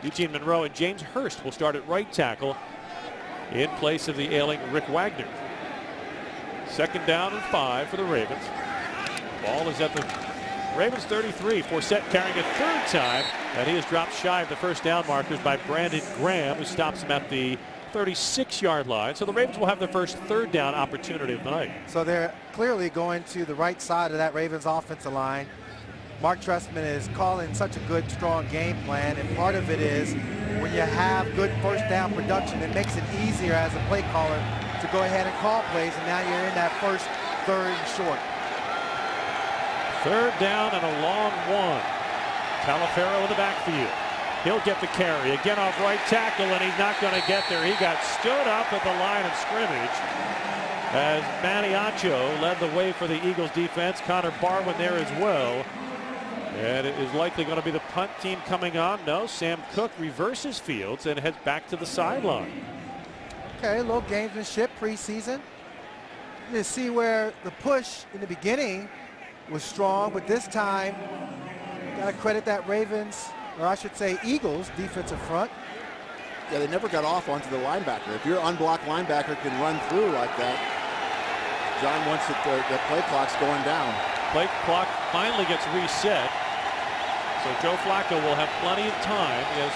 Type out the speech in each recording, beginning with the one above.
Eugene Monroe, and James Hurst will start at right tackle in place of the ailing Rick Wagner. 2nd down and 5 for the Ravens. Ball is at the Ravens 33. Forsett carrying it 3rd time, and he is dropped shy of the 1st down markers by Brandon Graham, who stops him at the 36-yard line. So the Ravens will have their first 3rd down opportunity of the night. So they're clearly going to the right side of that Ravens offensive line. Mark Trestman is calling such a good, strong game plan, and part of it is when you have good 1st down production, it makes it easier as a play caller to go ahead and call plays, and now you're in that 1st, 3rd, and short. 3rd down and a long one. Talafero in the backfield. He'll get the carry. Again off right tackle, and he's not going to get there. He got stood up at the line of scrimmage as Maniacho led the way for the Eagles defense. Connor Barwin there as well. And it is likely going to be the punt team coming on. No, Sam Cook reverses fields and heads back to the sideline. Okay, a little gamesmanship preseason. You see where the push in the beginning was strong, but this time, got to credit that Ravens, or I should say Eagles, defensive front. Yeah, they never got off onto the linebacker. If your unblocked linebacker can run through like that, John wants it, the play clock's going down. Play clock finally gets reset. So Joe Flacco will have plenty of time. He has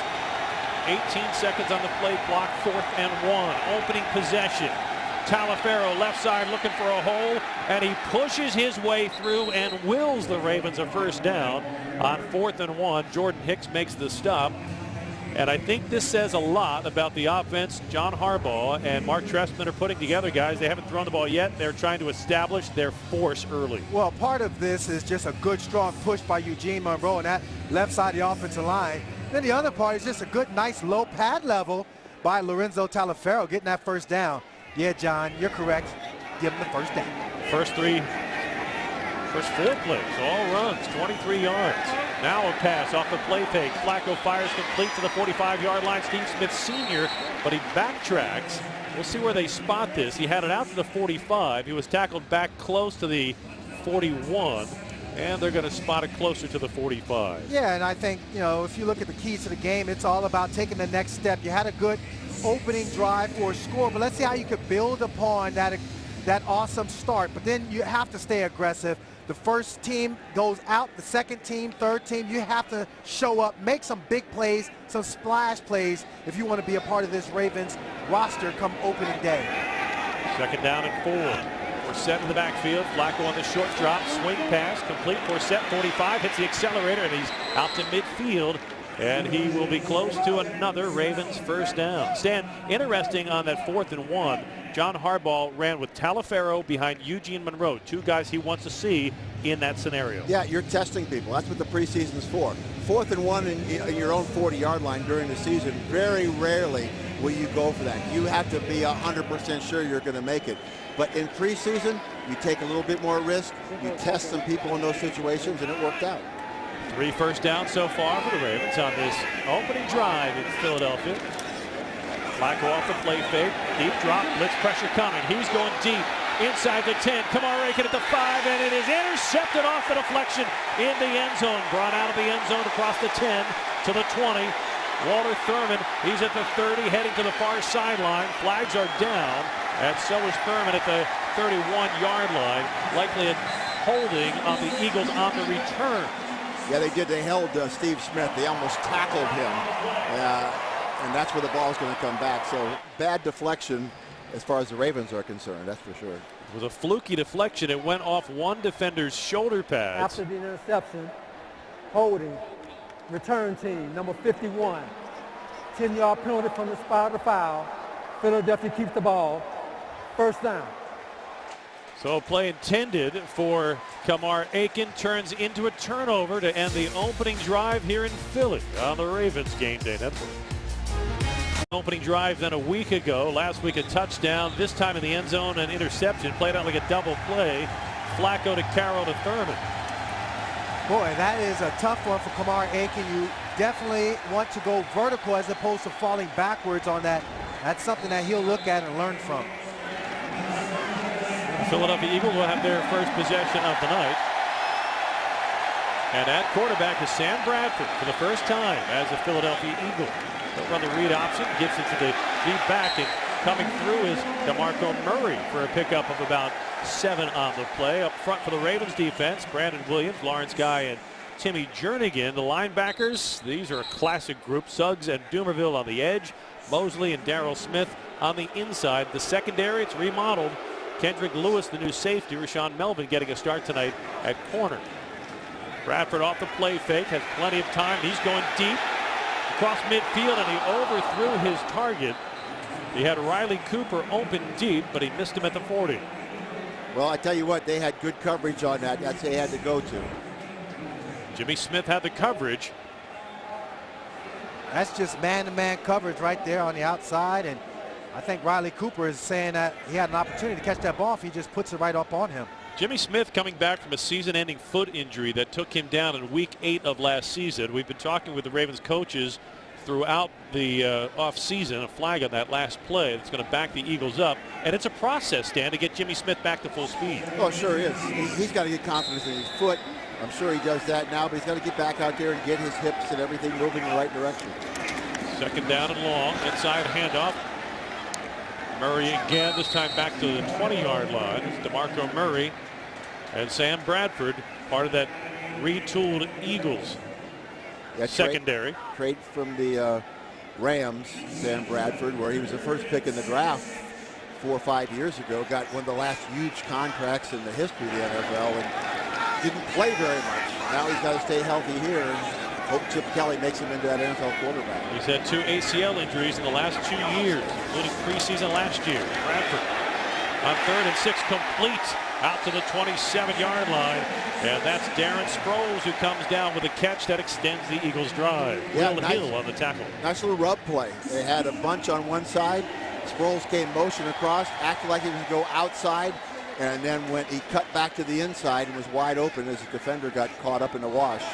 18 seconds on the play clock, 4th and 1. Opening possession. Talafero left side looking for a hole, and he pushes his way through and wills the Ravens a 1st down on 4th and 1. Jordan Hicks makes the stop. And I think this says a lot about the offense John Harbaugh and Mark Trestman are putting together, guys. They haven't thrown the ball yet. They're trying to establish their force early. Well, part of this is just a good, strong push by Eugene Monroe on that left side of the offensive line. Then the other part is just a good, nice, low pad level by Lorenzo Talafero getting that 1st down. Yeah, John, you're correct. Give him the 1st down. First 4 plays, all runs, 23 yards. Now a pass off the play fake. Flacco fires complete to the 45-yard line. Steve Smith Sr., but he backtracks. We'll see where they spot this. He had it out to the 45. He was tackled back close to the 41, and they're going to spot it closer to the 45. Yeah, and I think, you know, if you look at the keys to the game, it's all about taking the next step. You had a good opening drive for a score, but let's see how you could build upon that awesome start. But then you have to stay aggressive. The 1st team goes out, the 2nd team, 3rd team, you have to show up, make some big plays, some splash plays if you want to be a part of this Ravens roster come opening day. 2nd down and 4. Forsett in the backfield. Flacco on the short drop, swing pass, complete. Forsett 45, hits the accelerator, and he's out to midfield. And he will be close to another Ravens 1st down. Stan, interesting on that 4th and 1. John Harbaugh ran with Talafero behind Eugene Monroe, 2 guys he wants to see in that scenario. Yeah, you're testing people. That's what the preseason's for. 4th and 1 in your own 40-yard line during the season, very rarely will you go for that. You have to be 100% sure you're going to make it. But in preseason, you take a little bit more risk. You test some people in those situations, and it worked out. 3 1st downs so far for the Ravens on this opening drive in Philadelphia. Flacco off the play fake, deep drop, blitz pressure coming. He's going deep inside the 10. Kamar Aiken at the 5, and it is intercepted off the deflection in the end zone. Brought out of the end zone across the 10 to the 20. Walter Thurman, he's at the 30, heading to the far sideline. Flags are down, and so is Thurman at the 31-yard line. Likely a holding on the Eagles on the return. Yeah, they did. They held Steve Smith. They almost tackled him. And that's where the ball is going to come back. So bad deflection as far as the Ravens are concerned, that's for sure. It was a fluky deflection. It went off one defender's shoulder pads. After the interception, holding, return team, number 51. 10-yard penalty from the spot of the foul. Philadelphia keeps the ball. 1st down. So a play intended for Kamar Aiken turns into a turnover to end the opening drive here in Philly on the Ravens Game Day Network. Opening drive then a week ago. Last week a touchdown. This time in the end zone an interception. Played out like a double play. Flacco to Carroll to Thurman. Boy, that is a tough one for Kamar Aiken. You definitely want to go vertical as opposed to falling backwards on that. That's something that he'll look at and learn from. The Philadelphia Eagles will have their first possession of the night. And at quarterback is Sam Bradford for the first time as a Philadelphia Eagle. They'll run the read option, gives it to the deep back, and coming through is DeMarco Murray for a pickup of about 7 on the play. Up front for the Ravens defense, Brandon Williams, Lawrence Guy, and Timmy Jernigan. The linebackers, these are a classic group. Suggs and Dumerville on the edge, Mosley and Darrell Smith on the inside. The secondary, it's remodeled. Kendrick Lewis, the new safety. Rashawn Melvin getting a start tonight at corner. Bradford off the play fake, has plenty of time. He's going deep across midfield, and he overthrew his target. He had Riley Cooper open deep, but he missed him at the 40. Well, I tell you what, they had good coverage on that. That's what they had to go to. Jimmy Smith had the coverage. That's just man-to-man coverage right there on the outside, and I think Riley Cooper is saying that he had an opportunity to catch that ball if he just puts it right up on him. Jimmy Smith coming back from a season-ending foot injury that took him down in week 8 of last season. We've been talking with the Ravens coaches throughout the off-season. A flag on that last play that's going to back the Eagles up. And it's a process, Stan, to get Jimmy Smith back to full speed. Oh, sure is. He's got to get confidence in his foot. I'm sure he does that now, but he's got to get back out there and get his hips and everything moving in the right direction. Second down and long. Inside handoff. Murray again, this time back to the 20-yard line. It's DeMarco Murray and Sam Bradford, part of that retooled Eagles secondary. Trade from the Rams, Sam Bradford, where he was the first pick in the draft 4 or 5 years ago, got one of the last huge contracts in the history of the NFL and didn't play very much. Now he's got to stay healthy here and hope Chip Kelly makes him into that NFL quarterback. He's had 2 ACL injuries in the last 2 years, including preseason last year. Bradford on 3rd and 6 complete out to the 27-yard line. And that's Darren Sproles who comes down with a catch that extends the Eagles' drive. Yeah, Will Hill on the tackle. Nice little rub play. They had a bunch on one side. Sproles came motion across, acted like he was going to go outside, and then when he cut back to the inside and was wide open as the defender got caught up in the wash.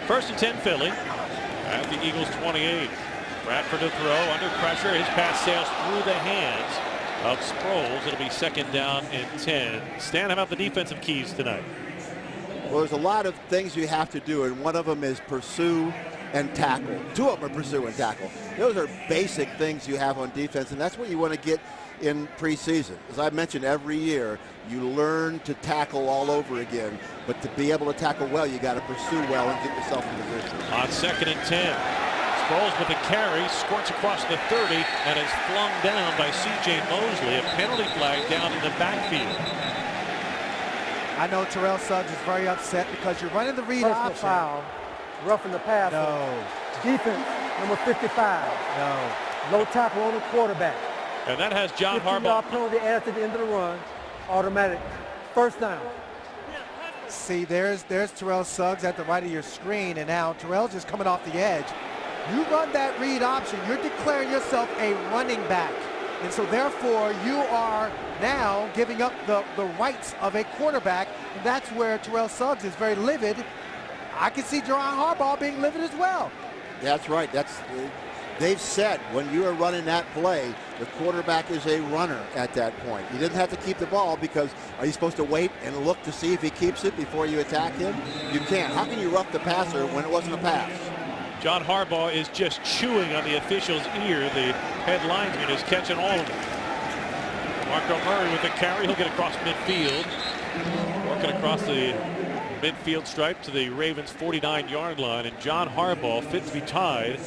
1st and 10 Philly at the Eagles 28. Bradford to throw under pressure. His pass sails through the hands of Sproles. It'll be 2nd down and 10. Stan, how about the defensive keys tonight? Well, there's a lot of things you have to do, and one of them is pursue and tackle. 2 of them are pursue and tackle. Those are basic things you have on defense, and that's what you want to get in preseason. As I mentioned, every year you learn to tackle all over again, but to be able to tackle well, you got to pursue well and get yourself in position. On 2nd and 10, Sproles with a carry, squirts across the 30, and is flung down by C.J. Mosley. A penalty flag down in the backfield. I know Terrell Suggs is very upset because you're running the read Personal option. foul, roughing the passer. No. Defense, number 55. No. Low tackle on the quarterback. And that has John 15-yard Harbaugh. penalty added to the end of the run. Automatic. 1st down. See, there's Terrell Suggs at the right of your screen, and now Terrell's just coming off the edge. You run that read option, you're declaring yourself a running back. And so therefore you are now giving up the rights of a quarterback. And that's where Terrell Suggs is very livid. I can see John Harbaugh being livid as well. That's right. They've said when you are running that play, the quarterback is a runner at that point. You didn't have to keep the ball because are you supposed to wait and look to see if he keeps it before you attack him? You can't. How can you rough the passer when it wasn't a pass? John Harbaugh is just chewing on the official's ear. The head linesman is catching all of it. Marco Murray with the carry. He'll get across midfield. Working across the midfield stripe to the Ravens' 49-yard line. And John Harbaugh fit to be tied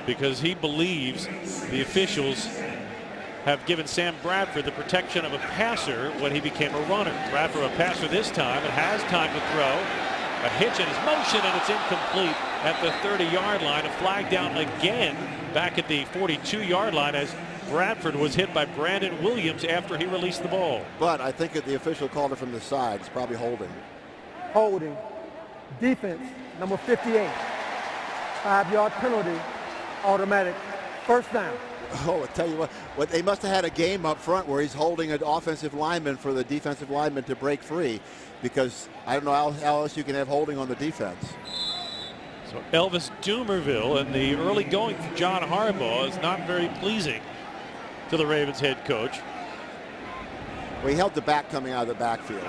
because he believes the officials have given Sam Bradford the protection of a passer when he became a runner. Bradford a passer this time and has time to throw. A hitch in his motion, and it's incomplete at the 30-yard line. A flag down again back at the 42-yard line as Bradford was hit by Brandon Williams after he released the ball. But I think that the official called it from the side. It's probably holding. Holding. Defense, number 58. 5-yard penalty. Automatic. 1st down. Oh, I tell you what, they must have had a game up front where he's holding an offensive lineman for the defensive lineman to break free, because I don't know how else you can have holding on the defense. So Elvis Dumerville, and the early going for John Harbaugh is not very pleasing to the Ravens head coach. Well, he held the back coming out of the backfield.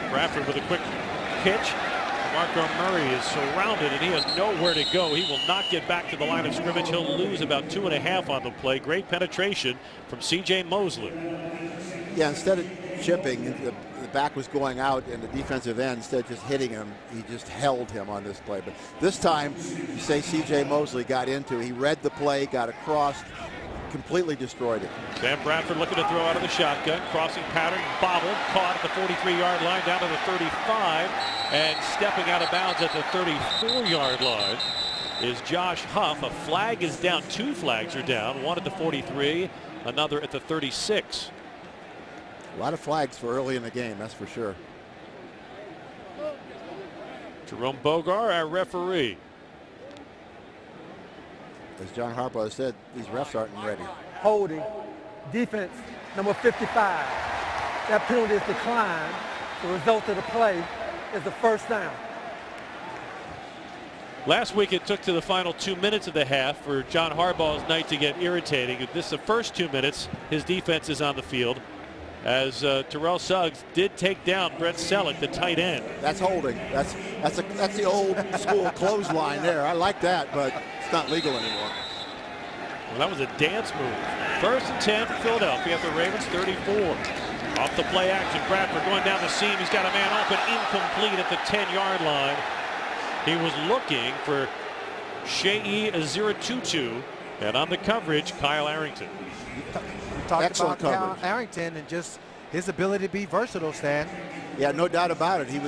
Bradford with a quick pitch. Marco Murray is surrounded and he has nowhere to go. He will not get back to the line of scrimmage. He'll lose about 2.5 on the play. Great penetration from C.J. Mosley. Yeah, instead of chipping, the back was going out and the defensive end, instead of just hitting him, he just held him on this play. But this time, you say C.J. Mosley got into, he read the play, got across, completely destroyed it. Sam Bradford looking to throw out of the shotgun. Crossing pattern, bobbled, caught at the 43-yard line, down to the 35, and stepping out of bounds at the 34-yard line is Josh Huff. A flag is down. 2 flags are down. One at the 43, another at the 36. A lot of flags for early in the game, that's for sure. Jerome Bogar, our referee. As John Harbaugh said, these refs aren't ready. Holding, defense, number 55. That penalty is declined. The result of the play is the first down. Last week it took to the final 2 minutes of the half for John Harbaugh's night to get irritating. This is the first 2 minutes. His defense is on the field as Terrell Suggs did take down Brett Selleck, the tight end. That's holding. That's the old school clothesline there. I like that, but it's not legal anymore. Well, that was a dance move. 1st and 10 for Philadelphia at the Ravens 34. Off the play action, Bradford going down the seam. He's got a man open, incomplete at the 10-yard line. He was looking for Shea Aziratutu, and on the coverage, Kyle Arrington. We talked Excellent about coverage. Kyle Arrington and just his ability to be versatile, Stan. Yeah, no doubt about it. He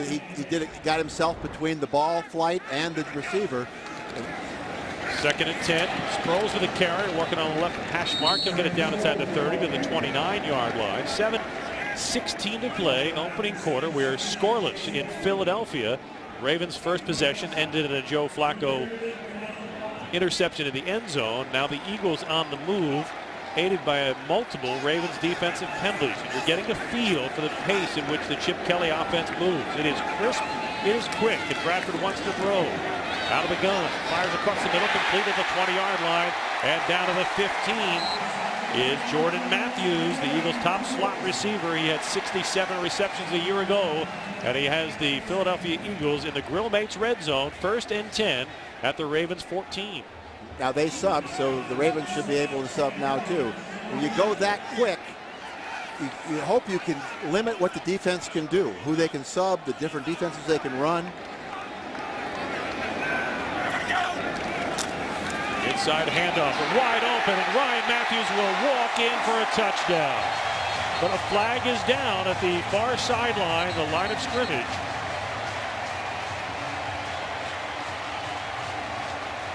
did it, got himself between the ball flight and the receiver. 2nd and 10. Sproles with a carry, working on the left hash mark. He'll get it down inside the 30 to the 29-yard line. 7:16 to play, opening quarter. We're scoreless in Philadelphia. Ravens' first possession ended in a Joe Flacco interception in the end zone. Now the Eagles on the move, aided by multiple Ravens defensive penalties. And you're getting a feel for the pace in which the Chip Kelly offense moves. It is crisp, it is quick, and Bradford wants to throw. Out of the gun, fires across the middle, complete at the 20-yard line, and down to the 15 is Jordan Matthews, the Eagles' top slot receiver. He had 67 receptions a year ago, and he has the Philadelphia Eagles in the Grill Mates red zone, 1st and 10 at the Ravens 14. Now they sub, so the Ravens should be able to sub now too. When you go that quick, you hope you can limit what the defense can do, who they can sub, the different defenses they can run. Inside handoff, wide open, and Ryan Matthews will walk in for a touchdown. But a flag is down at the far sideline, the line of scrimmage.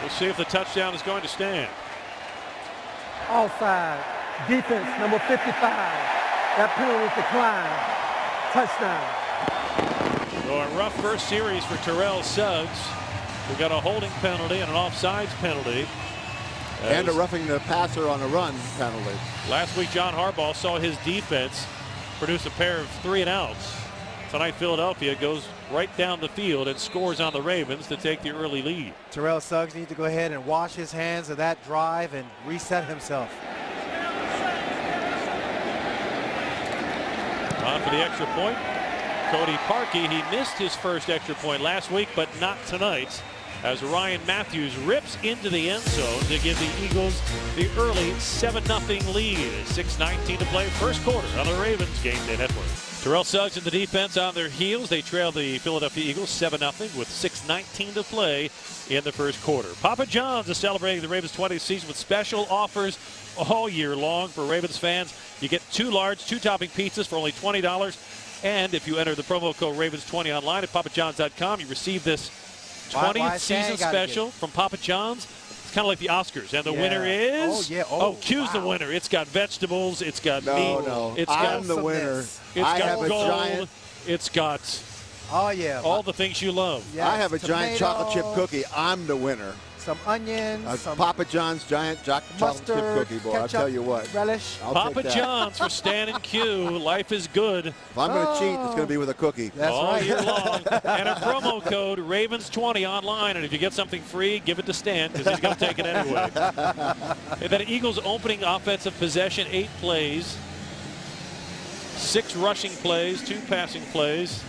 We'll see if the touchdown is going to stand. Offside, defense, number 55. That penalty is declined. Touchdown. So a rough first series for Terrell Suggs. We got a holding penalty and an offsides penalty. And a roughing the passer on a run penalty. Last week, John Harbaugh saw his defense produce a pair of 3 and outs. Tonight, Philadelphia goes right down the field and scores on the Ravens to take the early lead. Terrell Suggs needs to go ahead and wash his hands of that drive and reset himself. On for the extra point. Cody Parkey, he missed his first extra point last week, but not tonight, as Ryan Matthews rips into the end zone to give the Eagles the early 7-0 lead. 6:19 to play, first quarter on the Ravens Game Day Network. Terrell Suggs and the defense on their heels. They trail the Philadelphia Eagles 7-0 with 6:19 to play in the first quarter. Papa John's is celebrating the Ravens' 20th season with special offers all year long for Ravens fans. You get 2 large, 2-topping pizzas for only $20. And if you enter the promo code Ravens20 online at papajohns.com, you receive this 20th season special from Papa John's. It's kind of like the Oscars. And the winner is... Q's the winner. It's got vegetables. It's got meat. No. It's I'm got the winner. It's got gold. It's got all the things you love. Yes, I have a giant chocolate chip cookie. I'm the winner. Some onions, some Papa John's giant chocolate chip cookie, boy. I'll tell you what. Relish. Papa John's for Stan and Q. Life is good. If I'm going to cheat, it's going to be with a cookie. That's all right. year long. And a promo code Ravens20 online. And if you get something free, give it to Stan because he's going to take it anyway. And then Eagles opening offensive possession, 8 plays, 6 rushing plays, 2 passing plays.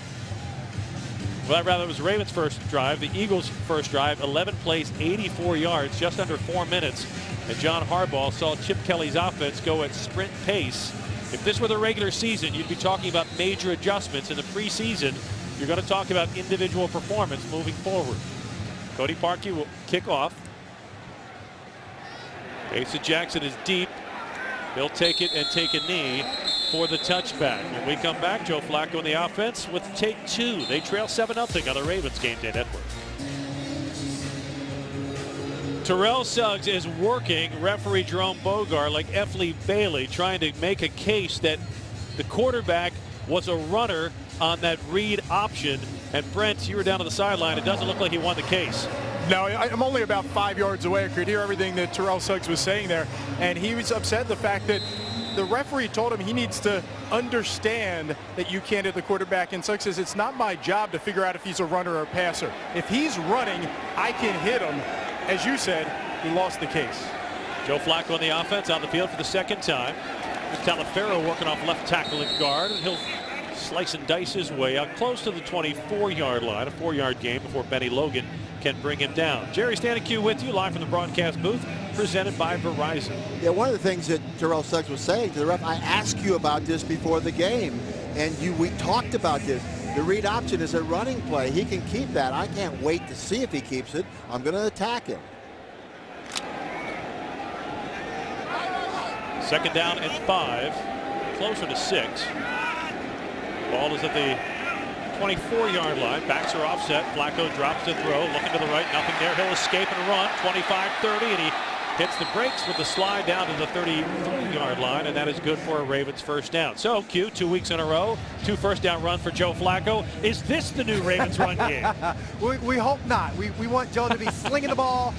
Well, rather, it was Ravens' first drive. The Eagles' first drive, 11 plays, 84 yards, just under 4 minutes. And John Harbaugh saw Chip Kelly's offense go at sprint pace. If this were the regular season, you'd be talking about major adjustments. In the preseason, you're going to talk about individual performance moving forward. Cody Parkey will kick off. Asa Jackson is deep. He'll take it and take a knee for the touchback. When we come back, Joe Flacco in the offense with take 2. They trail 7-0 on the Ravens Game Day Network. Terrell Suggs is working referee Jerome Bogart like F. Lee Bailey, trying to make a case that the quarterback was a runner on that read option. And Brent, you were down on the sideline. It doesn't look like he won the case. No, I'm only about 5 yards away. I could hear everything that Terrell Suggs was saying there. And he was upset at the fact that the referee told him he needs to understand that you can't hit the quarterback. And Suggs says, it's not my job to figure out if he's a runner or a passer. If he's running, I can hit him. As you said, he lost the case. Joe Flacco on the offense, on the field for the second time. Talafero working off left tackle and guard. And he'll slice and dice his way out close to the 24-yard line. A 4-yard gain before Benny Logan can bring him down. Jerry Stanek with you live from the broadcast booth, presented by Verizon. Yeah, one of the things that Terrell Suggs was saying to the ref, I asked you about this before the game, and we talked about this. The read option is a running play. He can keep that. I can't wait to see if he keeps it. I'm going to attack him. Second down and 5, closer to 6. Ball is at the 24-yard line. Backs are offset. Flacco drops to throw. Looking to the right. Nothing there. He'll escape and run. 25-30. And he hits the brakes with the slide down to the 33-yard line. And that is good for a Ravens first down. So, Q, 2 weeks in a row. 2 first-down runs for Joe Flacco. Is this the new Ravens run game? We hope not. We want Joe to be slinging the ball,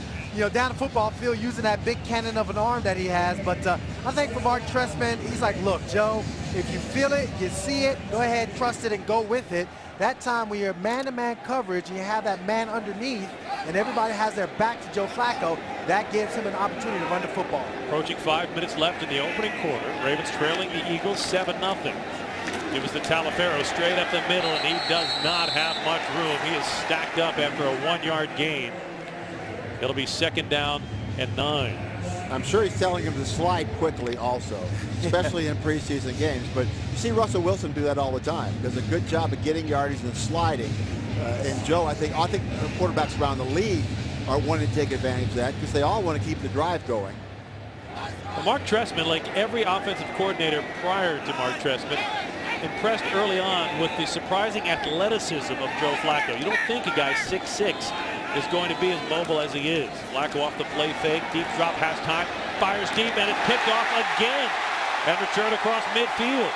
down the football field using that big cannon of an arm that he has. But I think for Mark Trestman, he's like, look, Joe, if you feel it, you see it, go ahead, trust it, and go with it. That time when you're man-to-man coverage and you have that man underneath and everybody has their back to Joe Flacco, that gives him an opportunity to run the football. Approaching 5 minutes left in the opening quarter. Ravens trailing the Eagles 7-0. Give us the Talafero straight up the middle, and he does not have much room. He is stacked up after a 1-yard gain. It'll be second down and 9. I'm sure he's telling him to slide quickly also, especially in preseason games. But you see Russell Wilson do that all the time. Does a good job of getting yardage and sliding. And Joe, I think quarterbacks around the league are wanting to take advantage of that because they all want to keep the drive going. Well, Mark Trestman, like every offensive coordinator prior to Mark Trestman, impressed early on with the surprising athleticism of Joe Flacco. You don't think a guy 6'6" is going to be as mobile as he is. Flacco off the play fake, deep drop, has time, fires deep, and it's picked off again and returned across midfield.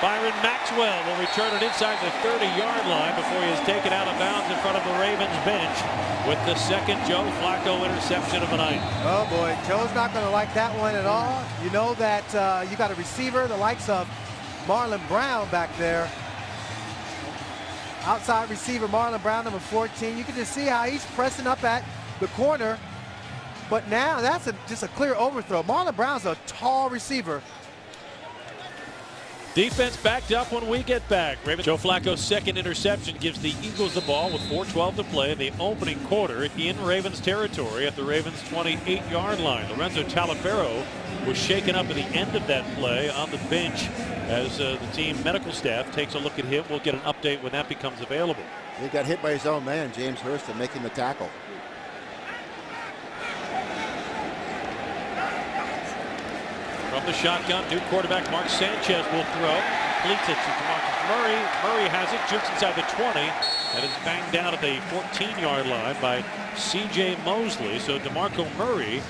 Byron Maxwell will return it inside the 30-yard line before he is taken out of bounds in front of the Ravens bench with the second Joe Flacco interception of the night. Oh boy, Joe's not going to like that one at all. You know that you got a receiver the likes of Marlon Brown back there. Outside receiver Marlon Brown, number 14. You can just see how he's pressing up at the corner. But now that's just a clear overthrow. Marlon Brown's a tall receiver. Defense backed up when we get back. Joe Flacco's second interception gives the Eagles the ball with 4:12 to play in the opening quarter in Ravens territory at the Ravens 28-yard line. Lorenzo Talafero was shaken up at the end of that play on the bench as the team medical staff takes a look at him. We'll get an update when that becomes available. He got hit by his own man, James Hurston, making the tackle. From the shotgun, new quarterback Mark Sanchez will throw. Completes it to DeMarco Murray. Murray has it, jukes inside the 20, and is banged down at the 14-yard line by C.J. Mosley. So DeMarco Murray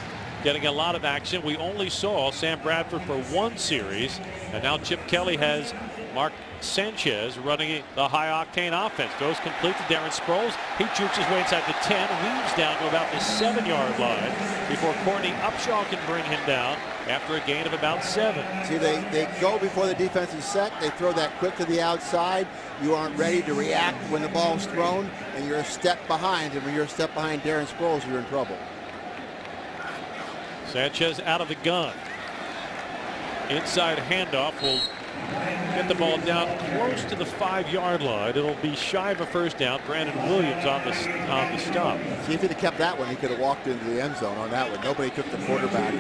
getting a lot of action. We only saw Sam Bradford for one series, and now Chip Kelly has Mark Sanchez running the high-octane offense. Goes complete to Darren Sproles. He jukes his way inside the 10, weaves down to about the 7-yard line before Courtney Upshaw can bring him down after a gain of about 7. See, they go before the defense is set. They throw that quick to the outside. You aren't ready to react when the ball's thrown, and you're a step behind. And when you're a step behind Darren Sproles, you're in trouble. Sanchez out of the gun. Inside handoff will get the ball down close to the 5-yard line. It'll be shy of a first down. Brandon Williams on the stop. See, if he'd have kept that one, he could have walked into the end zone on that one. Nobody took the quarterback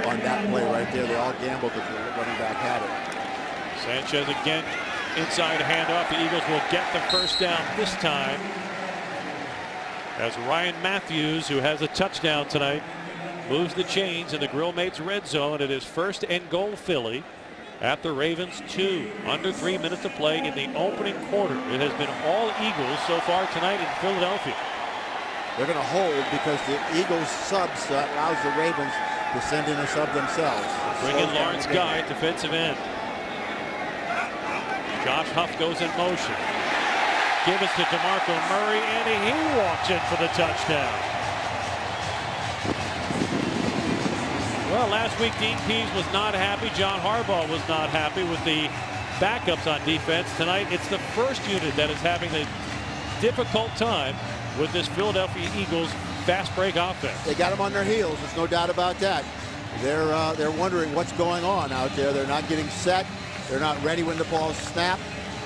on that play right there. They all gambled because the running back had it. Sanchez again, inside handoff. The Eagles will get the first down this time, as Ryan Matthews, who has a touchdown tonight, moves the chains in the Grill Mates red zone. It is 1st and goal Philly at the Ravens 2. Under 3 minutes to play in the opening quarter. It has been all Eagles so far tonight in Philadelphia. They're going to hold because the Eagles subs allows the Ravens to send in a sub themselves. Bring in Lawrence Guy, defensive end. Josh Huff goes in motion. Give it to DeMarco Murray, and he walks in for the touchdown. Well, last week Dean Pease was not happy. John Harbaugh was not happy with the backups on defense. Tonight, it's the first unit that is having a difficult time with this Philadelphia Eagles fast break offense. They got them on their heels. There's no doubt about that. They're wondering what's going on out there. They're not getting set. They're not ready when the ball's snapped.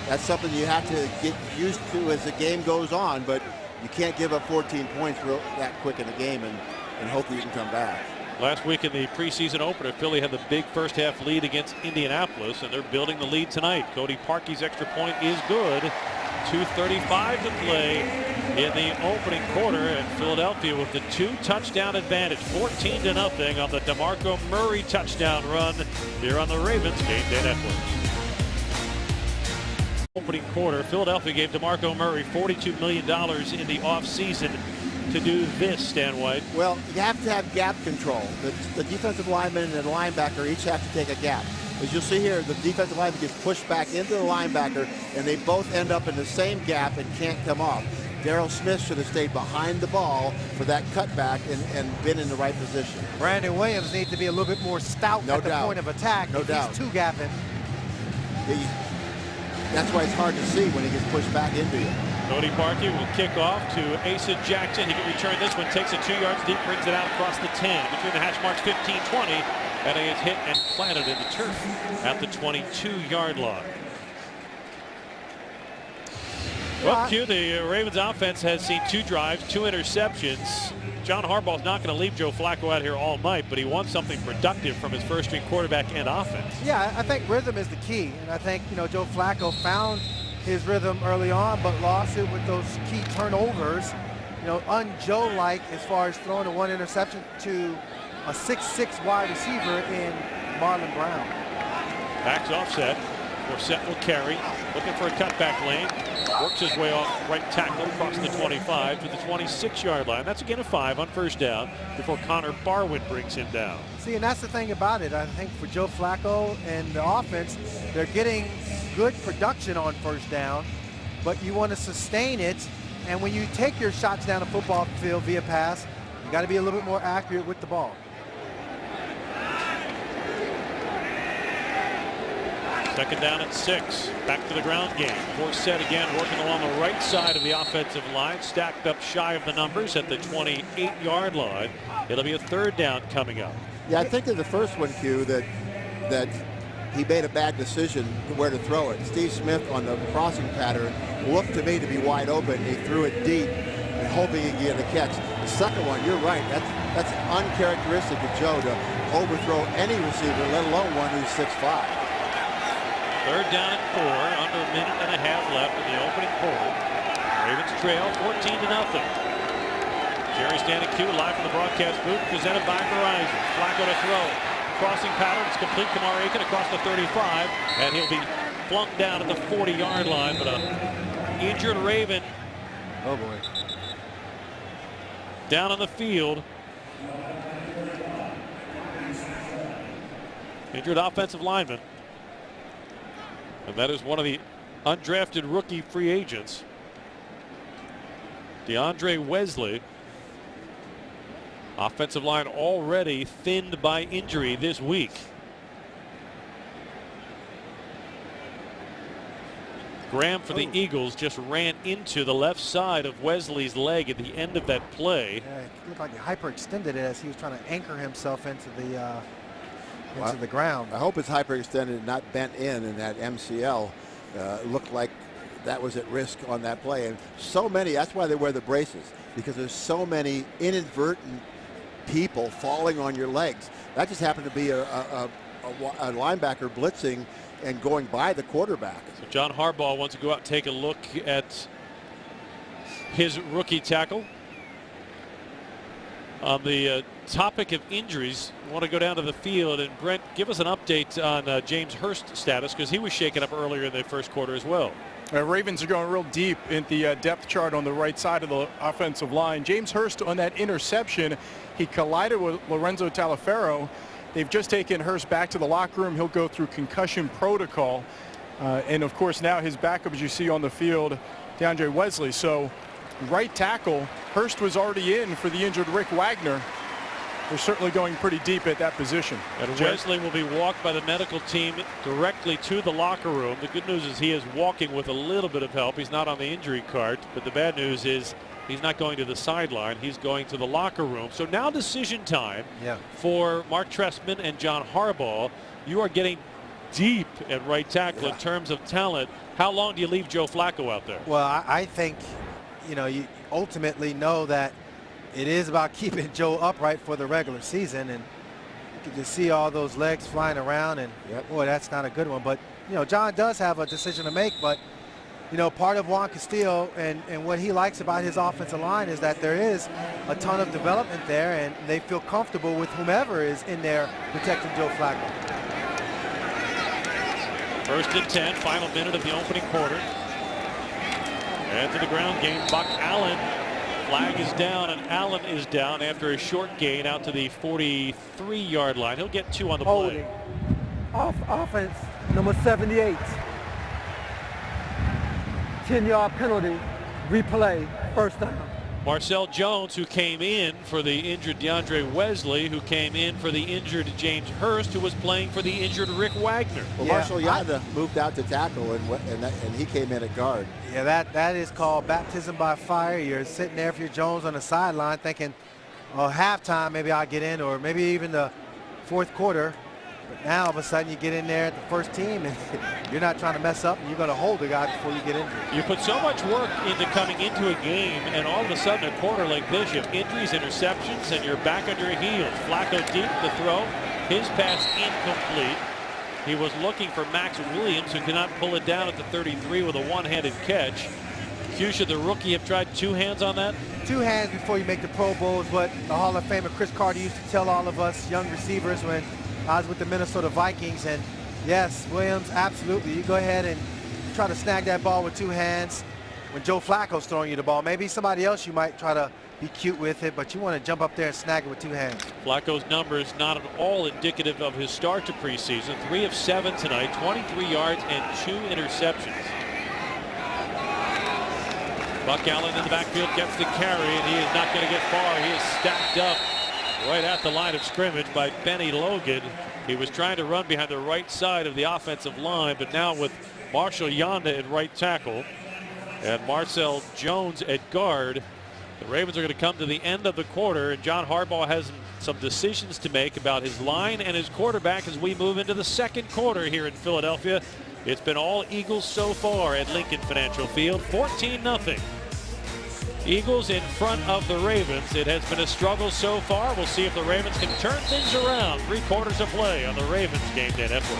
That's something you have to get used to as the game goes on, but you can't give up 14 points that quick in a game and hope that you can come back. Last week in the preseason opener, Philly had the big first half lead against Indianapolis, and they're building the lead tonight. Cody Parkey's extra point is good. 2:35 to play in the opening quarter, and Philadelphia with the 2-touchdown advantage, 14-0 on the DeMarco Murray touchdown run here on the Ravens Game Day Network. Opening quarter, Philadelphia gave DeMarco Murray $42 million in the offseason to do this, Stan White. Well, you have to have gap control. The defensive lineman and the linebacker each have to take a gap. As you'll see here, the defensive lineman gets pushed back into the linebacker, and they both end up in the same gap and can't come off. Darrell Smith should have stayed behind the ball for that cutback and been in the right position. Brandon Williams needs to be a little bit more stout at the point of attack. No doubt. He's two-gapping. That's why it's hard to see when he gets pushed back into you. Cody Parkey will kick off to Asa Jackson. He can return this one, takes it 2 yards deep, brings it out across the 10. Between the hash marks 15-20, and he is hit and planted in the turf at the 22-yard line. Well, Q, the Ravens offense has seen 2 drives, 2 interceptions. John Harbaugh's not going to leave Joe Flacco out here all night, but he wants something productive from his first-string quarterback and offense. Yeah, I think rhythm is the key, and I think Joe Flacco found his rhythm early on, but lost it with those key turnovers. Un-Joe-like as far as throwing a 1 interception to a 6'6" wide receiver in Marlon Brown. Backs offset. Forsett will carry, looking for a cutback lane. Works his way off right tackle across the 25 to the 26-yard line. That's again a 5 on first down before Connor Barwin brings him down. See, and that's the thing about it. I think for Joe Flacco and the offense, they're getting good production on first down, but you want to sustain it. And when you take your shots down the football field via pass, you got to be a little bit more accurate with the ball. Second down and 6. Back to the ground game. Forsett again working along the right side of the offensive line. Stacked up shy of the numbers at the 28-yard line. It'll be a third down coming up. Yeah, I think in the first one, Q, that he made a bad decision where to throw it. Steve Smith on the crossing pattern looked to me to be wide open. He threw it deep and hoping he'd get a catch. The second one, you're right. That's uncharacteristic of Joe to overthrow any receiver, let alone one who's 6'5". Third down and 4, under a minute and a half left in the opening quarter. Ravens trail 14-0. Jerry Stanek live from the broadcast booth, presented by Verizon. Flacco to throw. Crossing pattern, it's complete to Kamar Aiken across the 35, and he'll be flunked down at the 40-yard line, but an injured Raven. Oh boy. Down on the field. Injured offensive lineman. And that is one of the undrafted rookie free agents, DeAndre Wesley. Offensive line already thinned by injury this week. Graham for the Eagles just ran into the left side of Wesley's leg at the end of that play. Yeah, it looked like he hyperextended it as he was trying to anchor himself into into the ground. I hope it's hyperextended, not bent in that MCL looked like that was at risk on that play. And so many, that's why they wear the braces, because there's so many inadvertent people falling on your legs. That just happened to be a linebacker blitzing and going by the quarterback. So John Harbaugh wants to go out and take a look at his rookie tackle. On the topic of injuries, I want to go down to the field, and Brent, give us an update on James Hurst's status, because he was shaken up earlier in the first quarter as well. Ravens are going real deep in the depth chart on the right side of the offensive line. James Hurst on that interception, he collided with Lorenzo Taliaferro. They've just taken Hurst back to the locker room. He'll go through concussion protocol. And of course now his backup, as you see on the field, DeAndre Wesley. So right tackle, Hurst was already in for the injured Rick Wagner. They're certainly going pretty deep at that position. And Wesley will be walked by the medical team directly to the locker room. The good news is he is walking with a little bit of help. He's not on the injury cart, but the bad news is he's not going to the sideline. He's going to the locker room. So now decision time for Mark Trestman and John Harbaugh. You are getting deep at right tackle in terms of talent. How long do you leave Joe Flacco out there? Well, I think, you know, you ultimately know that it is about keeping Joe upright for the regular season, and you can just see all those legs flying around, and boy, that's not a good one. But you know, John does have a decision to make, but you know, part of Juan Castillo and what he likes about his offensive line is that there is a ton of development there, and they feel comfortable with whomever is in there protecting Joe Flacco. 1st and 10, final minute of the opening quarter. And to the ground game, Buck Allen. Flag is down, and Allen is down after a short gain out to the 43-yard line. He'll get 2 on the play. Offense number 78. 10-yard penalty, replay, first down. Marcel Jones, who came in for the injured DeAndre Wesley, who came in for the injured James Hurst, who was playing for the injured Rick Wagner. Well, Marshall Yanda moved out to tackle, and he came in at guard. Yeah, that is called baptism by fire. You're sitting there for your Jones on the sideline thinking, oh, halftime, maybe I'll get in, or maybe even the 4th quarter. But now all of a sudden you get in there at the first team, and you're not trying to mess up, and you're going to hold the guy before you get injured. You put so much work into coming into a game, and all of a sudden a quarter like this, you have injuries, interceptions, and you're back on your heels. Flacco deep to throw. His pass incomplete. He was looking for Max Williams, who cannot pull it down at the 33 with a one-handed catch. Cusha, the rookie, have tried 2 hands on that? 2 hands before you make the Pro Bowl is what the Hall of Famer Chris Carter used to tell all of us young receivers when I was with the Minnesota Vikings. And yes, Williams, absolutely. You go ahead and try to snag that ball with 2 hands when Joe Flacco's throwing you the ball. Maybe somebody else you might try to be cute with it, but you want to jump up there and snag it with 2 hands. Flacco's numbers not at all indicative of his start to preseason. 3 of 7 tonight, 23 yards and 2 interceptions. Buck Allen in the backfield gets the carry, and he is not going to get far. He is stacked up right at the line of scrimmage by Benny Logan. He was trying to run behind the right side of the offensive line, but now with Marshall Yanda at right tackle and Marcel Jones at guard, the Ravens are going to come to the end of the quarter, and John Harbaugh has some decisions to make about his line and his quarterback as we move into the 2nd quarter here in Philadelphia. It's been all Eagles so far at Lincoln Financial Field, 14-0. Eagles in front of the Ravens. It has been a struggle so far. We'll see if the Ravens can turn things around. 3 quarters of play on the Ravens Game Day Network.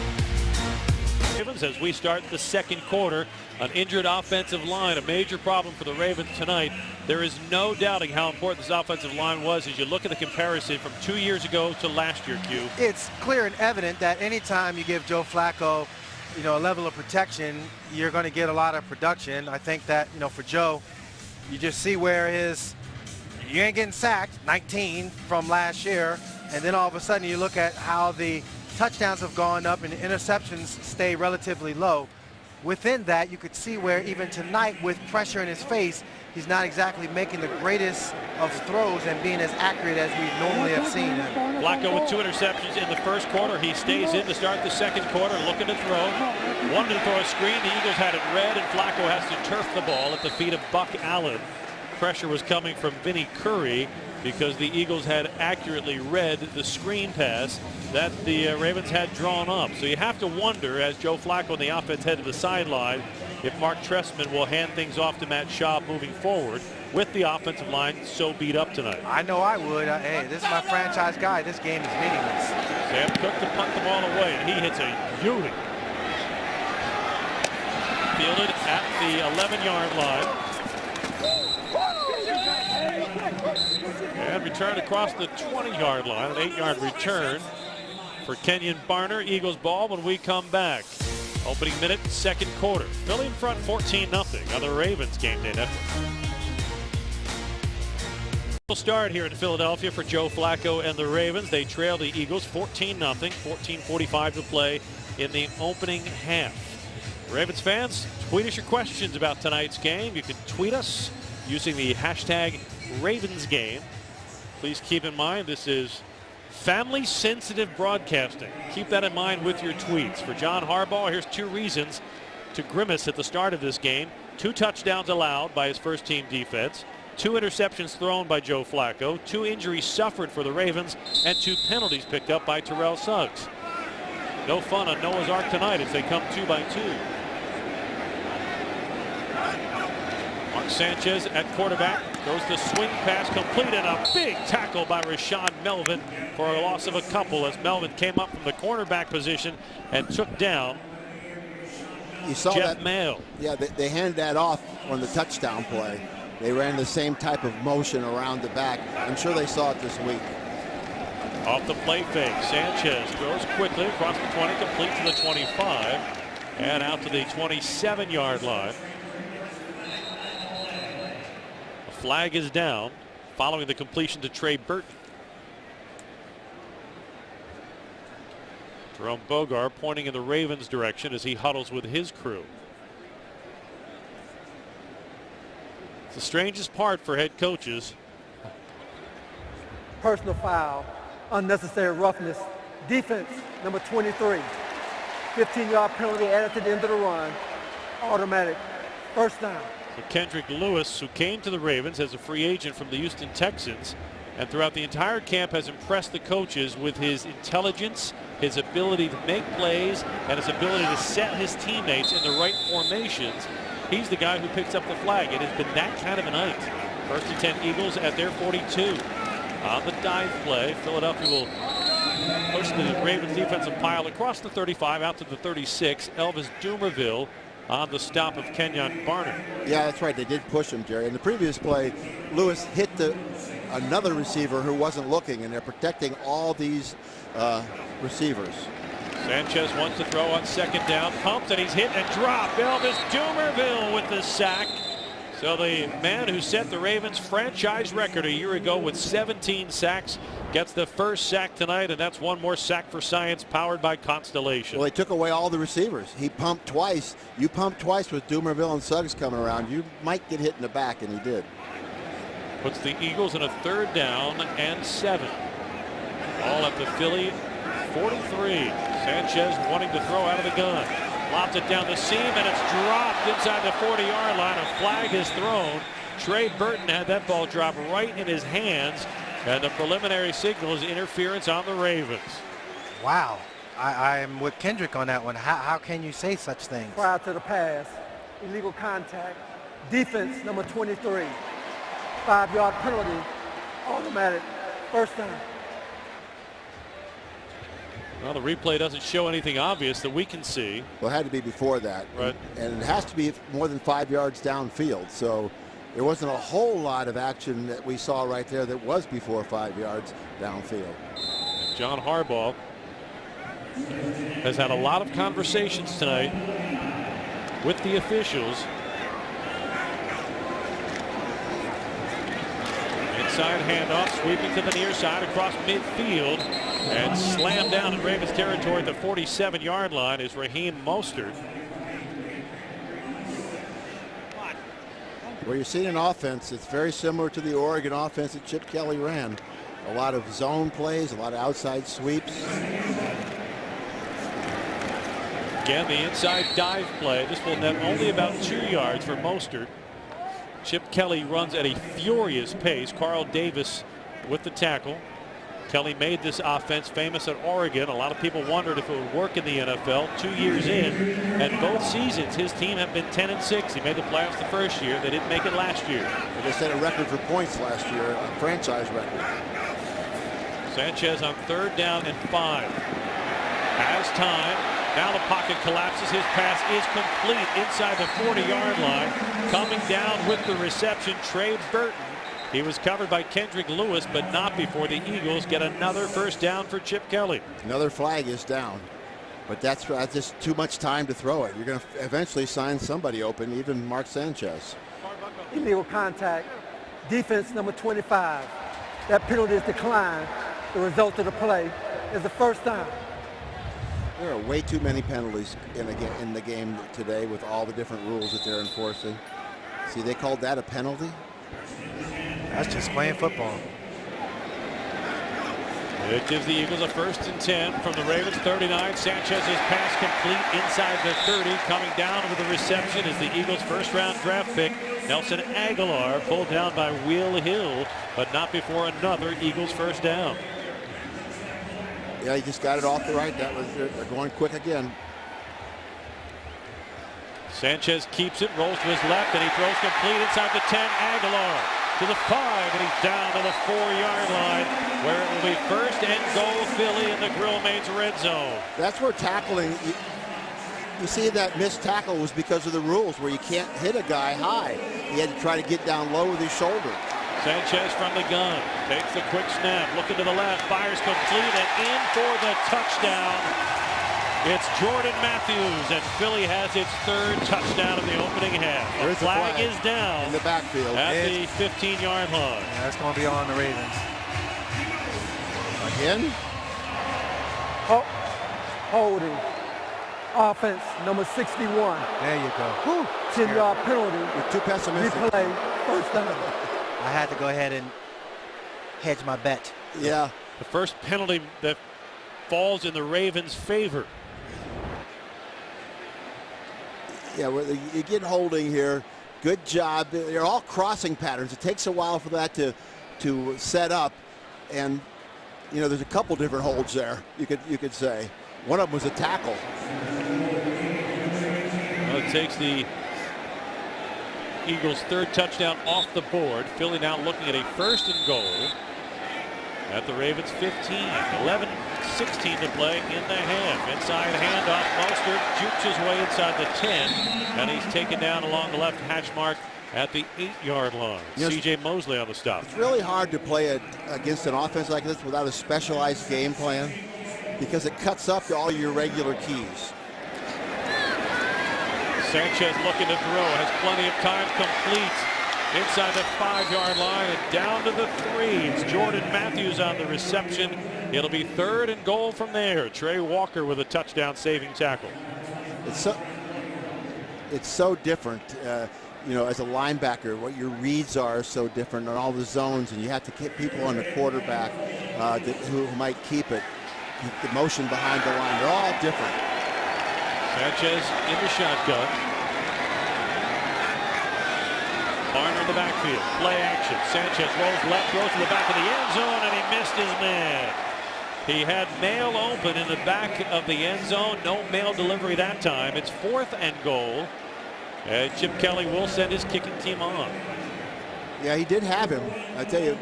Ravens as we start the 2nd quarter. An injured offensive line, a major problem for the Ravens tonight. There is no doubting how important this offensive line was as you look at the comparison from 2 years ago to last year, Q. It's clear and evident that anytime you give Joe Flacco, you know, a level of protection, you're going to get a lot of production. I think that, you know, for Joe, you just see where you ain't getting sacked, 19 from last year, and then all of a sudden you look at how the touchdowns have gone up and the interceptions stay relatively low. Within that, you could see where even tonight with pressure in his face, he's not exactly making the greatest of throws and being as accurate as we normally have seen him. Flacco with 2 interceptions in the 1st quarter. He stays in to start the 2nd quarter, looking to throw. Wanted to throw a screen. The Eagles had it read, and Flacco has to turf the ball at the feet of Buck Allen. Pressure was coming from Vinnie Curry. because the Eagles had accurately read the screen pass that the Ravens had drawn up. So you have to wonder, as Joe Flacco and the offense head to the sideline, if Mark Trestman will hand things off to Matt Schaub moving forward with the offensive line so beat up tonight. I know I would. Hey, this is my franchise guy. This game is meaningless. Sam Cook to punt the ball away, and he hits a beauty. Fielded at the 11-yard line. And returned across the 20-yard line, an 8-yard return for Kenyon Barner. Eagles ball when we come back. Opening minute, second quarter. Philly in front 14-0 on the Ravens Game Day Network. We'll start here in Philadelphia for Joe Flacco and the Ravens. They trail the Eagles 14-0, 14:45 to play in the opening half. Ravens fans, tweet us your questions about tonight's game. You can tweet us using the hashtag #RavensGame. Please keep in mind this is family sensitive broadcasting. Keep that in mind with your tweets. For John Harbaugh, here's 2 reasons to grimace at the start of this game. 2 touchdowns allowed by his first team defense, 2 interceptions thrown by Joe Flacco, 2 injuries suffered for the Ravens, and 2 penalties picked up by Terrell Suggs. No fun on Noah's Ark tonight as they come 2 by 2. Mark Sanchez at quarterback. Goes the swing pass complete, and a big tackle by Rashaan Melvin for a loss of a couple as Melvin came up from the cornerback position and took down You saw Jeff that. Mayo. Yeah, they handed that off on the touchdown play. They ran the same type of motion around the back. I'm sure they saw it this week. Off the play fake, Sanchez throws quickly across the 20, complete to the 25, and out to the 27-yard line. The flag is down following the completion to Trey Burton. Jerome Bogar pointing in the Ravens' direction as he huddles with his crew. It's the strangest part for head coaches. Personal foul, unnecessary roughness, defense, number 23. 15-yard penalty added to the end of the run, automatic, first down. So Kendrick Lewis, who came to the Ravens as a free agent from the Houston Texans, and throughout the entire camp has impressed the coaches with his intelligence, his ability to make plays, and his ability to set his teammates in the right formations. He's the guy who picks up the flag. It has been that kind of a night. First and 10 Eagles at their 42. On the dive play, Philadelphia will push the Ravens defensive pile across the 35 out to the 36. Elvis Dumerville on the stop of Kenyon Barner. Yeah, that's right. They did push him, Jerry. In the previous play, Lewis hit another receiver who wasn't looking, and they're protecting all these receivers. Sanchez wants to throw on second down, pumped, and he's hit and dropped. Elvis Dumerville with the sack. So the man who set the Ravens franchise record a year ago with 17 sacks gets the first sack tonight, and that's one more sack for science powered by Constellation. Well, they took away all the receivers. He pumped twice. You pumped twice with Dumerville and Suggs coming around. You might get hit in the back, and he did. Puts the Eagles in a 3rd down and 7. All at the Philly 43. Sanchez wanting to throw out of the gun. Lobs it down the seam, and it's dropped inside the 40-yard line. A flag is thrown. Trey Burton had that ball drop right in his hands, and the preliminary signal is interference on the Ravens. Wow. I'm with Kendrick on that one. How can you say such things? Prior to the pass, illegal contact, defense, number 23. 5-yard penalty, automatic, first down. Well, the replay doesn't show anything obvious that we can see. Well, it had to be before that. Right. And it has to be more than 5 yards downfield. So there wasn't a whole lot of action that we saw right there that was before 5 yards downfield. John Harbaugh has had a lot of conversations tonight with the officials. Inside handoff, sweeping to the near side across midfield, and slammed down in Ravens territory at the 47-yard line is Raheem Mostert. Where you're seeing an offense, it's very similar to the Oregon offense that Chip Kelly ran. A lot of zone plays, a lot of outside sweeps. Again, the inside dive play. This will net only about 2 yards for Mostert. Chip Kelly runs at a furious pace. Carl Davis with the tackle. Kelly made this offense famous at Oregon. A lot of people wondered if it would work in the NFL. 2 years in, and both seasons his team have been 10-6. He made the playoffs the first year. They didn't make it last year. But they set a record for points last year, a franchise record. Sanchez on 3rd down and 5. Has time. Now the pocket collapses. His pass is complete inside the 40-yard line. Coming down with the reception, Trey Burton. He was covered by Kendrick Lewis, but not before the Eagles get another first down for Chip Kelly. Another flag is down, but that's just too much time to throw it. You're going to eventually sign somebody open, even Mark Sanchez. Illegal contact. Defense number 25. That penalty is declined. The result of the play is the first down. There are way too many penalties in the game today with all the different rules that they're enforcing. See, they called that a penalty? That's just playing football. It gives the Eagles a 1st and 10 from the Ravens 39. Sanchez's pass complete inside the 30. Coming down with the reception is the Eagles' first-round draft pick, Nelson Aguilar, pulled down by Will Hill, but not before another Eagles first down. Yeah, he just got it off the right. They're going quick again. Sanchez keeps it, rolls to his left, and he throws complete inside the 10. Aguilar to the 5, and he's down to the 4-yard line, where it will be 1st and goal Philly in the Grill Mates red zone. That's where tackling, you see that missed tackle was because of the rules where you can't hit a guy high. He had to try to get down low with his shoulder. Sanchez from the gun, takes the quick snap, looking to the left, fires complete, and in for the touchdown. It's Jordan Matthews, and Philly has its 3rd touchdown of the opening half. The flag is down in the backfield at the 15-yard line. Yeah, that's going to be on the Ravens. Again? Holding. Offense number 61. There you go. 10-yard penalty. You're too pessimistic. Replay, first down. I had to go ahead and hedge my bet. Yeah. The first penalty that falls in the Ravens' favor. Yeah, well, you get holding here. Good job. They're all crossing patterns. It takes a while for that to set up, and you know there's a couple different holds there. You could say one of them was a tackle. Well, it takes the Eagles' 3rd touchdown off the board. Philly now looking at a 1st and goal at the Ravens 15. 11-16 to play in the half. Inside handoff. Mostert jukes his way inside the 10, and he's taken down along the left hash mark at the 8-yard line. Yes. C.J. Mosley on the stop. It's really hard to play against an offense like this without a specialized game plan because it cuts up all your regular keys. Sanchez looking to throw, has plenty of time, complete inside the 5-yard line and down to the 3. It's Jordan Matthews on the reception. It'll be 3rd and goal from there. Trey Walker with a touchdown saving tackle. It's so different, you know, as a linebacker, what your reads are so different on all the zones, and you have to keep people on the quarterback who might keep it. The motion behind the line, they're all different. Sanchez in the shotgun. Barner in the backfield. Play action. Sanchez rolls left, throws to the back of the end zone, and he missed his man. He had mail open in the back of the end zone. No mail delivery that time. It's 4th and goal. And Chip Kelly will send his kicking team on. Yeah, he did have him. I tell you,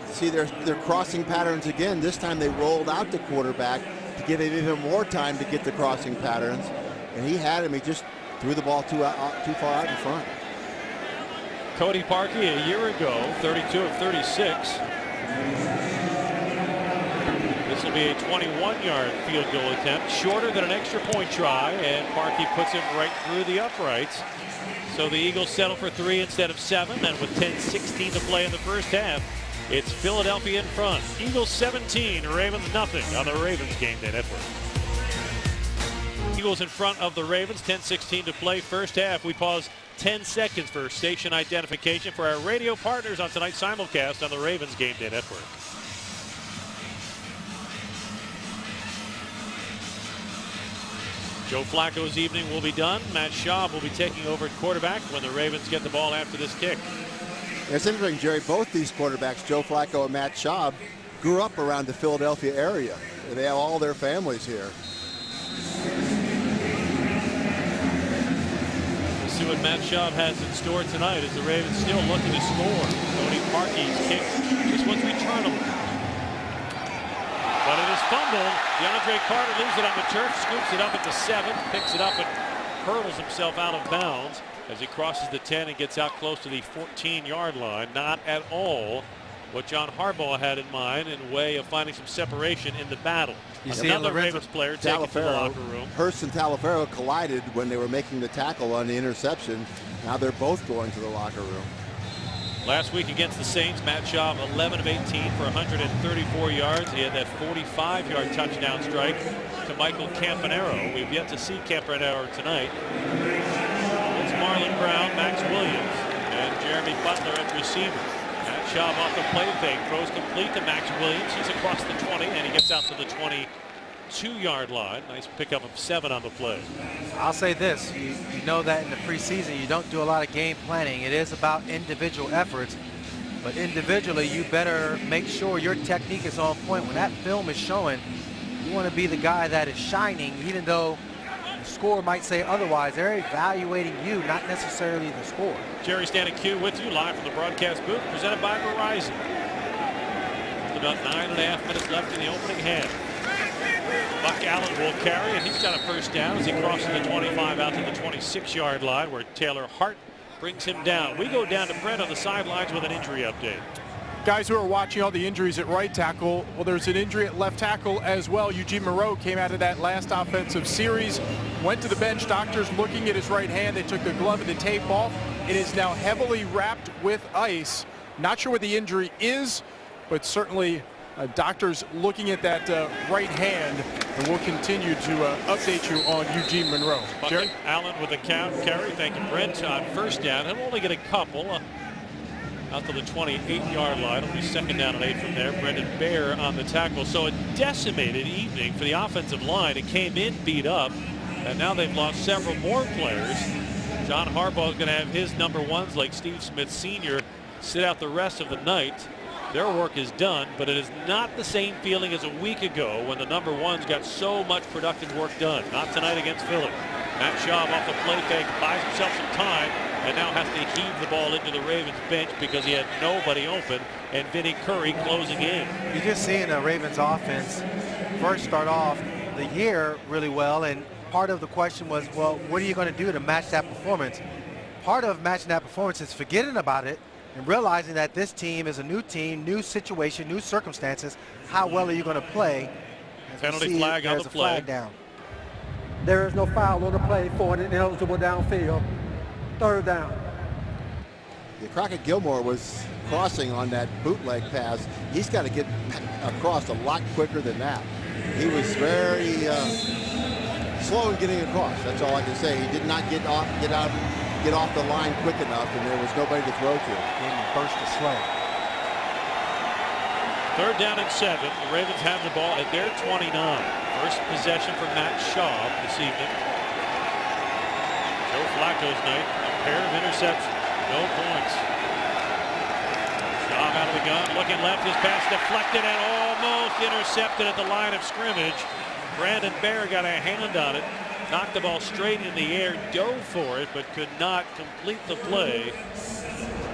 see, they're crossing patterns again. This time they rolled out the quarterback to give him even more time to get the crossing patterns. And he had him. He just threw the ball too far out in front. Cody Parkey a year ago, 32 of 36. This will be a 21-yard field goal attempt, shorter than an extra point try, and Parkey puts it right through the uprights. So the Eagles settle for 3 instead of 7, and with 10:16 to play in the first half, it's Philadelphia in front. Eagles 17, Ravens nothing on the Ravens Game Day Network. Eagles in front of the Ravens, 10:16 to play first half. We pause 10 seconds for station identification for our radio partners on tonight's simulcast on the Ravens Game Day Network. Joe Flacco's evening will be done. Matt Schaub will be taking over at quarterback when the Ravens get the ball after this kick. It's interesting, Jerry, both these quarterbacks, Joe Flacco and Matt Schaub, grew up around the Philadelphia area. They have all their families here. We'll see what Matt Schaub has in store tonight as the Ravens still looking to score. Tony Parkey's kick just once returnable. But it is fumbled. DeAndre Carter leaves it on the turf, scoops it up at the 7, picks it up and hurdles himself out of bounds as he crosses the 10 and gets out close to the 14-yard line. Not at all what John Harbaugh had in mind in way of finding some separation in the battle. You see another Ravens player taken to the locker room. Hurst and Talaferro collided when they were making the tackle on the interception. Now they're both going to the locker room. Last week against the Saints, Matt Schaub 11 of 18 for 134 yards. He had that 45-yard touchdown strike to Michael Campanaro. We've yet to see Campanaro tonight. It's Marlon Brown, Max Williams, and Jeremy Butler at receiver. Matt Schaub off the play fake, throws complete to Max Williams. He's across the 20, and he gets out to the 22-yard line. Nice pickup of 7 on the play. I'll say this, you know that in the preseason you don't do a lot of game planning. It is about individual efforts, but individually you better make sure your technique is on point. When that film is showing, you want to be the guy that is shining, even though the score might say otherwise. They're evaluating you, not necessarily the score. Jerry Stanek with you live from the broadcast booth, presented by Verizon. With about 9.5 minutes left in the opening half. Buck Allen will carry, and he's got a first down as he crosses the 25 out to the 26-yard line, where Taylor Hart brings him down. We go down to Brent on the sidelines with an injury update. Guys who are watching all the injuries at right tackle, well, there's an injury at left tackle as well. Eugene Moreeeee came out of that last offensive series, went to the bench. Doctors looking at his right hand. They took the glove and the tape off. It is now heavily wrapped with ice. Not sure what the injury is, but certainly doctors looking at that right hand, and we'll continue to update you on Eugene Moreeeee. Jerry? Allen with a carry. Thank you, Brent. On first down, he'll only get a couple. Out to the 28-yard line. It'll be second down and 8 from there. Brendan Baer on the tackle. So a decimated evening for the offensive line. It came in beat up, and now they've lost several more players. John Harbaugh is going to have his number ones, like Steve Smith Sr., sit out the rest of the night. Their work is done, but it is not the same feeling as a week ago when the number ones got so much productive work done. Not tonight against Philly. Matt Schaub off the play fake, buys himself some time, and now has to heave the ball into the Ravens bench because he had nobody open, and Vinny Curry closing in. You're just seeing the Ravens offense first start off the year really well, and part of the question was, well, what are you going to do to match that performance? Part of matching that performance is forgetting about it and realizing that this team is a new team, new situation, new circumstances. How well are you going to play? Penalty flag on the play. Flag down. There is no foul on the play for an ineligible downfield. Third down. Yeah, Crockett Gilmore was crossing on that bootleg pass. He's got to get across a lot quicker than that. He was very slow in getting across. That's all I can say. He did not get off the line quick enough, and there was nobody to throw to. Didn't burst the slow. Third down and 7. The Ravens have the ball at their 29. First possession for Matt Schaub this evening. Joe Flacco's night. A pair of interceptions. No points. Schaub out of the gun. Looking left. His pass deflected and almost intercepted at the line of scrimmage. Brandon Baer got a hand on it. Knocked the ball straight in the air. Dove for it, but could not complete the play.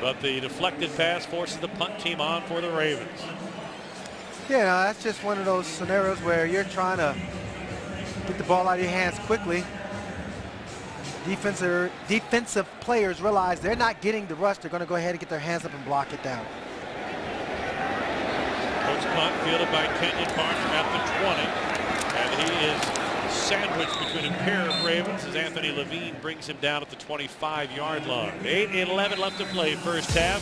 But the deflected pass forces the punt team on for the Ravens. Yeah, no, that's just one of those scenarios where you're trying to get the ball out of your hands quickly. Defensive players realize they're not getting the rush. They're going to go ahead and get their hands up and block it down. Coach punt fielded by Kenyon Barnes at the 20. And he is sandwiched between a pair of Ravens as Anthony Levine brings him down at the 25-yard line. 8:11 left to play first half.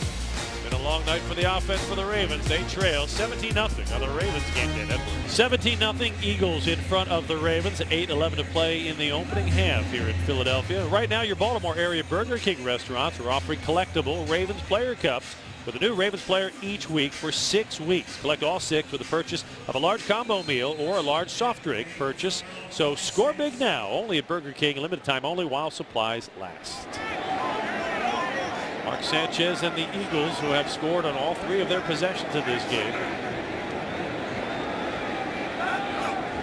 Been a long night for the offense for the Ravens. They trail 17-0 on the Ravens game day. 17-0 Eagles in front of the Ravens. 8:11 to play in the opening half here in Philadelphia. Right now, your Baltimore area Burger King restaurants are offering collectible Ravens player cups with a new Ravens player each week for 6 weeks. Collect all 6 with the purchase of a large combo meal or a large soft drink purchase. So score big now. Only at Burger King. Limited time only while supplies last. Mark Sanchez and the Eagles, who have scored on all 3 of their possessions in this game.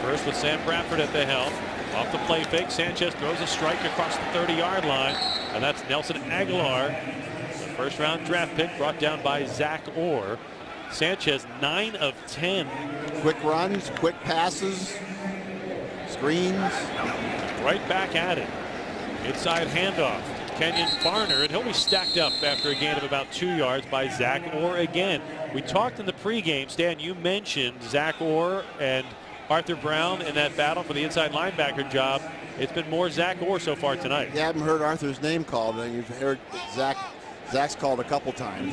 First with Sam Bradford at the helm. Off the play fake, Sanchez throws a strike across the 30-yard line, and that's Nelson Aguilar, the first-round draft pick brought down by Zach Orr. Sanchez 9 of 10. Quick runs, quick passes, screens. Right back at it. Inside handoff. Kenyon Barner, and he'll be stacked up after a gain of about 2 yards by Zach Orr again. We talked in the pregame, Stan, you mentioned Zach Orr and Arthur Brown in that battle for the inside linebacker job. It's been more Zach Orr so far tonight. You haven't heard Arthur's name called, and you've heard Zach's called a couple times.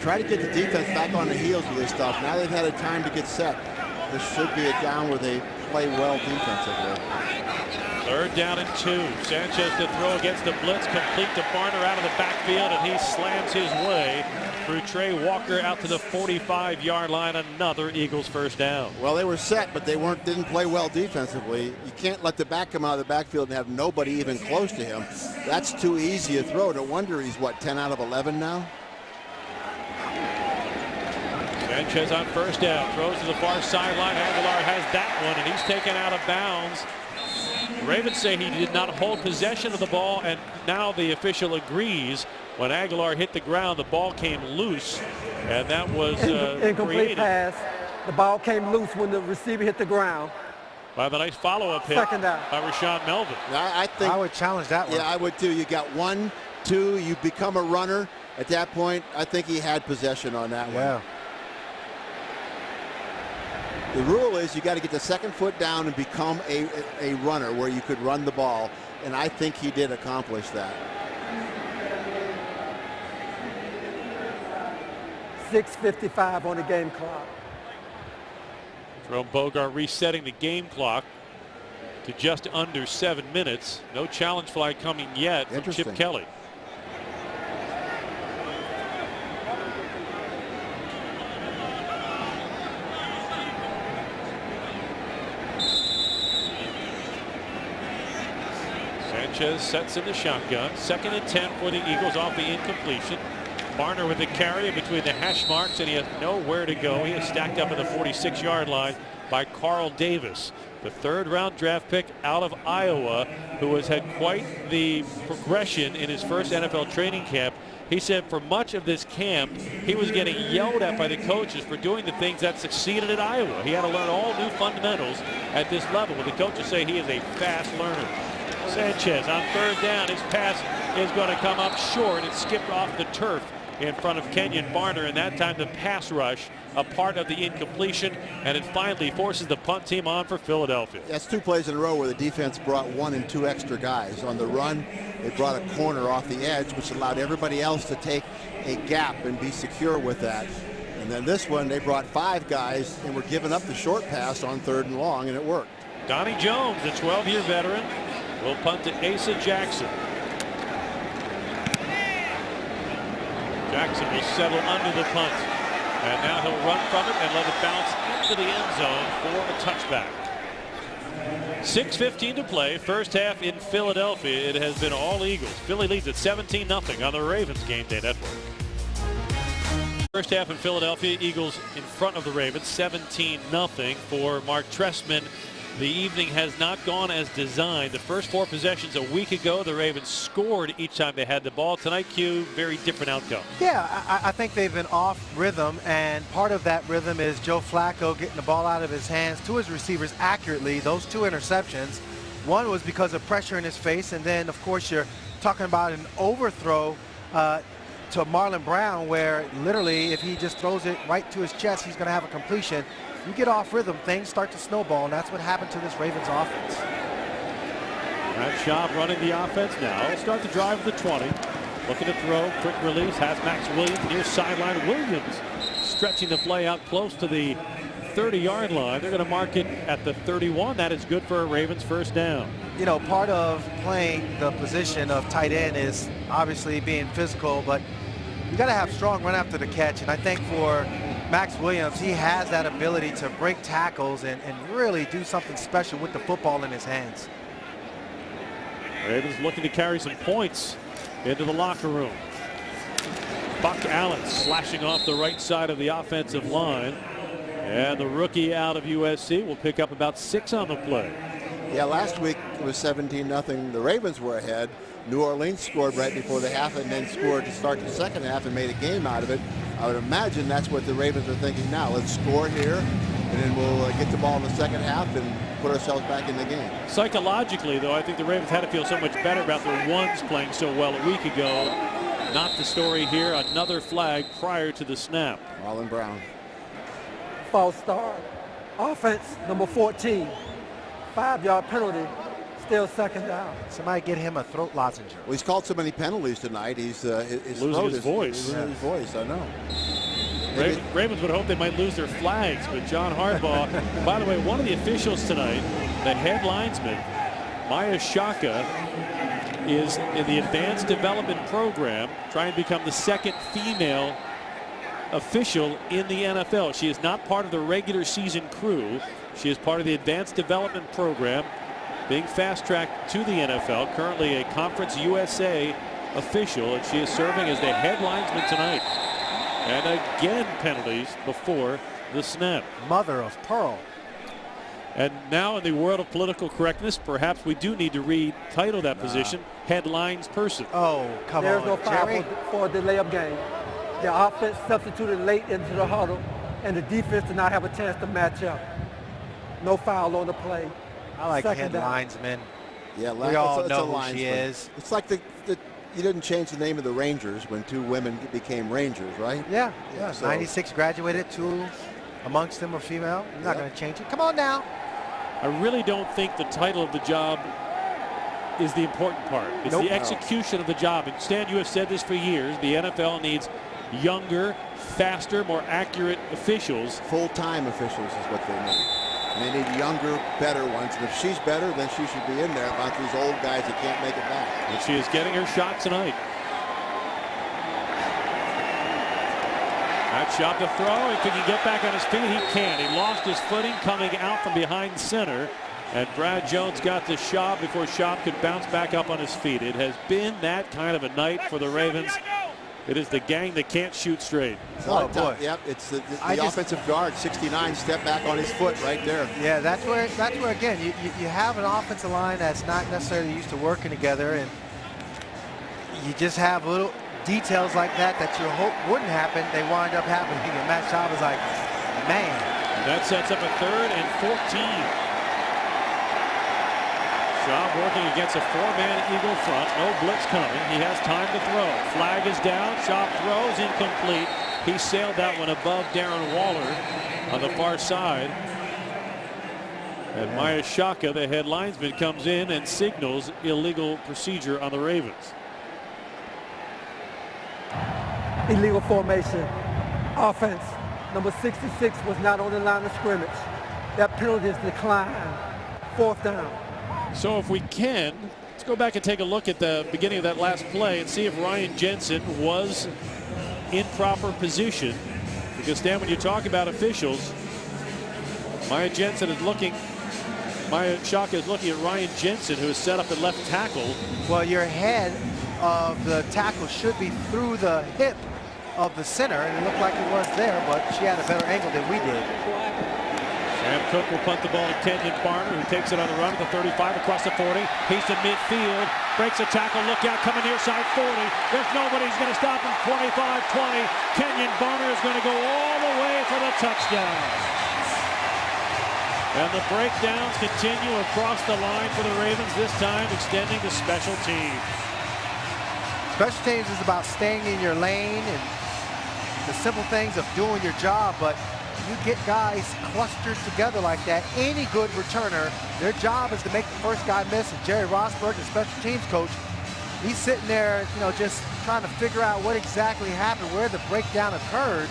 Try to get the defense back on the heels with this stuff. Now they've had a time to get set. This should be a down where they play well defensively. 3rd down and 2. Sanchez to throw against the blitz, complete to Barner out of the backfield, and he slams his way through Trey Walker out to the 45-yard line. Another Eagles first down. Well, they were set, but they didn't play well defensively. You can't let the back come out of the backfield and have nobody even close to him. That's too easy a throw. No wonder he's, what, 10 out of 11 now? Sanchez on first down, throws to the far sideline. Aguilar has that one, and he's taken out of bounds. The Ravens say he did not hold possession of the ball, and now the official agrees. When Aguilar hit the ground, the ball came loose, and that was incomplete created pass. The ball came loose when the receiver hit the ground. by the nice follow-up hit Second down by Rashawn Melvin. I think I would challenge that one. Yeah, I would too. You got 1, 2, you become a runner. At that point, I think he had possession on that one. Yeah. The rule is you got to get the second foot down and become a runner where you could run the ball, and I think he did accomplish that. 6:55 on the game clock. Jerome Bogart resetting the game clock to just under 7 minutes. No challenge flag coming yet from Chip Kelly. Sanchez sets in the shotgun. 2nd and 10 for the Eagles off the incompletion. Barner with the carry between the hash marks, and he has nowhere to go. He is stacked up at the 46-yard line by Carl Davis, the 3rd-round draft pick out of Iowa, who has had quite the progression in his first NFL training camp. He said for much of this camp, he was getting yelled at by the coaches for doing the things that succeeded at Iowa. He had to learn all new fundamentals at this level. The coaches say he is a fast learner. Sanchez on 3rd down. His pass is going to come up short. It skipped off the turf in front of Kenyon Barner, and that time the pass rush a part of the incompletion, and it finally forces the punt team on for Philadelphia. That's 2 plays in a row where the defense brought 1 and 2 extra guys. On the run, they brought a corner off the edge, which allowed everybody else to take a gap and be secure with that. And then this one, they brought 5 guys and were giving up the short pass on 3rd and long, and it worked. Donnie Jones, a 12-year veteran, will punt to Asa Jackson. Jackson will settle under the punt, and now he'll run from it and let it bounce into the end zone for a touchback. 6:15 to play, first half in Philadelphia. It has been all Eagles. Philly leads at 17-0 on the Ravens Game Day Network. First half in Philadelphia, Eagles in front of the Ravens, 17-0 for Mark Trestman. The evening has not gone as designed. The first 4 possessions a week ago, the Ravens scored each time they had the ball. Tonight, Q, very different outcome. Yeah, I think they've been off rhythm, and part of that rhythm is Joe Flacco getting the ball out of his hands to his receivers accurately. Those 2 interceptions, one was because of pressure in his face, and then, of course, you're talking about an overthrow to Marlon Brown, where literally if he just throws it right to his chest, he's going to have a completion. You get off rhythm, things start to snowball, and that's what happened to this Ravens offense. Brad Schaub running the offense now. He'll start the drive at the 20. Looking to throw, quick release, has Max Williams near sideline. Williams stretching the play out close to the 30-yard line. They're going to mark it at the 31. That is good for a Ravens first down. You know, part of playing the position of tight end is obviously being physical, but you got to have strong run after the catch, and I think for Max Williams, he has that ability to break tackles and really do something special with the football in his hands. Ravens looking to carry some points into the locker room. Buck Allen slashing off the right side of the offensive line. And the rookie out of USC will pick up about 6 on the play. Yeah, last week it was 17-0. The Ravens were ahead. New Orleans scored right before the half and then scored to start the second half and made a game out of it. I would imagine that's what the Ravens are thinking now. Let's score here, and then we'll get the ball in the second half and put ourselves back in the game. Psychologically, though, I think the Ravens had to feel so much better about their ones playing so well a week ago. Not the story here. Another flag prior to the snap. Holland Brown. False start. Offense, number 14. 5-yard penalty. Still second down. Somebody get him a throat lozenge. Well, he's called so many penalties tonight. He's losing his voice. Losing his voice, I know. Ravens would hope they might lose their flags, but John Harbaugh, by the way, one of the officials tonight, the head linesman, Maya Shaka, is in the advanced development program, trying to become the second female official in the NFL. She is not part of the regular season crew. She is part of the advanced development program, being fast-tracked to the NFL, currently a Conference USA official, and she is serving as the head linesman tonight. And again, penalties before the snap. Mother of pearl. And now in the world of political correctness, perhaps we do need to retitle that position headlines person. Oh, come There's on, no foul Jerry. for the layup game. The offense substituted late into the huddle, and the defense did not have a chance to match up. No foul on the play. I like Second head down. linesman. Yeah, We all it's a know who linesman. she is. It's like you didn't change the name of the Rangers when 2 women became Rangers, right? Yeah. So- 96 graduated. 2 amongst them are female. You're not going to change it. Come on now. I really don't think the title of the job is the important part. It's Nope. the execution of the job. And Stan, you have said this for years. The NFL needs younger, faster, more accurate officials. Full-time officials is what they need. And they need younger, better ones. And if she's better, then she should be in there about these old guys that can't make it back. And she is getting her shot tonight. That shot to throw. If he can get back on his feet, he can. He lost his footing coming out from behind center. And Brad Jones got the shot before Schaub could bounce back up on his feet. It has been that kind of a night for the Ravens. It is the gang that can't shoot straight. Oh, boy. Yep, it's the I just- offensive guard, 69, step back on his foot right there. Yeah, that's where again, you have an offensive line that's not necessarily used to working together, and you just have little details like that you hope wouldn't happen. They wind up happening, and Matt Schaub is like, man. That sets up a 3rd and 14. Schaub working against a 4-man Eagle front. No blitz coming. He has time to throw. Flag is down. Schaub throws incomplete. He sailed that one above Darren Waller on the far side. And Maya Shaka, the head linesman, comes in and signals illegal procedure on the Ravens. Illegal formation. Offense, number 66 was not on the line of scrimmage. That penalty is declined. 4th down. So if we can, let's go back and take a look at the beginning of that last play and see if Ryan Jensen was in proper position. Because, Dan, when you talk about officials, Maya Shaka is looking at Ryan Jensen, who is set up at left tackle. Well, your head of the tackle should be through the hip of the center, and it looked like it was there, but she had a better angle than we did. Sam Cook will punt the ball to Kenyon Barner, who takes it on the run at the 35 across the 40. He's to midfield, breaks a tackle, look out, coming near side 40. There's nobody who's going to stop him. 25-20. Kenyon Barner is going to go all the way for the touchdown. And the breakdowns continue across the line for the Ravens, this time extending to special teams. Special teams is about staying in your lane and the simple things of doing your job, but you get guys clustered together like that. Any good returner, their job is to make the first guy miss. And Jerry Rosberg, the special teams coach, he's sitting there, just trying to figure out what exactly happened, where the breakdown occurred.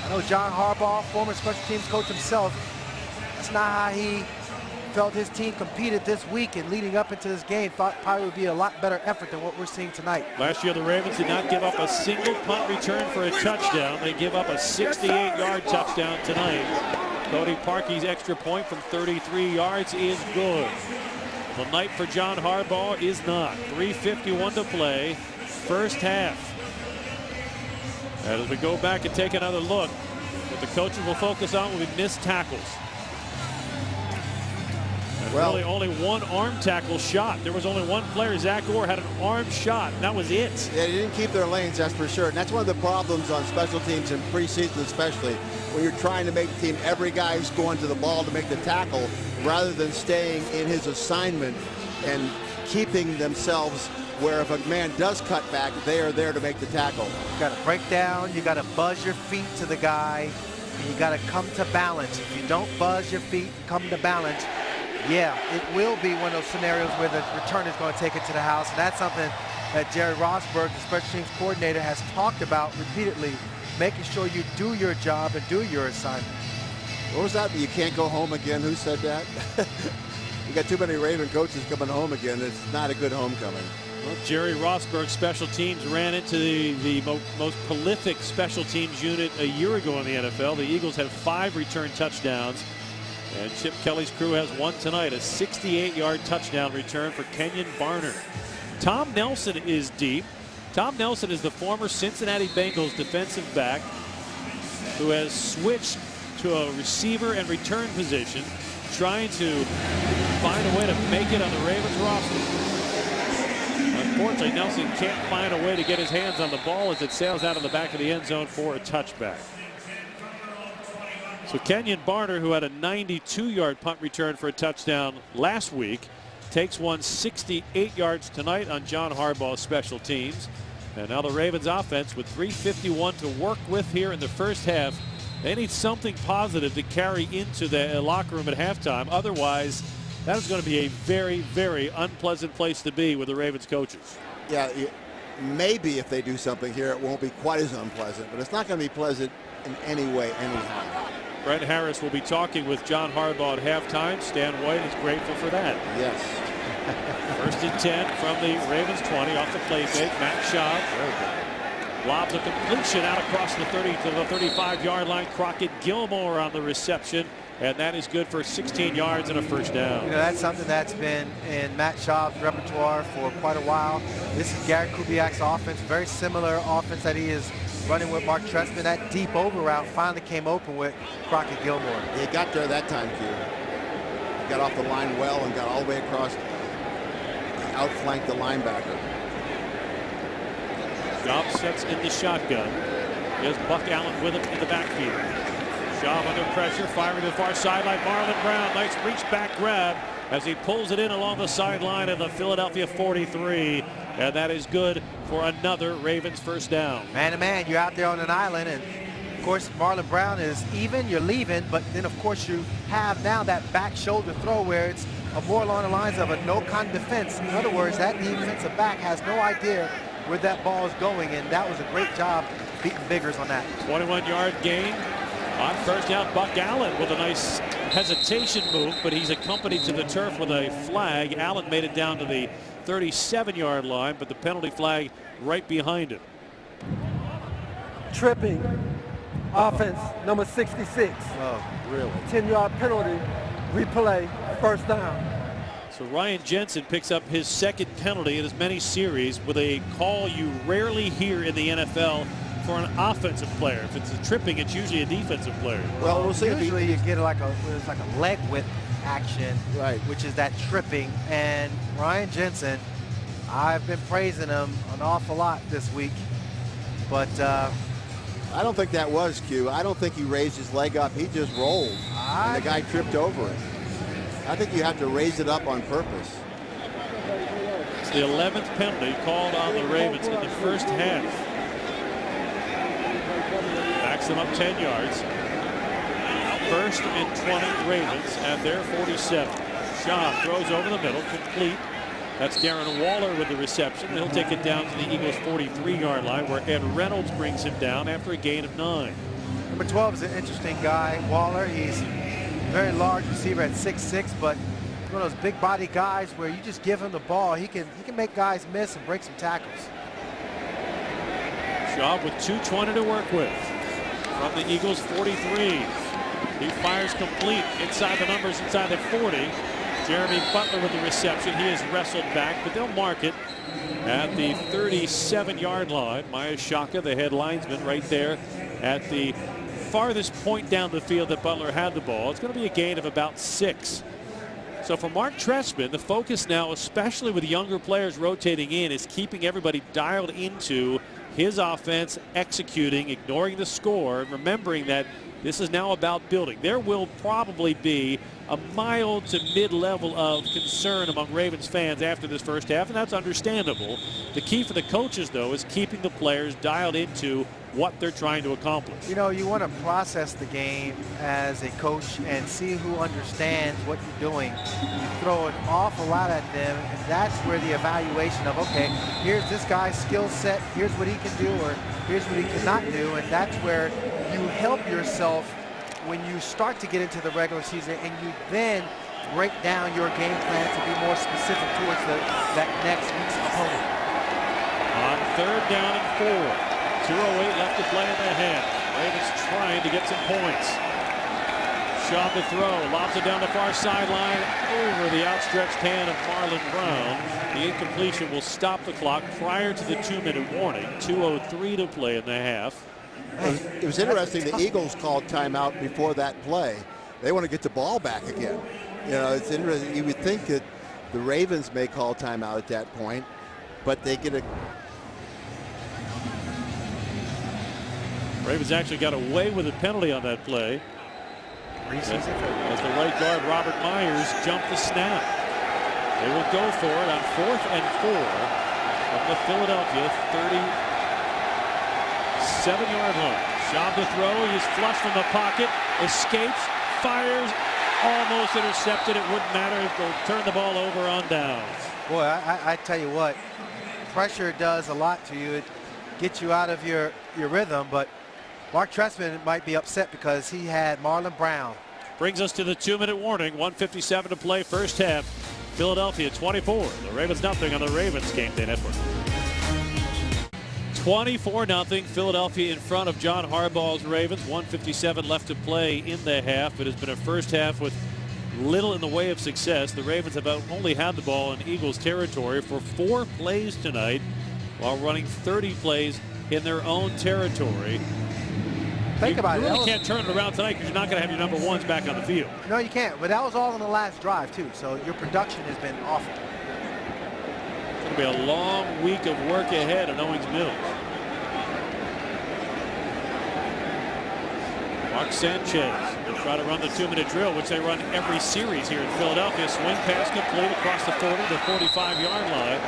I know John Harbaugh, former special teams coach himself, that's not how he felt his team competed this week, and leading up into this game thought probably would be a lot better effort than what we're seeing tonight. Last year the Ravens did not give up a single punt return for a touchdown. They give up a 68-yard touchdown tonight. Cody Parkey's extra point from 33 yards is good. The night for John Harbaugh is not. 3:51 to play, first half. And as we go back and take another look, what the coaches will focus on will be missed tackles. And Well, really only one arm tackle shot. There was only one player, Zach Orr, had an arm shot, and that was it. Yeah, they didn't keep their lanes, that's for sure. And that's one of the problems on special teams in preseason especially, where you're trying to make the team, every guy's going to the ball to make the tackle rather than staying in his assignment and keeping themselves where if a man does cut back, they are there to make the tackle. You got to break down, you got to buzz your feet to the guy, and you got to come to balance. If you don't buzz your feet and come to balance, yeah, it will be one of those scenarios where the return is going to take it to the house. And that's something that Jerry Rosberg, the special teams coordinator, has talked about repeatedly, making sure you do your job and do your assignment. What was that? You can't go home again? Who said that? You got too many Raven coaches coming home again. It's not a good homecoming. Well, Jerry Rosberg's special teams ran into the most prolific special teams unit a year ago in the NFL. The Eagles had 5 return touchdowns, and Chip Kelly's crew has one tonight, a 68-yard touchdown return for Kenyon Barner. Tom Nelson is deep. Tom Nelson is the former Cincinnati Bengals defensive back who has switched to a receiver and return position, trying to find a way to make it on the Ravens roster. Unfortunately, Nelson can't find a way to get his hands on the ball as it sails out of the back of the end zone for a touchback. So Kenyon Barner, who had a 92-yard punt return for a touchdown last week, takes one 68 yards tonight on John Harbaugh's special teams. And now the Ravens offense with 3:51 to work with here in the first half. They need something positive to carry into the locker room at halftime. Otherwise, that is going to be a very, very unpleasant place to be with the Ravens coaches. Yeah, maybe if they do something here, it won't be quite as unpleasant, but it's not going to be pleasant in any way anyhow. Brent Harris will be talking with John Harbaugh at halftime. Stan White is grateful for that. Yes. First and 10 from the Ravens 20 off the play fake. Matt Schaub lobs a completion out across the 30 to the 35-yard line. Crockett Gilmore on the reception, and that is good for 16 yards and a first down. You know, that's something that's been in Matt Schaub's repertoire for quite a while. This is Gary Kubiak's offense, very similar offense that he is running with Mark Trestman. That deep over route finally came open with Crockett Gilmore. He got there that time, Q. He got off the line well and got all the way across, outflanked the linebacker. Schaub sets in the shotgun. Here's Buck Allen with him in the backfield. Schaub under pressure, firing to the far sideline. Marlon Brown, nice reach back grab as he pulls it in along the sideline of the Philadelphia 43. And that is good for another Ravens first down. Man to man, you're out there on an island, and of course Marlon Brown is even, you're leaving, but then of course you have now that back shoulder throw where it's more along the lines of a no-con defense. In other words, that defensive back has no idea where that ball is going, and that was a great job beating Biggers on that. 21-yard gain on first down. Buck Allen with a nice hesitation move, but he's accompanied to the turf with a flag. Allen made it down to the 37-yard line, but the penalty flag right behind him. Tripping. Offense, number 66. Oh, really? 10-yard penalty. Replay. First down. So Ryan Jensen picks up his second penalty in as many series with a call you rarely hear in the NFL for an offensive player. If it's a tripping, it's usually a defensive player. Well, we'll see. Usually you get like a leg whip action, Right, which is that tripping. And Ryan Jensen, I've been praising him an awful lot this week, but I don't think that was Q. I don't think he raised his leg up. He just rolled, and the guy tripped over it. I think you have to raise it up on purpose. It's the 11th penalty called on the Ravens in the first half. Backs them up 10 yards. First and 20 Ravens at their 47. Schaub throws over the middle, complete. That's Darren Waller with the reception. He'll take it down to the Eagles' 43-yard line, where Ed Reynolds brings him down after a gain of 9. number 12 is an interesting guy, Waller. He's a very large receiver at 6'6", but one of those big body guys where you just give him the ball, he can make guys miss and break some tackles. Schaub with 2:20 to work with from the Eagles' 43. He fires complete inside the numbers, inside the 40. Jeremy Butler with the reception. He is wrestled back, but they'll mark it at the 37-yard line. Maya Shaka, the head linesman, right there at the farthest point down the field that Butler had the ball. It's going to be a gain of about 6. So for Mark Trestman, the focus now, especially with younger players rotating in, is keeping everybody dialed into his offense, executing, ignoring the score, and remembering that this is now about building. There will probably be a mild to mid-level of concern among Ravens fans after this first half, and that's understandable. The key for the coaches, though, is keeping the players dialed into what they're trying to accomplish. You know, you want to process the game as a coach and see who understands what you're doing. You throw an awful lot at them, and that's where the evaluation of, okay, here's this guy's skill set, here's what he can do, or here's what he cannot do, and that's where you help yourself when you start to get into the regular season and you then break down your game plan to be more specific towards that next week's opponent. On 3rd down and 4. 2:08 left to play in the half. Ravens trying to get some points. Shaw to throw, lobs it down the far sideline over the outstretched hand of Marlon Brown. The incompletion will stop the clock prior to the 2-minute warning. 2:03 to play in the half. It was interesting. The Eagles called timeout before that play. They want to get the ball back again. You know, it's interesting. You would think that the Ravens may call timeout at that point, but they get a. Ravens actually got away with a penalty on that play. As the right guard Robert Myers jumped the snap. They will go for it on 4th and 4 from the Philadelphia 37-yard line. Shaw to throw. He's flushed from the pocket. Escapes. Fires. Almost intercepted. It wouldn't matter if they'll turn the ball over on downs. Boy, I tell you what, pressure does a lot to you. It gets you out of your rhythm, but Mark Trestman might be upset because he had Marlon Brown. Brings us to the 2-minute warning. 1:57 to play, first half. Philadelphia 24. The Ravens nothing on the Ravens Game Day Network. 24-0. Philadelphia in front of John Harbaugh's Ravens. 1:57 left to play in the half. It has been a first half with little in the way of success. The Ravens have only had the ball in Eagles territory for 4 plays tonight, while running 30 plays in their own territory. Think about it. You really can't turn it around tonight because you're not going to have your number 1s back on the field. No, you can't. But that was all in the last drive, too. So your production has been awful. It's going to be a long week of work ahead at Owings Mills. Mark Sanchez will try to run the 2-minute drill, which they run every series here in Philadelphia. Swing pass complete across the 40 to 45-yard line.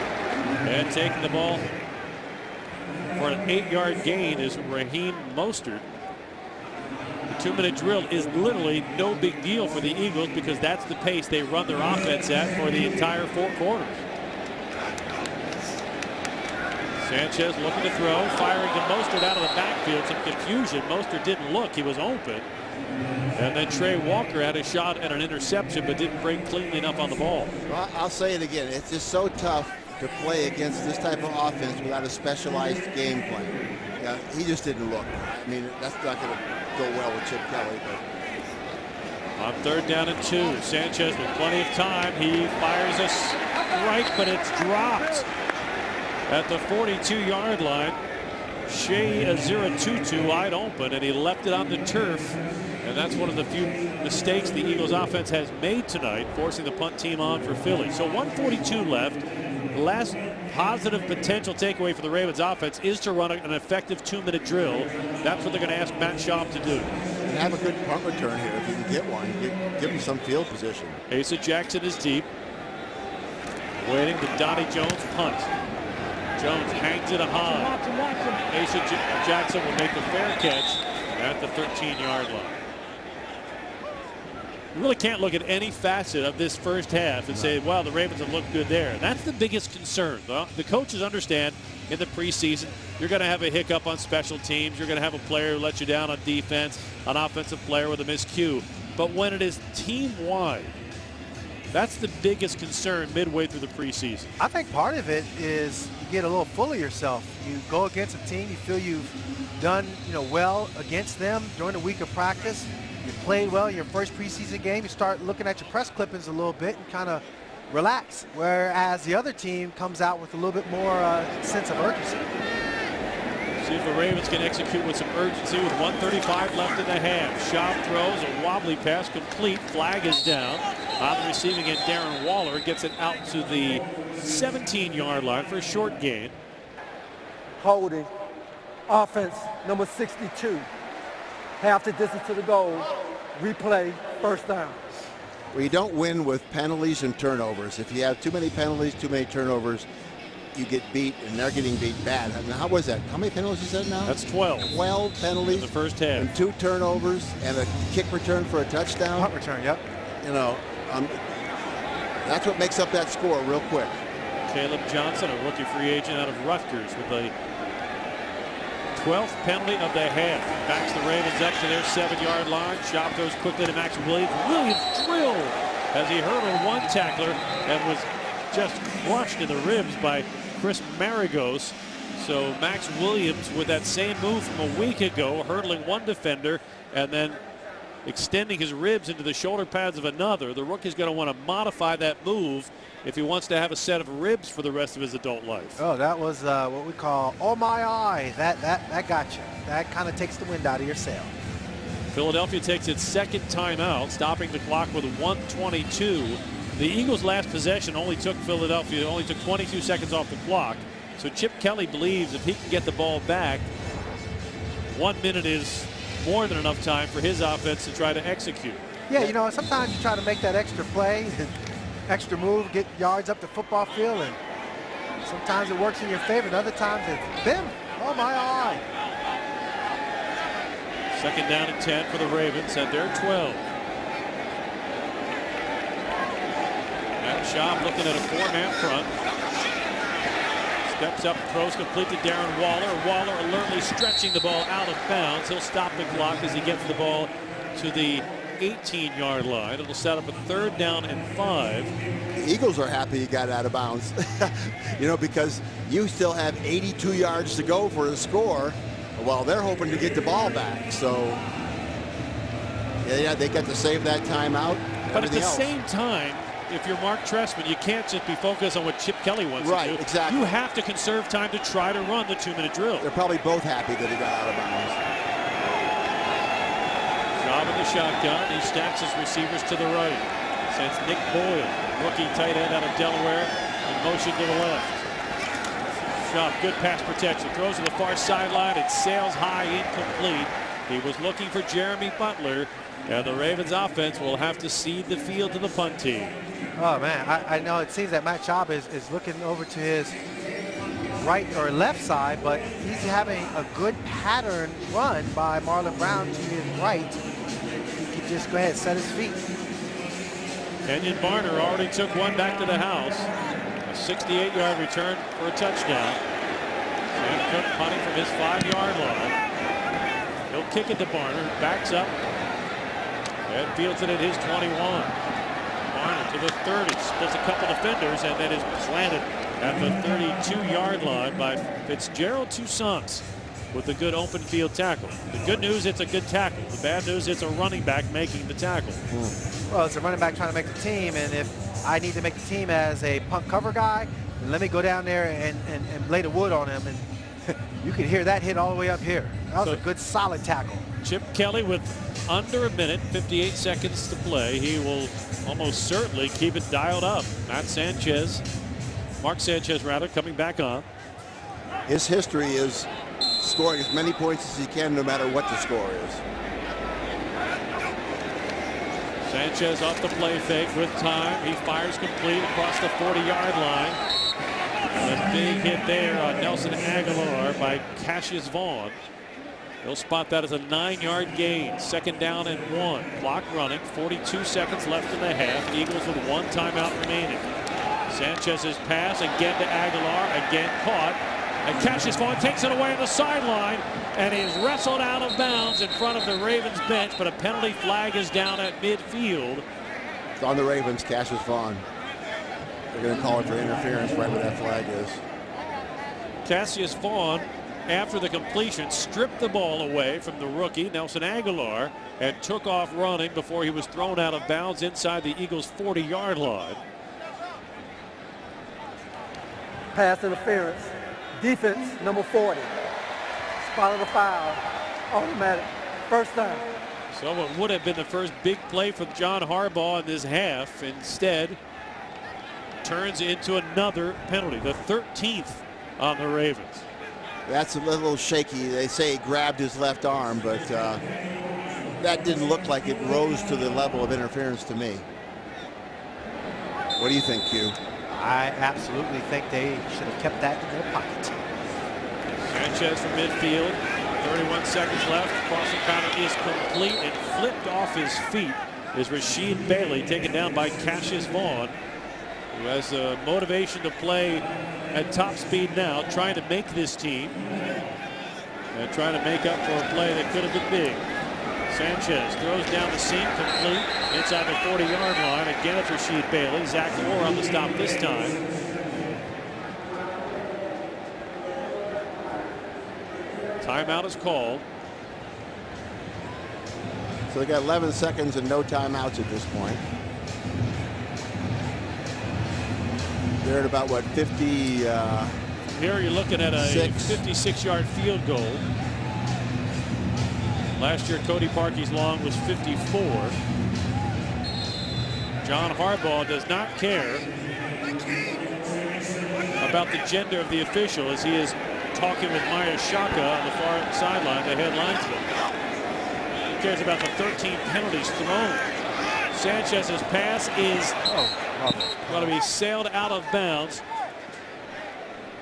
And taking the ball for an 8-yard gain is Raheem Mostert. The 2-minute drill is literally no big deal for the Eagles because that's the pace they run their offense at for the entire 4 quarters. Sanchez looking to throw, firing to Mostert out of the backfield. Some confusion. Mostert didn't look. He was open. And then Trey Walker had a shot at an interception but didn't break cleanly enough on the ball. Well, I'll say it again. It's just so tough to play against this type of offense without a specialized game plan. Yeah, he just didn't look. I mean, that's not going to go well with Chip Kelly. But on 3rd down and 2, Sanchez with plenty of time. He fires a strike, but it's dropped at the 42-yard line. Shea Aziratutu wide open, and he left it on the turf. And that's one of the few mistakes the Eagles offense has made tonight, forcing the punt team on for Philly. So 1:42 left. The last positive potential takeaway for the Ravens offense is to run an effective 2-minute drill. That's what they're going to ask Matt Schaub to do. And have a good punt return here if you can get one. Give him some field position. Asa Jackson is deep. Waiting the Donnie Jones punt. Jones hangs it high. Asa Jackson will make the fair catch at the 13-yard line. You really can't look at any facet of this first half and say, wow, the Ravens have looked good there. That's the biggest concern. The coaches understand in the preseason you're going to have a hiccup on special teams. You're going to have a player who lets you down on defense, an offensive player with a miscue. But when it is team-wide, that's the biggest concern midway through the preseason. I think part of it is you get a little full of yourself. You go against a team, you feel you've done well against them during the week of practice. you played well in your first preseason game, you start looking at your press clippings a little bit and kind of relax. Whereas the other team comes out with a little bit more sense of urgency. See if the Ravens can execute with some urgency with 1:35 left in the half. Schaub throws a wobbly pass complete. Flag is down. On the receiving end, Darren Waller gets it out to the 17-yard line for a short gain. Holding. Offense, number 62. Half the distance to the goal. Replay, first down. Well, you don't win with penalties and turnovers. If you have too many penalties, too many turnovers, you get beat, and they're getting beat bad. I mean, how was that? How many penalties is that now? That's 12. 12 penalties in the first half. and 2 turnovers and a kick return for a touchdown. Punt return, yep. You know, that's what makes up that score real quick. Caleb Johnson, a rookie free agent out of Rutgers, with a 12th penalty of the half. Backs the Ravens up to their 7-yard line. Schaub goes quickly to Max Williams. Williams drilled as he hurdled one tackler and was just crushed in the ribs by Chris Maragos. So Max Williams with that same move from a week ago, hurdling one defender and then extending his ribs into the shoulder pads of another. The rookie's going to want to modify that move if he wants to have a set of ribs for the rest of his adult life. Oh, that was what we call, oh my eye. That got you. That kind of takes the wind out of your sail. Philadelphia takes its second timeout, stopping the clock with 1:22. The Eagles' last possession only took 22 seconds off the clock. So Chip Kelly believes if he can get the ball back, 1 minute is more than enough time for his offense to try to execute. Yeah, you know, sometimes you try to make that extra play, extra move, get yards up the football field, and sometimes it works in your favor, and other times it's bim. Oh my eye. Second down and 10 for the Ravens at their 12. Matt Schaub looking at a 4-man front. Steps up, throws complete to Darren Waller. Waller alertly stretching the ball out of bounds. He'll stop the clock as he gets the ball to the 18-yard line. It'll set up a 3rd down and 5. The Eagles are happy he got out of bounds. You know, because you still have 82 yards to go for a score while they're hoping to get the ball back. So, yeah, they get to save that timeout. But at the same time, if you're Mark Trestman, you can't just be focused on what Chip Kelly wants to do. Right, exactly. You have to conserve time to try to run the 2-minute drill. They're probably both happy that he got out of bounds. Schaub in the shotgun. He stacks his receivers to the right. Sends Nick Boyle, rookie tight end out of Delaware, in motion to the left. Schaub, good pass protection. Throws to the far sideline. It sails high, incomplete. He was looking for Jeremy Butler, and the Ravens offense will have to cede the field to the punt team. Oh man, I know it seems that Matt Schaub is looking over to his right or left side, but he's having a good pattern run by Marlon Brown to his right. He can just go ahead and set his feet. Kenyon Barner already took one back to the house. A 68-yard return for a touchdown. Sam Cook punting from his 5-yard line. He'll kick it to Barner, backs up, and fields it at his 21. Barner to the 30, splits a couple defenders, and then is planted at the 32-yard line by Fitzgerald Toussaint with a good open field tackle. The good news, it's a good tackle. The bad news, it's a running back making the tackle. Well, it's a running back trying to make the team, and if I need to make the team as a punt cover guy, then let me go down there and lay the wood on him, and you can hear that hit all the way up here. That was a good solid tackle. Chip Kelly with under a minute, 58 seconds to play. He will almost certainly keep it dialed up. Mark Sanchez coming back on. His history is scoring as many points as he can no matter what the score is. Sanchez off the play fake with time. He fires complete across the 40-yard line. And a big hit there on Nelson Aguilar by Cassius Vaughn. They'll spot that as a 9-yard gain. 2nd down and 1. Clock running. 42 seconds left in the half. Eagles with 1 timeout remaining. Sanchez's pass again to Aguilar. Again caught. And Cassius Vaughn takes it away on the sideline. And he is wrestled out of bounds in front of the Ravens bench. But a penalty flag is down at midfield. It's on the Ravens, Cassius Vaughn. They're going to call it for interference right where that flag is. Cassius Vaughn after the completion, stripped the ball away from the rookie, Nelson Aguilar, and took off running before he was thrown out of bounds inside the Eagles' 40-yard line. Pass interference. Defense, number 40. Spot of the foul. Automatic. First down. So what would have been the first big play for John Harbaugh in this half instead turns into another penalty, the 13th on the Ravens. That's a little shaky. They say he grabbed his left arm, but that didn't look like it rose to the level of interference to me. What do you think, Q? I absolutely think they should have kept that in their pocket. Sanchez from midfield, 31 seconds left. Crossing pattern is complete and flipped off his feet is Rasheed Bailey, taken down by Cassius Vaughn, who has the motivation to play at top speed now, trying to make this team and trying to make up for a play that could have been big. Sanchez throws down the seam, complete inside the 40-yard line. Again, it's Rasheed Bailey. Zach Moore on the stop this time. Timeout is called. So they got 11 seconds and no timeouts at this point. They're at about, what, 50? Here you're looking at a 56-yard field goal. Last year, Cody Parkey's long was 54. John Harbaugh does not care about the gender of the official as he is talking with Maya Shaka on the far sideline, the head linesman. He cares about the 13 penalties thrown. Sanchez's pass is going to be sailed out of bounds.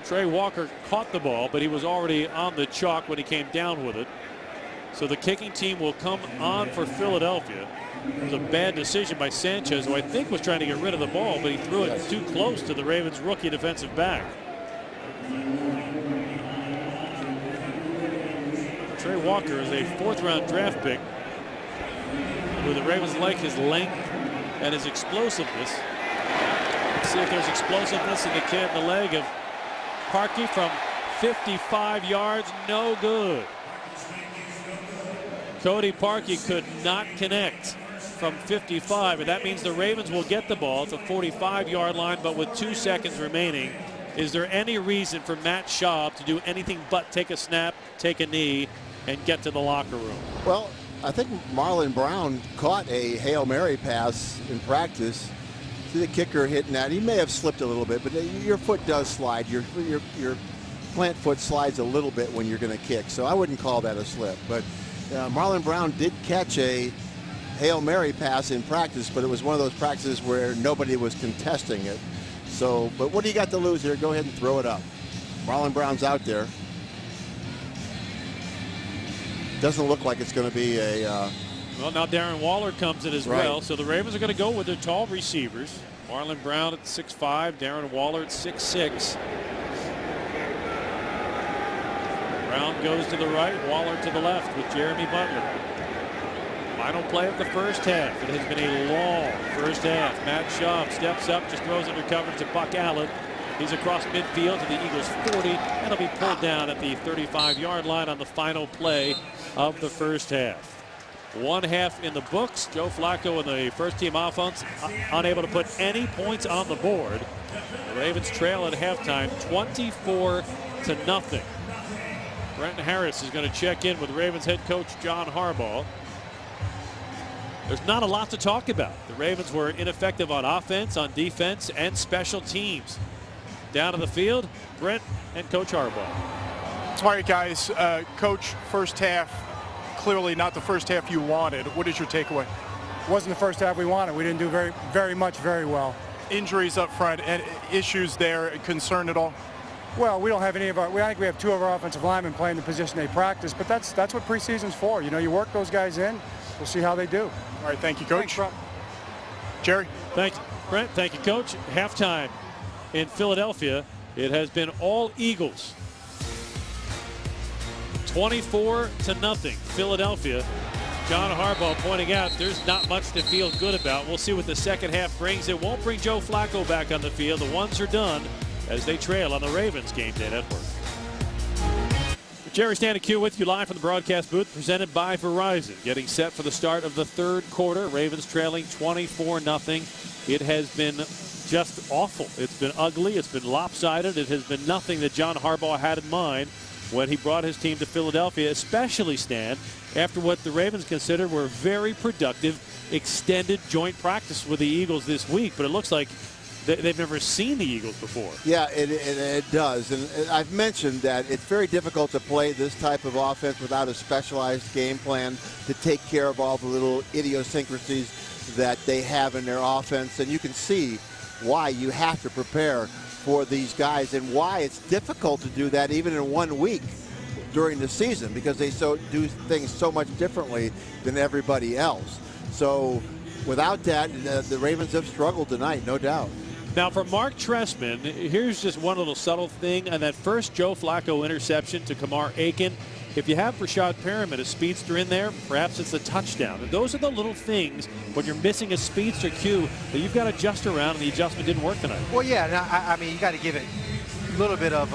Trey Walker caught the ball, but he was already on the chalk when he came down with it. So the kicking team will come on for Philadelphia. It was a bad decision by Sanchez, who I think was trying to get rid of the ball, but he threw it too close to the Ravens' rookie defensive back. Trey Walker is a 4th-round draft pick, who the Ravens like his length and his explosiveness. Let's see if there's explosiveness in the leg of Parkey from 55 yards. No good. Cody Parkey could not connect from 55, and that means the Ravens will get the ball at the 45-yard line, but with 2 seconds remaining. Is there any reason for Matt Schaub to do anything but take a snap, take a knee, and get to the locker room? Well, I think Marlon Brown caught a Hail Mary pass in practice. See the kicker hitting that. He may have slipped a little bit, but your foot does slide. Your plant foot slides a little bit when you're going to kick, so I wouldn't call that a slip. But Marlon Brown did catch a Hail Mary pass in practice, but it was one of those practices where nobody was contesting it. So, but what do you got to lose here? Go ahead and throw it up. Marlon Brown's out there. Doesn't look like it's going to be a... Well, now Darren Waller comes in as well, so the Ravens are going to go with their tall receivers. Marlon Brown at 6'5", Darren Waller at 6'6". Brown goes to the right, Waller to the left with Jeremy Butler. Final play of the first half. It has been a long first half. Matt Schaub steps up, just throws under coverage to Buck Allen. He's across midfield to the Eagles 40, and he'll be pulled down at the 35-yard line on the final play of the first half. 1 half in the books. Joe Flacco and the first-team offense unable to put any points on the board. The Ravens trail at halftime 24-0. Brenton Harris is going to check in with Ravens head coach John Harbaugh. There's not a lot to talk about. The Ravens were ineffective on offense, on defense, and special teams. Down to the field, Brent and Coach Harbaugh. All right, guys. Coach, first half, clearly not the first half you wanted. What is your takeaway? Wasn't the first half we wanted. We didn't do very well. Injuries up front and issues there, concern at all? Well, we don't have any of our. I think we have 2 of our offensive linemen playing the position they practice, but that's what preseason's for. You know, you work those guys in. We'll see how they do. All right, thank you, Coach. Thanks, Jerry. Thank you, Brent. Thank you, Coach. Halftime in Philadelphia, it has been all Eagles. 24-0, Philadelphia. John Harbaugh pointing out there's not much to feel good about. We'll see what the second half brings. It won't bring Joe Flacco back on the field. The ones are done as they trail on the Ravens Game Day Network. Jerry Stanek with you live from the broadcast booth, presented by Verizon. Getting set for the start of the third quarter. Ravens trailing 24-0. It has been just awful. It's been ugly. It's been lopsided. It has been nothing that John Harbaugh had in mind when he brought his team to Philadelphia, especially, Stan, after what the Ravens considered were very productive extended joint practice with the Eagles this week. But it looks like they've never seen the Eagles before. Yeah, it does. And I've mentioned that it's very difficult to play this type of offense without a specialized game plan to take care of all the little idiosyncrasies that they have in their offense. And you can see why you have to prepare for these guys and why it's difficult to do that even in 1 week during the season, because they do things so much differently than everybody else. So without that, the Ravens have struggled tonight, no doubt. Now, for Mark Trestman, here's just one little subtle thing. On that first Joe Flacco interception to Kamar Aiken, if you have Rashad Perriman, a speedster in there, perhaps it's a touchdown. And those are the little things when you're missing a speedster cue that you've got to adjust around, and the adjustment didn't work tonight. Well, yeah, now, I mean, you got to give it a little bit of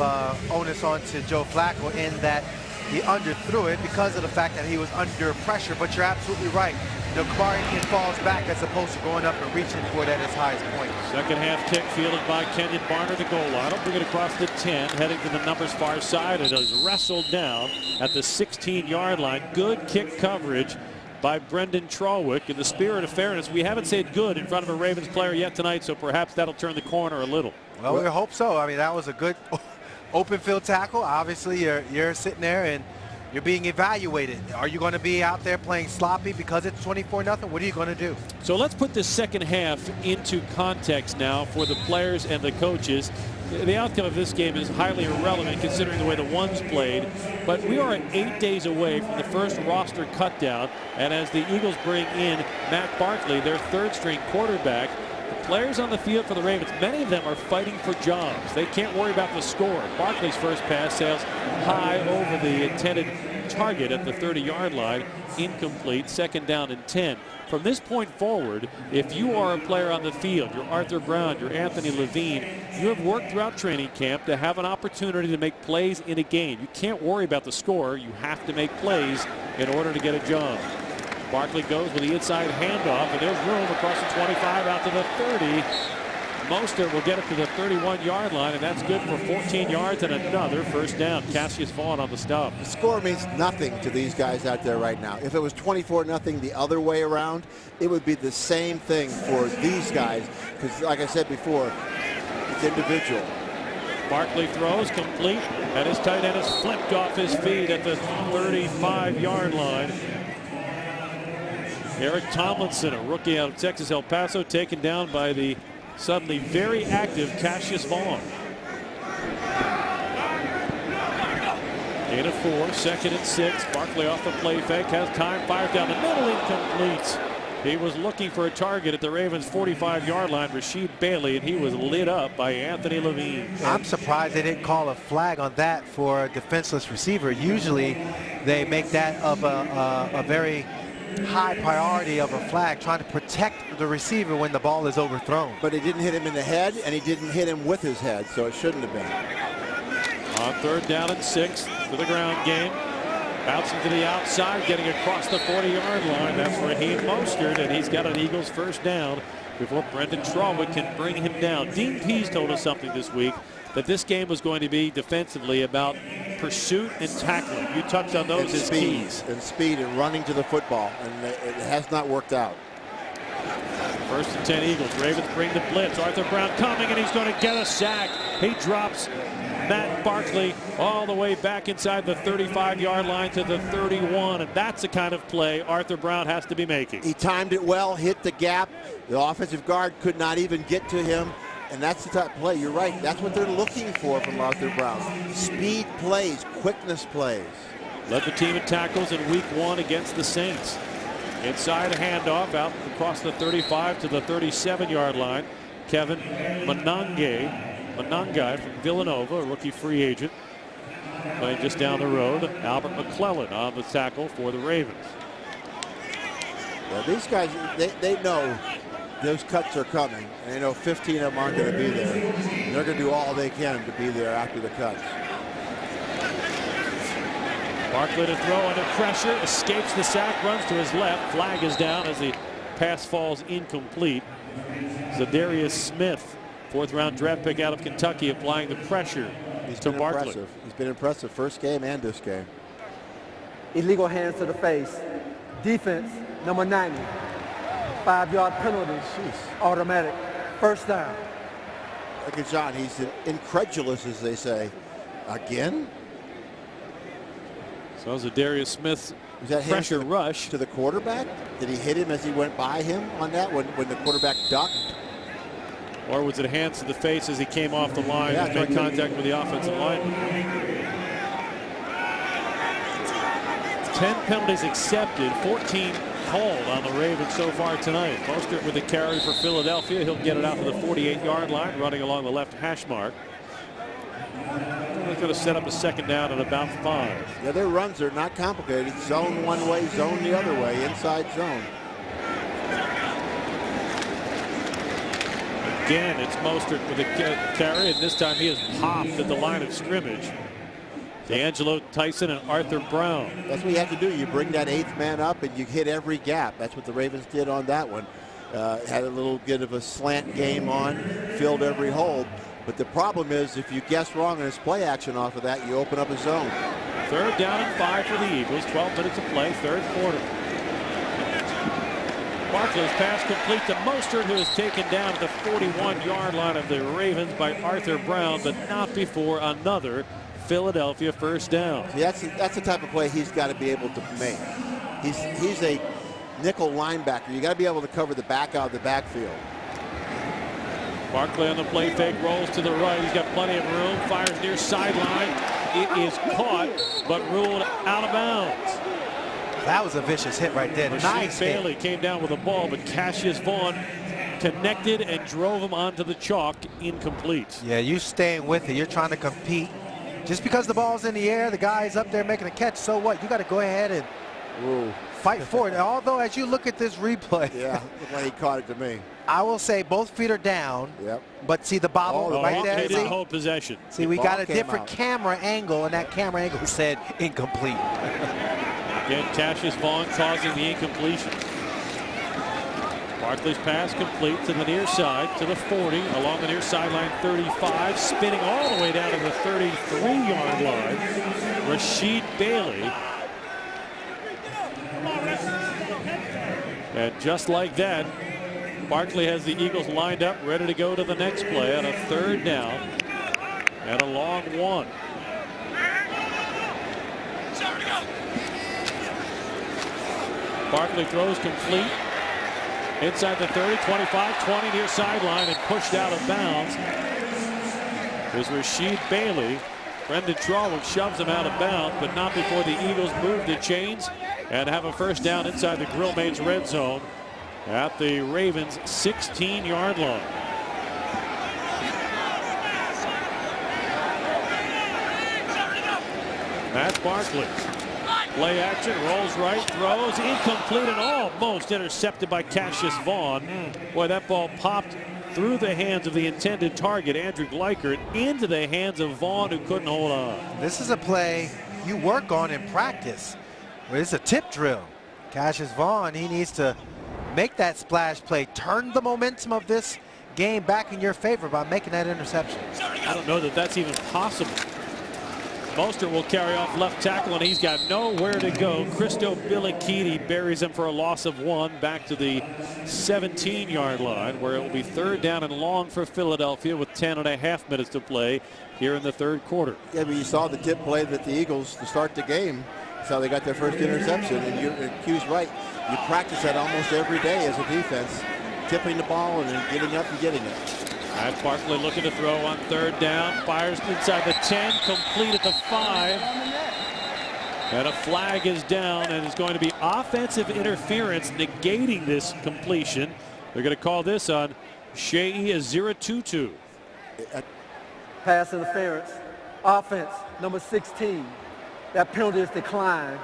onus on to Joe Flacco in that he underthrew it because of the fact that he was under pressure. But you're absolutely right. Kamar Aiken falls back as opposed to going up and reaching for it at his highest point. Second half kick fielded by Kenyon Barner, the goal line. He'll bring it across the 10, heading to the numbers far side. It is wrestled down at the 16-yard line. Good kick coverage by Brendan Trawick. In the spirit of fairness, we haven't said good in front of a Ravens player yet tonight, so perhaps that'll turn the corner a little. Well, we hope so. I mean, that was a good open field tackle. Obviously, you're sitting there and you're being evaluated. Are you going to be out there playing sloppy because it's 24-0? What are you going to do? So let's put this second half into context now for the players and the coaches. The outcome of this game is highly irrelevant considering the way the ones played, but we are 8 days away from the first roster cutdown, and as the Eagles bring in Matt Barkley, their third-string quarterback, the players on the field for the Ravens, many of them are fighting for jobs. They can't worry about the score. Barkley's first pass sails high over the intended target at the 30-yard line, incomplete, second down and 10. From this point forward, if you are a player on the field, you're Arthur Brown, you're Anthony Levine, you have worked throughout training camp to have an opportunity to make plays in a game. You can't worry about the score. You have to make plays in order to get a job. Barkley goes with the inside handoff, and there's room across the 25 out to the 30. Mostert will get it to the 31-yard line, and that's good for 14 yards and another first down. Cassius Vaughn on the stop. The score means nothing to these guys out there right now. If it was 24-0 the other way around, it would be the same thing for these guys, because like I said before, it's individual. Barkley throws complete, and his tight end is flipped off his feet at the 35-yard line. Eric Tomlinson, a rookie out of Texas El Paso, taken down by the suddenly very active Cassius Vaughn. 8 of 4, second and 6. Barkley off the play fake, has time, fires down the middle, incomplete. He was looking for a target at the Ravens' 45-yard line, Rasheed Bailey, and he was lit up by Anthony Levine. I'm surprised they didn't call a flag on that for a defenseless receiver. Usually they make that of a very high priority of a flag, trying to protect the receiver when the ball is overthrown. But he didn't hit him in the head, and he didn't hit him with his head, so it shouldn't have been. On third down and 6 for the ground game. Bouncing to the outside, getting across the 40-yard line. That's Raheem Mostert, and he's got an Eagles first down before Brendan Trawick can bring him down. Dean Pease told us something this week, that this game was going to be defensively about pursuit and tackling. You touched on those as keys. And speed and running to the football, and it has not worked out. First and 10 Eagles. Ravens bring the blitz. Arthur Brown coming, and he's going to get a sack. He drops Matt Barkley all the way back inside the 35-yard line to the 31, and that's the kind of play Arthur Brown has to be making. He timed it well, hit the gap. The offensive guard could not even get to him, and that's the type of play. You're right. That's what they're looking for from Arthur Brown. Speed plays, quickness plays. Led the team in tackles in week 1 against the Saints. Inside a handoff out across the 35 to the 37-yard line. Kevin Monangai from Villanova, a rookie free agent, playing just down the road. Albert McClellan on the tackle for the Ravens. Yeah, these guys, they know those cuts are coming, and they know 15 of them aren't going to be there. They're going to do all they can to be there after the cuts. Barkley to throw under pressure, escapes the sack, runs to his left. Flag is down as the pass falls incomplete. Zadarius Smith, 4th-round draft pick out of Kentucky, applying the pressure to Barkley. Impressive. He's been impressive first game and this game. Illegal hands to the face. Defense, number 90. 5-yard penalty. Jeez. Automatic. First down. Look at John. He's incredulous, as they say. Again? So Zadarius Smith's Was that pressure rush to the quarterback? Did he hit him as he went by him on that when the quarterback ducked? Or was it hands to the face as he came off the line and made contact with the offensive lineman? 10 penalties accepted, 14 called on the Ravens so far tonight. Mostert with a carry for Philadelphia. He'll get it out to the 48-yard line, running along the left hash mark. They're going to set up a 2nd down at about 5. Yeah, their runs are not complicated. Zone one way, zone the other way, inside zone. Again, it's Mostert with a carry, and this time he is popped at the line of scrimmage. D'Angelo Tyson and Arthur Brown. That's what you have to do. You bring that 8th man up and you hit every gap. That's what the Ravens did on that one. Had a little bit of a slant game on, filled every hole. But the problem is if you guess wrong and it's play action off of that, you open up a zone. 3rd down and 5 for the Eagles. 12 minutes to play, 3rd quarter. Barkley's pass complete to Mostert, who is taken down at the 41-yard line of the Ravens by Arthur Brown, but not before another Philadelphia 1st down. See, that's the type of play he's got to be able to make. He's a nickel linebacker. You got to be able to cover the back out of the backfield. Barkley on the play fake, rolls to the right. He's got plenty of room, fires near sideline. It is caught, but ruled out of bounds. That was a vicious hit right there. Nice hit. Bailey came down with the ball, but Cassius Vaughn connected and drove him onto the chalk, incomplete. Yeah, you staying with it. You're trying to compete. Just because the ball's in the air, the guy's up there making a catch, so what? You got to go ahead and fight for it. Although, as you look at this replay, yeah, looked like he caught it to me. I will say both feet are down. Yep. But see the bobble right there? He didn't hold possession. See, we got a different camera angle, and that camera angle said incomplete. Again, Cassius Vaughn causing the incompletion. Barkley's pass complete to the near side, to the 40, along the near sideline 35, spinning all the way down to the 33-yard line. Rasheed Bailey. And just like that, Barkley has the Eagles lined up, ready to go to the next play on a 3rd down and a long one. Barkley throws complete. Inside the 30, 25, 20 near sideline and pushed out of bounds. There's Rasheed Bailey. Brendan Trowell shoves him out of bounds, but not before the Eagles move the chains and have a 1st down inside the Grillmates red zone at the Ravens 16-yard line. That's Barkley. Play action, rolls right, throws, incomplete and almost intercepted by Cassius Vaughn. Boy, that ball popped through the hands of the intended target, Andrew Gleichert, into the hands of Vaughn, who couldn't hold on. This is a play you work on in practice. It's a tip drill. Cassius Vaughn, he needs to make that splash play, turn the momentum of this game back in your favor by making that interception. I don't know that that's even possible. Mostert will carry off left tackle, and he's got nowhere to go. Christo Billikidi buries him for a loss of 1 back to the 17-yard line, where it will be 3rd down and long for Philadelphia with 10.5 minutes to play here in the 3rd quarter. Yeah, but you saw the tip play that the Eagles to start the game. That's how they got their first interception, and Q's right. You practice that almost every day as a defense, tipping the ball and then getting up and getting it. Matt Barkley looking to throw on 3rd down, fires inside the 10, complete at the 5. And a flag is down, and it's going to be offensive interference negating this completion. They're going to call this on Shea Aziratutu. Pass interference. Offense, number 16. That penalty is declined.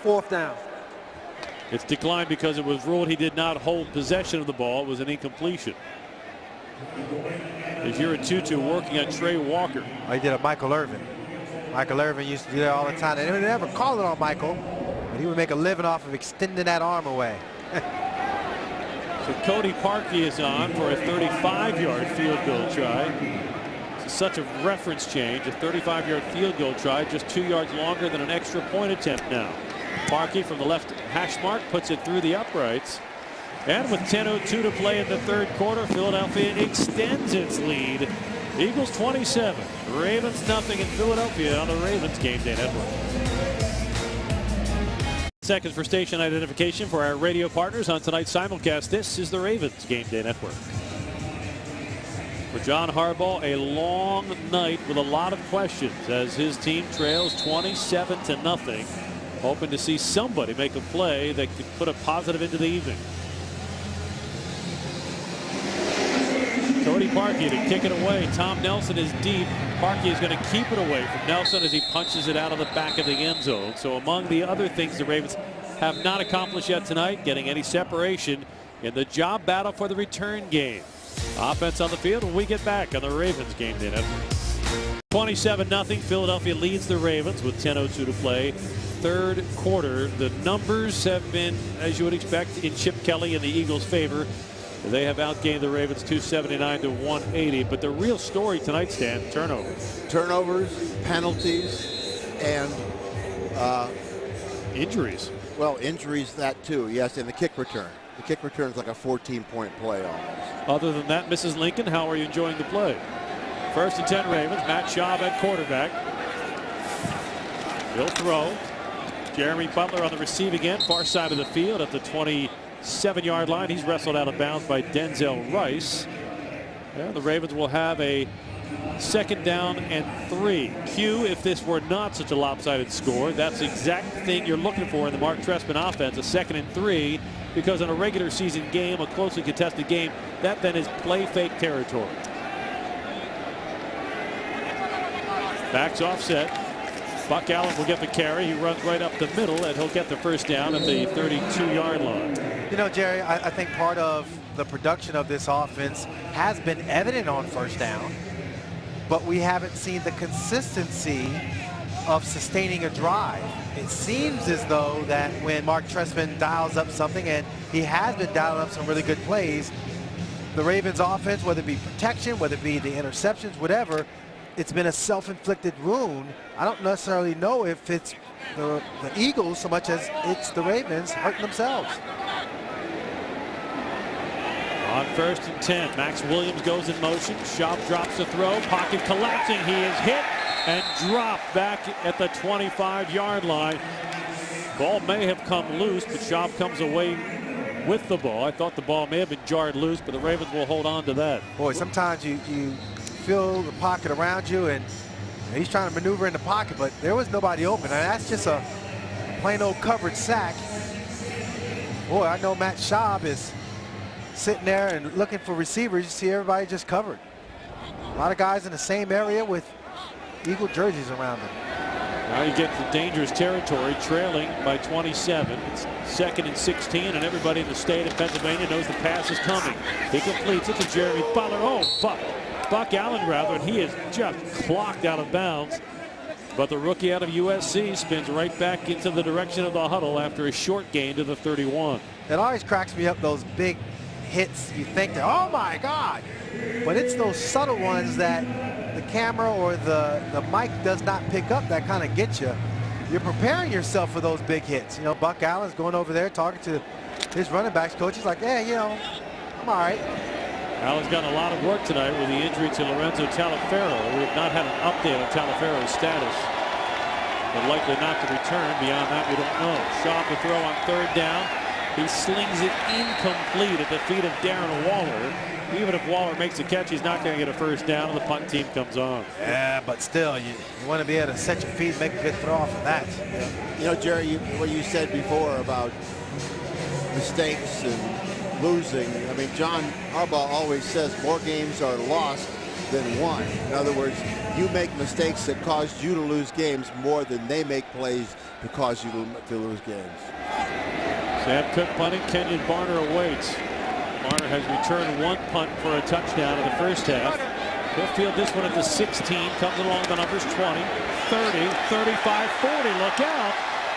4th down. It's declined because it was ruled he did not hold possession of the ball. It was an incompletion. Aziratutu working on Trey Walker. I did a Michael Irvin. Michael Irvin used to do that all the time. They would never call it on Michael, but he would make a living off of extending that arm away. So Cody Parkey is on for a 35-yard field goal try. It's such a reference change. A 35-yard field goal try, just 2 yards longer than an extra point attempt now. Parkey from the left hash mark puts it through the uprights. And with 10:02 to play in the third quarter, Philadelphia extends its lead. Eagles 27, Ravens nothing in Philadelphia on the Ravens Game Day Network. Seconds for station identification for our radio partners on tonight's simulcast. This is the Ravens Game Day Network. For John Harbaugh, a long night with a lot of questions as his team trails 27-0. Hoping to see somebody make a play that could put a positive into the evening. Cody Parkey to kick it away. Tom Nelson is deep. Parkey is going to keep it away from Nelson as he punches it out of the back of the end zone. So among the other things the Ravens have not accomplished yet tonight, getting any separation in the job battle for the return game. Offense on the field when we get back on the Ravens Game Day Network. 27-0. Philadelphia leads the Ravens with 10:02 to play. Third quarter. The numbers have been, as you would expect, in Chip Kelly and the Eagles' favor. They have outgained the Ravens 279-180. But the real story tonight, Stan, turnovers. Turnovers, penalties, and injuries. Well, injuries, that too, yes, and the kick return. The kick return is like a 14-point play almost. Other than that, Mrs. Lincoln, how are you enjoying the play? 1st and 10 Ravens. Matt Schaub at quarterback. He'll throw. Jeremy Butler on the receiving end, far side of the field at the 27-yard line. He's wrestled out of bounds by Denzel Rice. And the Ravens will have a 2nd down and 3. Q, if this were not such a lopsided score, that's the exact thing you're looking for in the Mark Trestman offense, a 2nd and 3, because in a regular season game, a closely contested game, that then is play fake territory. Backs offset. Buck Allen will get the carry. He runs right up the middle, and he'll get the 1st down at the 32-yard line. You know, Jerry, I think part of the production of this offense has been evident on 1st down, but we haven't seen the consistency of sustaining a drive. It seems as though that when Mark Trestman dials up something, and he has been dialing up some really good plays, the Ravens offense, whether it be protection, whether it be the interceptions, whatever, it's been a self-inflicted wound. I don't necessarily know if it's the Eagles so much as it's the Ravens hurting themselves. On 1st and 10, Max Williams goes in motion. Schaub drops the throw. Pocket collapsing. He is hit and dropped back at the 25-yard line. Ball may have come loose, but Schaub comes away with the ball. I thought the ball may have been jarred loose, but the Ravens will hold on to that. Boy, sometimes you feel the pocket around you, and he's trying to maneuver in the pocket, but there was nobody open. And that's just a plain old coverage sack. Boy, I know Matt Schaub is sitting there and looking for receivers. You see everybody just covered. A lot of guys in the same area with Eagle jerseys around them. Now you get to dangerous territory, trailing by 27. It's 2nd and 16, and everybody in the state of Pennsylvania knows the pass is coming. He completes it to Jeremy Butler. Oh, Buck Allen rather, and he is just clocked out of bounds. But the rookie out of USC spins right back into the direction of the huddle after a short gain to the 31. It always cracks me up, those big hits. You think that, oh my God, but it's those subtle ones that the camera or the mic does not pick up that kind of get you. You're preparing yourself for those big hits. You know, Buck Allen's going over there talking to his running backs coach. He's like, yeah, you know, I'm all right. Allen's got a lot of work tonight with the injury to Lorenzo Taliaferro. We have not had an update on Taliaferro's status, but likely not to return. Beyond that, we don't know. Schaub to throw on 3rd down. He slings it incomplete at the feet of Darren Waller. Even if Waller makes a catch, he's not going to get a 1st down, and the punt team comes on. Yeah, but still, you want to be able to set your feet and make a good throw off of that. Yeah. You know, Jerry, what you said before about mistakes and losing, I mean, John Harbaugh always says more games are lost than won. In other words, you make mistakes that caused you to lose games more than they make plays to cause you to lose games. Sam Cook punting. Kenyon Barner awaits. Barner has returned 1 punt for a touchdown in the 1st half. He'll field this one at the 16. Comes along the numbers 20, 30, 35, 40. Look out.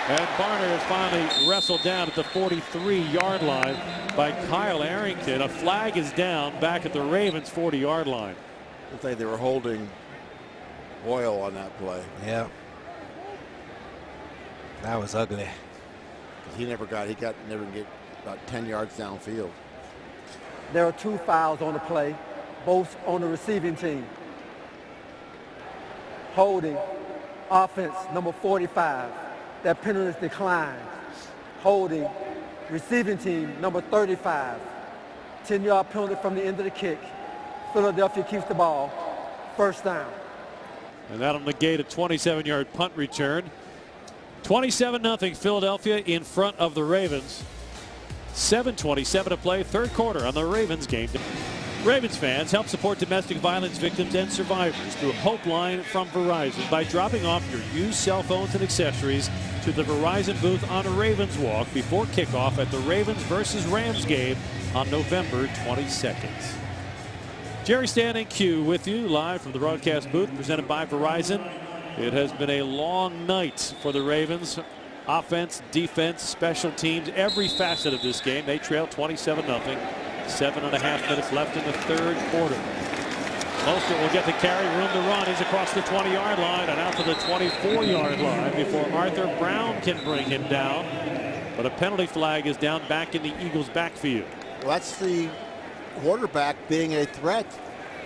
And Barner is finally wrestled down at the 43-yard line by Kyle Arrington. A flag is down back at the Ravens 40-yard line. I think they were holding Boyle on that play. Yeah. That was ugly. He never get about 10 yards downfield. There are 2 fouls on the play, both on the receiving team. Holding, offense, number 45. That penalty is declined. Holding, receiving team, number 35. 10-yard penalty from the end of the kick. Philadelphia keeps the ball. First down. And that'll negate a 27-yard punt return. 27-0 Philadelphia in front of the Ravens. 7:27 to play, third quarter on the Ravens game. Ravens fans, help support domestic violence victims and survivors through Hope Line from Verizon by dropping off your used cell phones and accessories to the Verizon booth on Ravens Walk before kickoff at the Ravens versus Rams game on November 22nd. Jerry Stan and Q with you live from the broadcast booth presented by Verizon. It has been a long night for the Ravens. Offense, defense, special teams, every facet of this game. They trail 27-0. 7.5 minutes left in the third quarter. Mostert will get the carry, room to run. He's across the 20-yard line and out to the 24-yard line before Arthur Brown can bring him down. But a penalty flag is down back in the Eagles' backfield. Well, that's the quarterback being a threat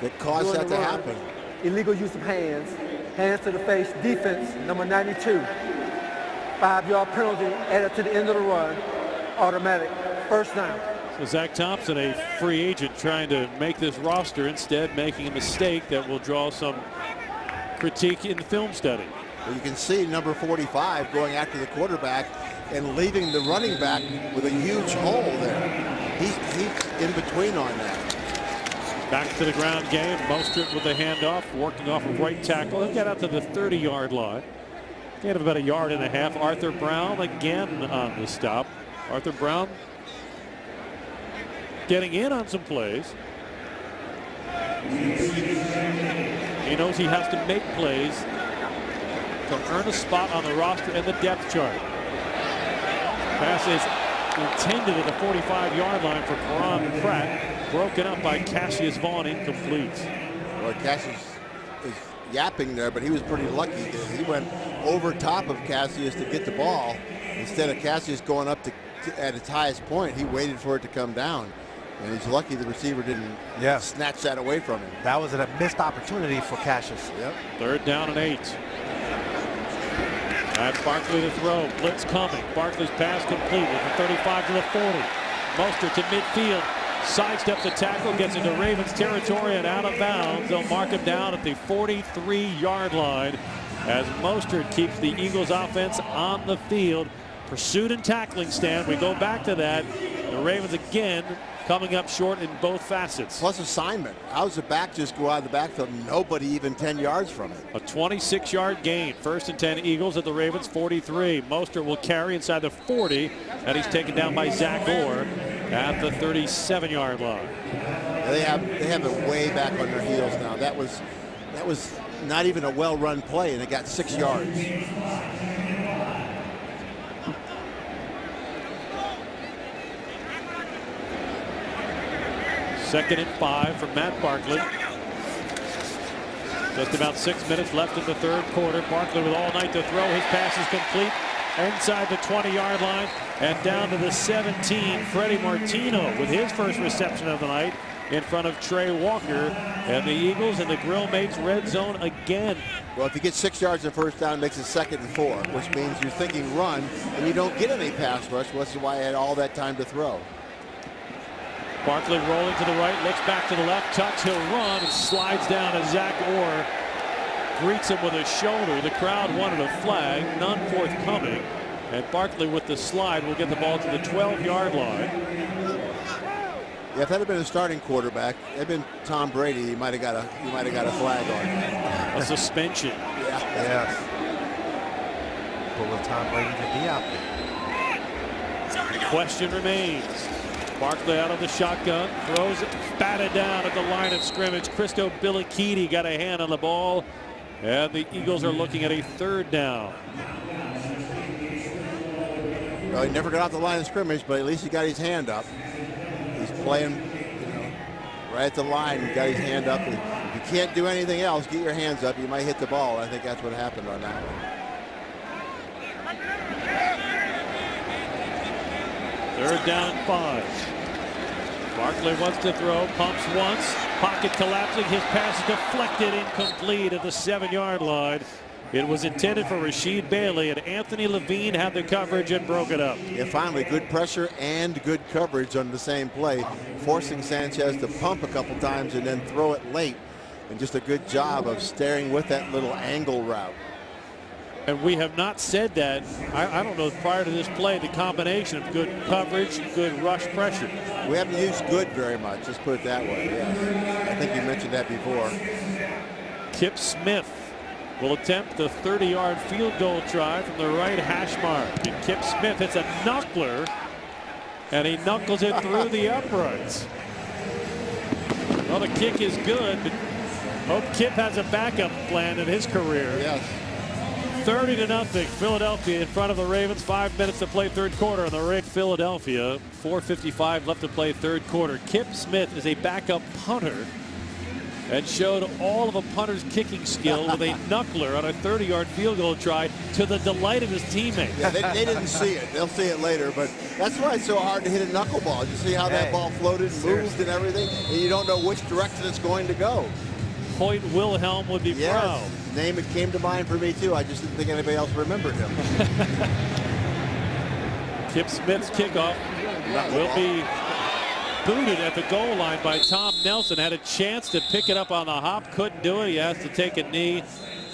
that caused that to happen. Illegal use of hands. Hands to the face. Defense, number 92. 5-yard penalty added to the end of the run. Automatic. First down. So Zach Thompson, a free agent, trying to make this roster, instead making a mistake that will draw some critique in the film study. Well, you can see number 45 going after the quarterback and leaving the running back with a huge hole there. He's in between on that. Back to the ground game. Mostert with the handoff, working off a right tackle. He'll get out to the 30-yard line. Gain of about 1.5 yards. Arthur Brown again on the stop. Arthur Brown getting in on some plays. He knows he has to make plays to earn a spot on the roster and the depth chart. Pass is intended at the 45-yard line for Karan Pratt. Broken up by Cassius Vaughn, incomplete. Well, Cassius is yapping there, but he was pretty lucky. He went over top of Cassius to get the ball. Instead of Cassius going up at its highest point, he waited for it to come down. And he's lucky the receiver didn't snatch that away from him. That was a missed opportunity for Cassius. Yep. 3rd down and 8. That's Barkley to throw. Blitz coming. Barkley's pass complete with the 35 to the 40. Mostert to midfield. Sidesteps the tackle, gets into Ravens territory and out of bounds. They'll mark him down at the 43-yard line as Mostert keeps the Eagles offense on the field. Pursuit and tackling stand. We go back to that. The Ravens again coming up short in both facets. Plus assignment. How does the back just go out of the backfield? Nobody even 10 yards from it. A 26-yard gain. 1st and 10 Eagles at the Ravens 43. Mostert will carry inside the 40, and he's taken down by Zach Orr at the 37-yard line. They have it way back on their heels now. That was not even a well-run play, and it got 6 yards. 2nd and 5 for Matt Barkley. Just about 6 minutes left in the third quarter. Barkley with all night to throw. His pass is complete inside the 20-yard line and down to the 17. Freddie Martino with his first reception of the night in front of Trey Walker. And the Eagles in the Grill Mates red zone again. Well, if you get 6 yards of first down, it makes it 2nd and 4, which means you're thinking run, and you don't get any pass rush, which is why I had all that time to throw. Barkley rolling to the right, looks back to the left, tucks, he'll run and slides down as Zach Orr greets him with a shoulder. The crowd wanted a flag, none forthcoming. And Barkley with the slide will get the ball to the 12-yard line. Yeah, if that had been a starting quarterback, it had been Tom Brady, you might have got a flag on him. A suspension. Yeah. Yes. But will Tom Brady be out there? The question remains. Barkley out of the shotgun, throws it, batted down at the line of scrimmage. Christo Billikidi got a hand on the ball And the Eagles are looking at a 3rd down. Well, he never got off the line of scrimmage, but at least he got his hand up. He's playing, right at the line. He got his hand up. If you can't do anything else, get your hands up. You might hit the ball. I think that's what happened on that one. 3rd down and 5. Barkley wants to throw, pumps once, pocket collapsing, his pass is deflected, incomplete at the 7-yard line. It was intended for Rasheed Bailey, and Anthony Levine had the coverage and broke it up. Yeah, finally, good pressure and good coverage on the same play, forcing Sanchez to pump a couple times and then throw it late. And just a good job of staying with that little angle route. And we have not said that, I don't know, prior to this play, the combination of good coverage, good rush pressure. We haven't used good very much, let's put it that way. Yeah. I think you mentioned that before. Kip Smith will attempt the 30-yard field goal try from the right hash mark. And Kip Smith hits a knuckler, and he knuckles it through the uprights. Well, the kick is good, but hope Kip has a backup plan in his career. Yes. 30-0, Philadelphia in front of the Ravens. 5 minutes to play 3rd quarter on the ring. Philadelphia, 4:55 left to play 3rd quarter. Kip Smith is a backup punter and showed all of a punter's kicking skill with a knuckler on a 30-yard field goal try to the delight of his teammates. Yeah, they didn't see it. They'll see it later, but that's why it's so hard to hit a knuckleball. You see how that ball floated and moved and everything, and you don't know which direction it's going to go. Hoyt Wilhelm would be proud. Name it came to mind for me too. I just didn't think anybody else remembered him. Kip Smith's kickoff will be booted at the goal line by Tom Nelson. Had a chance to pick it up on the hop, couldn't do it. He has to take a knee,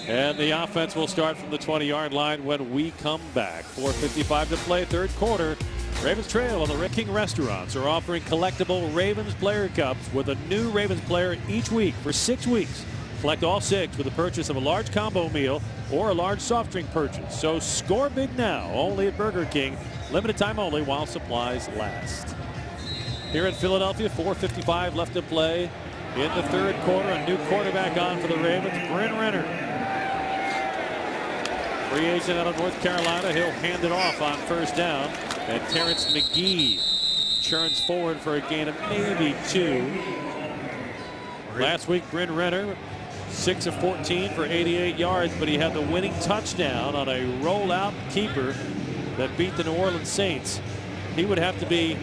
and the offense will start from the 20-yard line when we come back. 4:55 to play, 3rd quarter. Ravens trail on the King Restaurants are offering collectible Ravens player cups with a new Ravens player each week for 6 weeks. Collect all 6 with the purchase of a large combo meal or a large soft drink purchase. So score big now, only at Burger King. Limited time only while supplies last. Here in Philadelphia, 4:55 left to play in the 3rd quarter. A new quarterback on for the Ravens, Bryn Renner. Free agent out of North Carolina. He'll hand it off on 1st down. And Terrence McGee churns forward for a gain of maybe 2. Last week, Bryn Renner, 6 of 14 for 88 yards, but he had the winning touchdown on a rollout keeper that beat the New Orleans Saints. He would have to be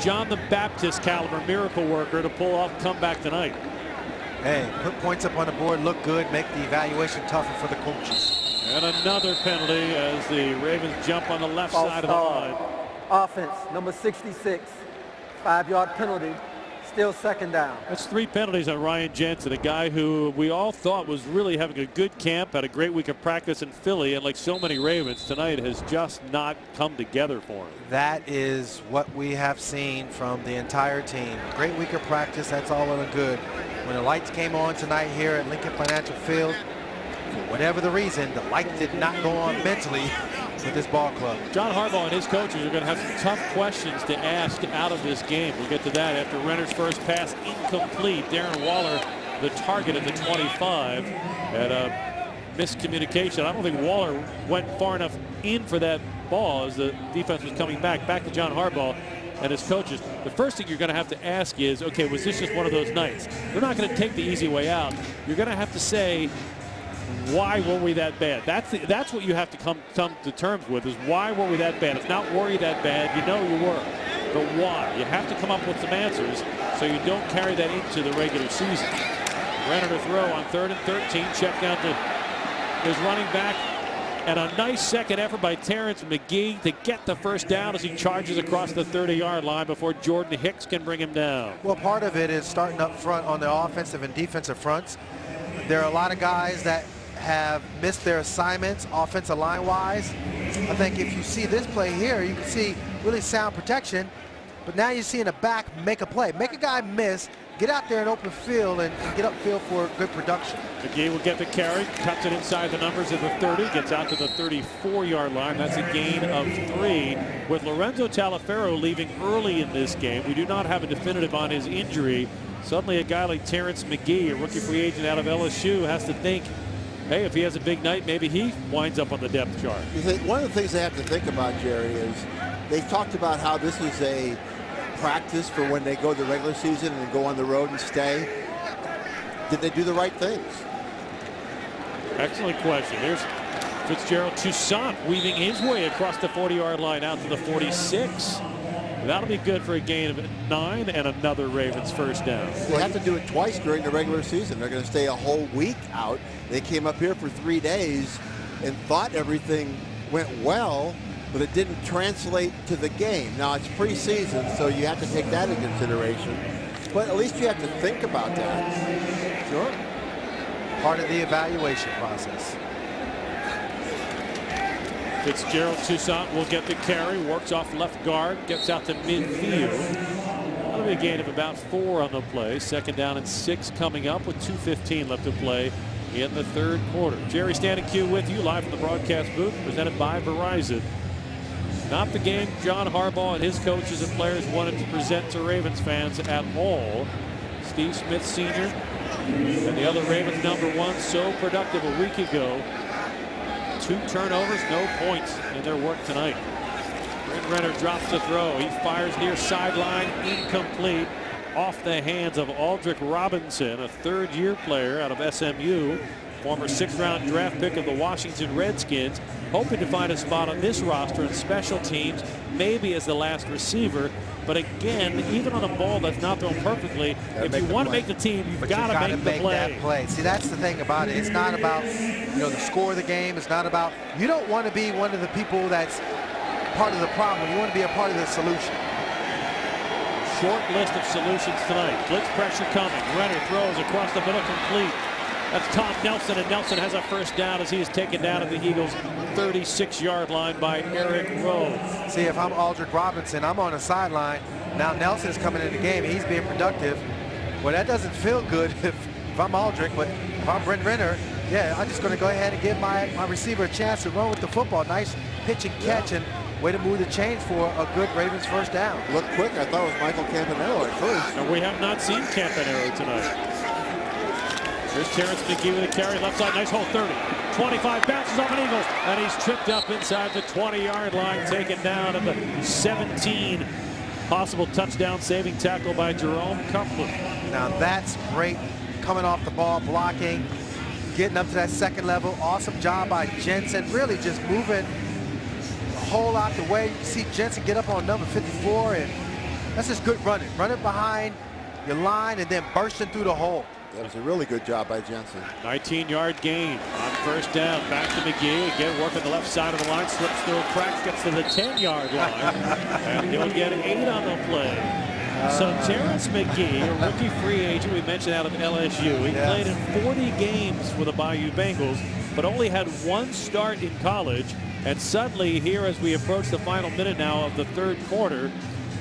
John the Baptist caliber miracle worker to pull off comeback tonight. Hey, put points up on the board, look good, make the evaluation tougher for the coaches. And another penalty as the Ravens jump on the left side of the line. Offense, number 66, 5-yard penalty, still 2nd down. That's 3 penalties on Ryan Jensen, a guy who we all thought was really having a good camp, had a great week of practice in Philly, and like so many Ravens, tonight has just not come together for him. That is what we have seen from the entire team. Great week of practice, that's all well and good. When the lights came on tonight here at Lincoln Financial Field, for whatever the reason, the light did not go on mentally with this ball club. John Harbaugh and his coaches are going to have some tough questions to ask out of this game. We'll get to that after Renner's first pass incomplete. Darren Waller, the target at the 25, and a miscommunication. I don't think Waller went far enough in for that ball as the defense was coming back. Back to John Harbaugh and his coaches. The first thing you're going to have to ask is, okay, was this just one of those nights? They're not going to take the easy way out. You're going to have to say, why were we that bad? That's what you have to come to terms with, is why were we that bad? It's not were you that bad, you know you were, but why? You have to come up with some answers so you don't carry that into the regular season. Renner to throw on 3rd and 13, check down to his running back, and a nice second effort by Terrence McGee to get the 1st down as he charges across the 30-yard line before Jordan Hicks can bring him down. Well, part of it is starting up front on the offensive and defensive fronts. There are a lot of guys that have missed their assignments offensive line wise. I think if you see this play here, you can see really sound protection, but now you're seeing a back make a play. Make a guy miss, get out there in open field and get upfield for good production. McGee will get the carry, cuts it inside the numbers of the 30, gets out to the 34-yard line. That's a gain of 3. With Lorenzo Taliaferro leaving early in this game, we do not have a definitive on his injury. Suddenly a guy like Terrence McGee, a rookie free agent out of LSU, has to think, hey, if he has a big night, maybe he winds up on the depth chart. One of the things they have to think about, Jerry, is they've talked about how this is a practice for when they go the regular season and go on the road and stay. Did they do the right things? Excellent question. Here's Fitzgerald Toussaint weaving his way across the 40-yard line out to the 46. That'll be good for a gain of 9 and another Ravens first down. They have to do it twice during the regular season. They're going to stay a whole week out. They came up here for 3 days and thought everything went well, but it didn't translate to the game. Now it's preseason, so you have to take that into consideration. But at least you have to think about that. Sure. Part of the evaluation process. Fitzgerald Toussaint will get the carry, works off left guard, gets out to midfield. That'll be a gain of about 4 on the play. 2nd down and 6 coming up with 2:15 left to play in the 3rd quarter. Jerry Standing Q with you live from the broadcast booth, presented by Verizon. Not the game John Harbaugh and his coaches and players wanted to present to Ravens fans at all. Steve Smith Sr. and the other Ravens #1 so productive a week ago. 2 turnovers, no points in their work tonight. Bryn Renner drops to throw. He fires near sideline, incomplete, off the hands of Aldrick Robinson, a 3rd-year player out of SMU, former 6th-round draft pick of the Washington Redskins, hoping to find a spot on this roster in special teams, maybe as the last receiver. But again, even on a ball that's not thrown perfectly, if you want to make the team, you've got to make the play. That play. See, that's the thing about it. It's not about, the score of the game. It's not about, you don't want to be one of the people that's part of the problem. You want to be a part of the solution. Short list of solutions tonight. Blitz pressure coming. Renner throws across the middle, complete. That's Tom Nelson, and Nelson has a first down as he is taken down at the Eagles' 36-yard line by Eric Rowe. See, if I'm Aldrick Robinson, I'm on the sideline. Now Nelson's coming in the game. He's being productive. Well, that doesn't feel good if I'm Aldrick, but if I'm Bryn Renner, yeah, I'm just going to go ahead and give my receiver a chance to run with the football. Nice pitch and catch, and way to move the chains for a good Ravens first down. Looked quick. I thought it was Michael Campanello at first. And we have not seen Campanello tonight. Here's Terrence McGee with a carry, left side, nice hole, 30. 25, bounces off an Eagle, and he's tripped up inside the 20-yard line, taken down at the 17. Possible touchdown saving tackle by Jerome Copeland. Now that's great, coming off the ball, blocking, getting up to that 2nd level. Awesome job by Jensen, really just moving a whole lot the way. You see Jensen get up on number 54, and that's just good running. Running behind your line and then bursting through the hole. That was a really good job by Jensen. 19-yard gain on first down. Back to McGee. Again, working the left side of the line. Slips through a crack. Gets to the 10-yard line. And he'll get 8 on the play. So Terrence McGee, a rookie free agent we mentioned out of LSU. He played in 40 games for the Bayou Bengals, but only had 1 start in college. And suddenly here, as we approach the final minute now of the 3rd quarter,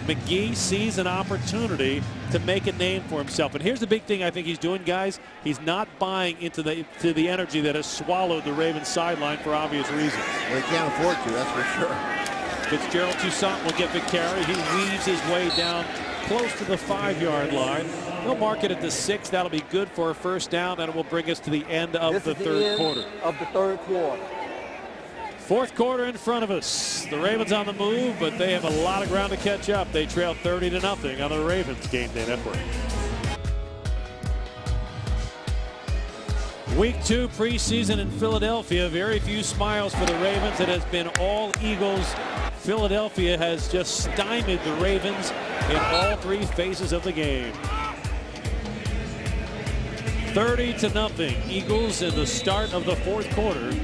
McGee sees an opportunity to make a name for himself. And here's the big thing I think he's doing, guys. He's not buying into the energy that has swallowed the Ravens sideline for obvious reasons. Well, he can't afford to, that's for sure. Fitzgerald Toussaint will get the carry. He weaves his way down close to the 5-yard line. He'll mark it at the 6. That'll be good for a first down, and it will bring us to the end of the 3rd quarter. Of the 3rd quarter. 4th quarter in front of us. The Ravens on the move, but they have a lot of ground to catch up. They trail 30-0 on the Ravens Game Day Network. Week 2 preseason in Philadelphia. Very few smiles for the Ravens. It has been all Eagles. Philadelphia has just stymied the Ravens in all 3 phases of the game. 30-0 Eagles in the start of the 4th quarter.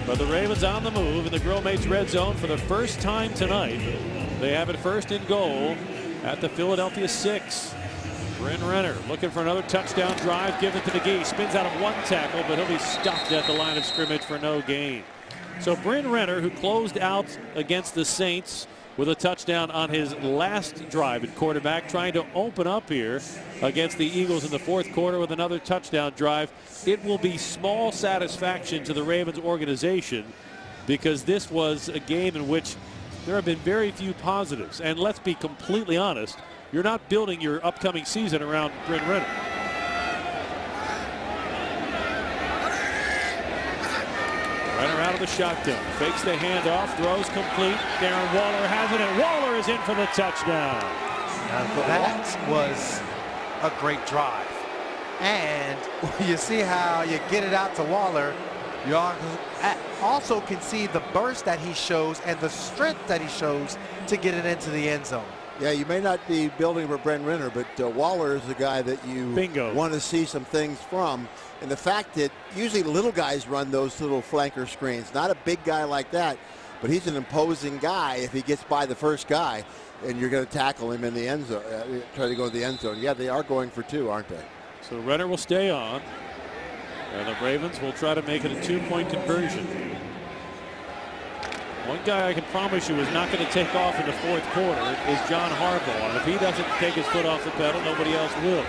But the Ravens on the move in the Grill Mates red zone for the first time tonight. They have it 1st and goal at the Philadelphia 6. Bryn Renner looking for another touchdown drive given to McGee. Spins out of 1 tackle, but he'll be stopped at the line of scrimmage for no gain. So Bryn Renner, who closed out against the Saints with a touchdown on his last drive at quarterback, trying to open up here against the Eagles in the fourth quarter with another touchdown drive. It will be small satisfaction to the Ravens organization because this was a game in which there have been very few positives. And let's be completely honest, you're not building your upcoming season around Bryn Renner. Renner out of the shotgun, fakes the handoff, throws complete. Darren Waller has it, and Waller is in for the touchdown. That was a great drive. And you see how you get it out to Waller. You also can see the burst that he shows and the strength that he shows to get it into the end zone. Yeah, you may not be building for Brent Renner, but Waller is the guy that you want to see some things from. And the fact that usually little guys run those little flanker screens, not a big guy like that, but he's an imposing guy if he gets by the first guy and you're going to tackle him in the end zone, try to go to the end zone. Yeah, they are going for two, aren't they? So Renner will stay on, and the Ravens will try to make it a two-point conversion. One guy I can promise you is not going to take off in the fourth quarter is John Harbaugh. And if he doesn't take his foot off the pedal, nobody else will.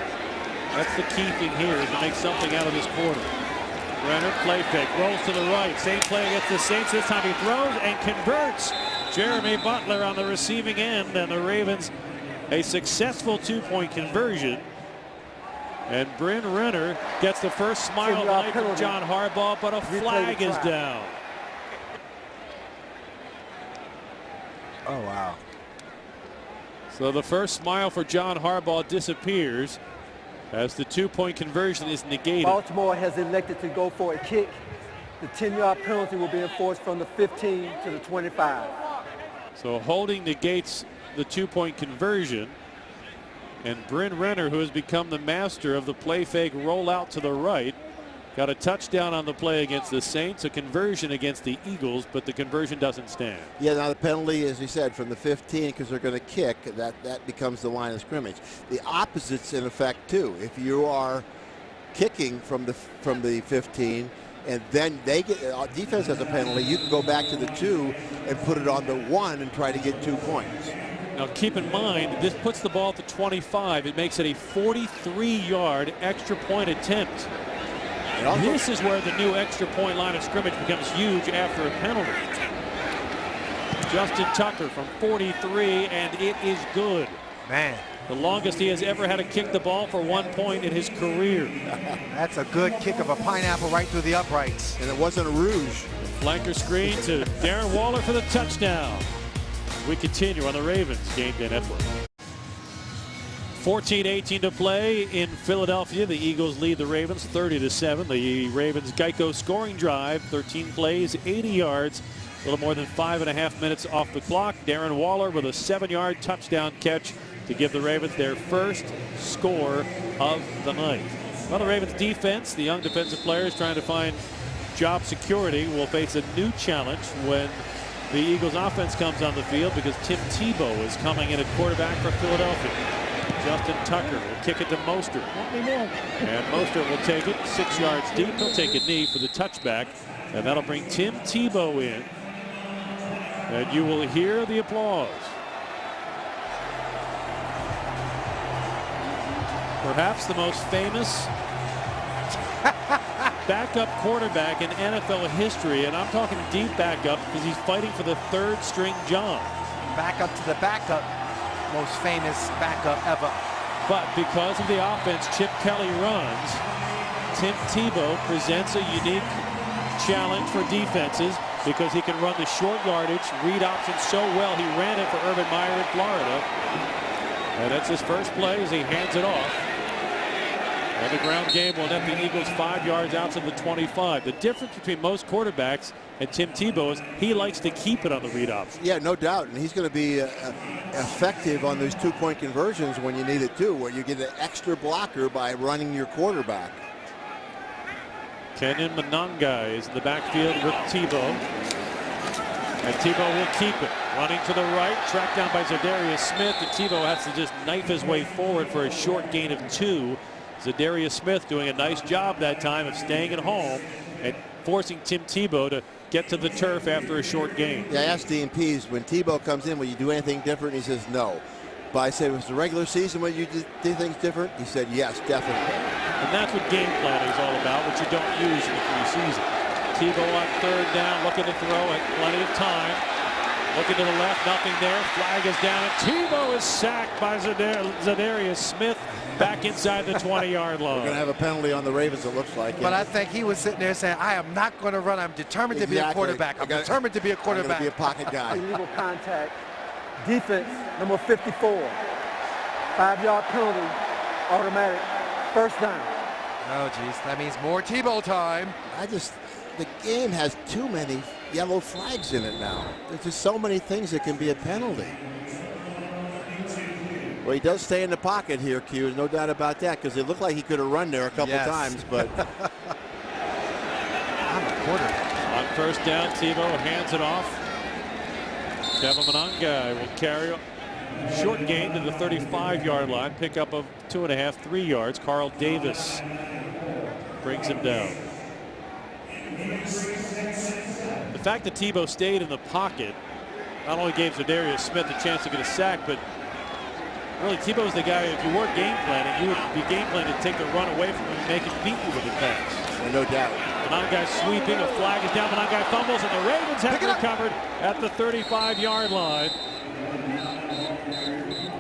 That's the key thing here, is to make something out of this quarter. Renner, play fake, rolls to the right. Same play against the Saints. This time he throws and converts. Jeremy Butler on the receiving end, and the Ravens a successful two-point conversion. And Bryn Renner gets the first smile of the night from John Harbaugh, but a flag is down. Oh, wow. So the first smile for John Harbaugh disappears as the two-point conversion is negated. Baltimore has elected to go for a kick. The 10-yard penalty will be enforced from the 15 to the 25. So holding negates the two-point conversion. And Bryn Renner, who has become the master of the play fake rollout to the right, got a touchdown on the play against the Saints, a conversion against the Eagles, but the conversion doesn't stand. Yeah, now the penalty, as you said, from the 15, because they're going to kick, that becomes the line of scrimmage. The opposite's in effect too. If you are kicking from the 15, and then they get defense has a penalty, you can go back to the 2 and put it on the 1 and try to get 2 points. Now keep in mind, this puts the ball at the 25. It makes it a 43-yard extra point attempt. This is where the new extra point line of scrimmage becomes huge after a penalty. Justin Tucker from 43, and it is good. Man. The longest he has ever had to kick the ball for 1 point in his career. That's a good kick of a pineapple right through the uprights. And it wasn't a rouge. Flanker screen to Darren Waller for the touchdown. We continue on the Ravens Game Day Network. 14-18 to play in Philadelphia. The Eagles lead the Ravens 30-7. The Ravens Geico scoring drive, 13 plays, 80 yards, a little more than 5.5 minutes off the clock. Darren Waller with a 7-yard touchdown catch to give the Ravens their first score of the night. Well, the Ravens defense, the young defensive players trying to find job security, will face a new challenge when the Eagles offense comes on the field, because Tim Tebow is coming in at quarterback for Philadelphia. Justin Tucker will kick it to Mostert. And Mostert will take it 6 yards deep. He'll take a knee for the touchback. And that'll bring Tim Tebow in. And you will hear the applause. Perhaps the most famous backup quarterback in NFL history. And I'm talking deep backup because he's fighting for the third string job. Backup to the backup. Most famous backup ever. But because of the offense Chip Kelly runs, Tim Tebow presents a unique challenge for defenses because he can run the short yardage, read options so well. He ran it for Urban Meyer in Florida. And that's his first play as he hands it off. And the ground game will net the Eagles 5 yards out to the 25. The difference between most quarterbacks and Tim Tebow is he likes to keep it on the read option. Yeah, no doubt. And he's going to be effective on those 2-point conversions when you need it too, where you get an extra blocker by running your quarterback. Kenyon Monangai is in the backfield with Tebow. And Tebow will keep it. Running to the right, tracked down by Zadarius Smith. And Tebow has to just knife his way forward for a short gain of 2. Zadarius Smith doing a nice job that time of staying at home and forcing Tim Tebow to get to the turf after a short gain. Yeah, I asked Dean Pease, when Tebow comes in, will you do anything different? He says no. But I said, was the regular season when you did things different? He said, yes, definitely. And that's what game planning is all about, which you don't use in the preseason. Tebow on third down, looking to throw at plenty of time. Looking to the left, nothing there. Flag is down, and Tebow is sacked by Zadarius Smith back inside the 20-yard line. We're going to have a penalty on the Ravens, it looks like. But I think he was sitting there saying, I am not going to run. I'm determined to be a quarterback. I'm determined to be a quarterback. I'm going to be a pocket guy. Illegal contact. Defense, number 54. 5-yard penalty, automatic, first down. Oh, geez. That means more Tebow time. The game has too many yellow flags in it now. There's just so many things that can be a penalty. Well, he does stay in the pocket here, Q. There's no doubt about that, because it looked like he could have run there a couple times, but I'm a quarterback. On first down, Tebow hands it off. Kevin Monangai will carry a short gain to the 35-yard line. Pickup of 2.5, 3 yards. Carl Davis brings him down. The fact that Tebow stayed in the pocket not only gave Zadarius Smith a chance to get a sack, but really Tebow's the guy, if you weren't game planning, you would be game planning to take the run away from him and make him beat you with the pass. well, no doubt. Monangai sweeping, a flag is down, Monangai fumbles, and the Ravens have recovered at the 35-yard line.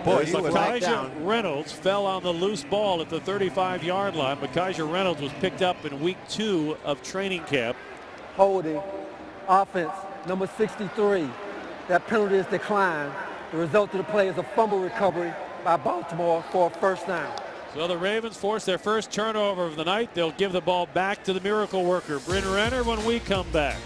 Boy, he was right Micaiah down. Reynolds fell on the loose ball at the 35-yard line. Micaiah Reynolds was picked up in week 2 of training camp. Holding, offense, number 63. That penalty is declined. The result of the play is a fumble recovery by Baltimore for a first down. So the Ravens force their first turnover of the night. They'll give the ball back to the miracle worker, Bryn Renner, when we come back.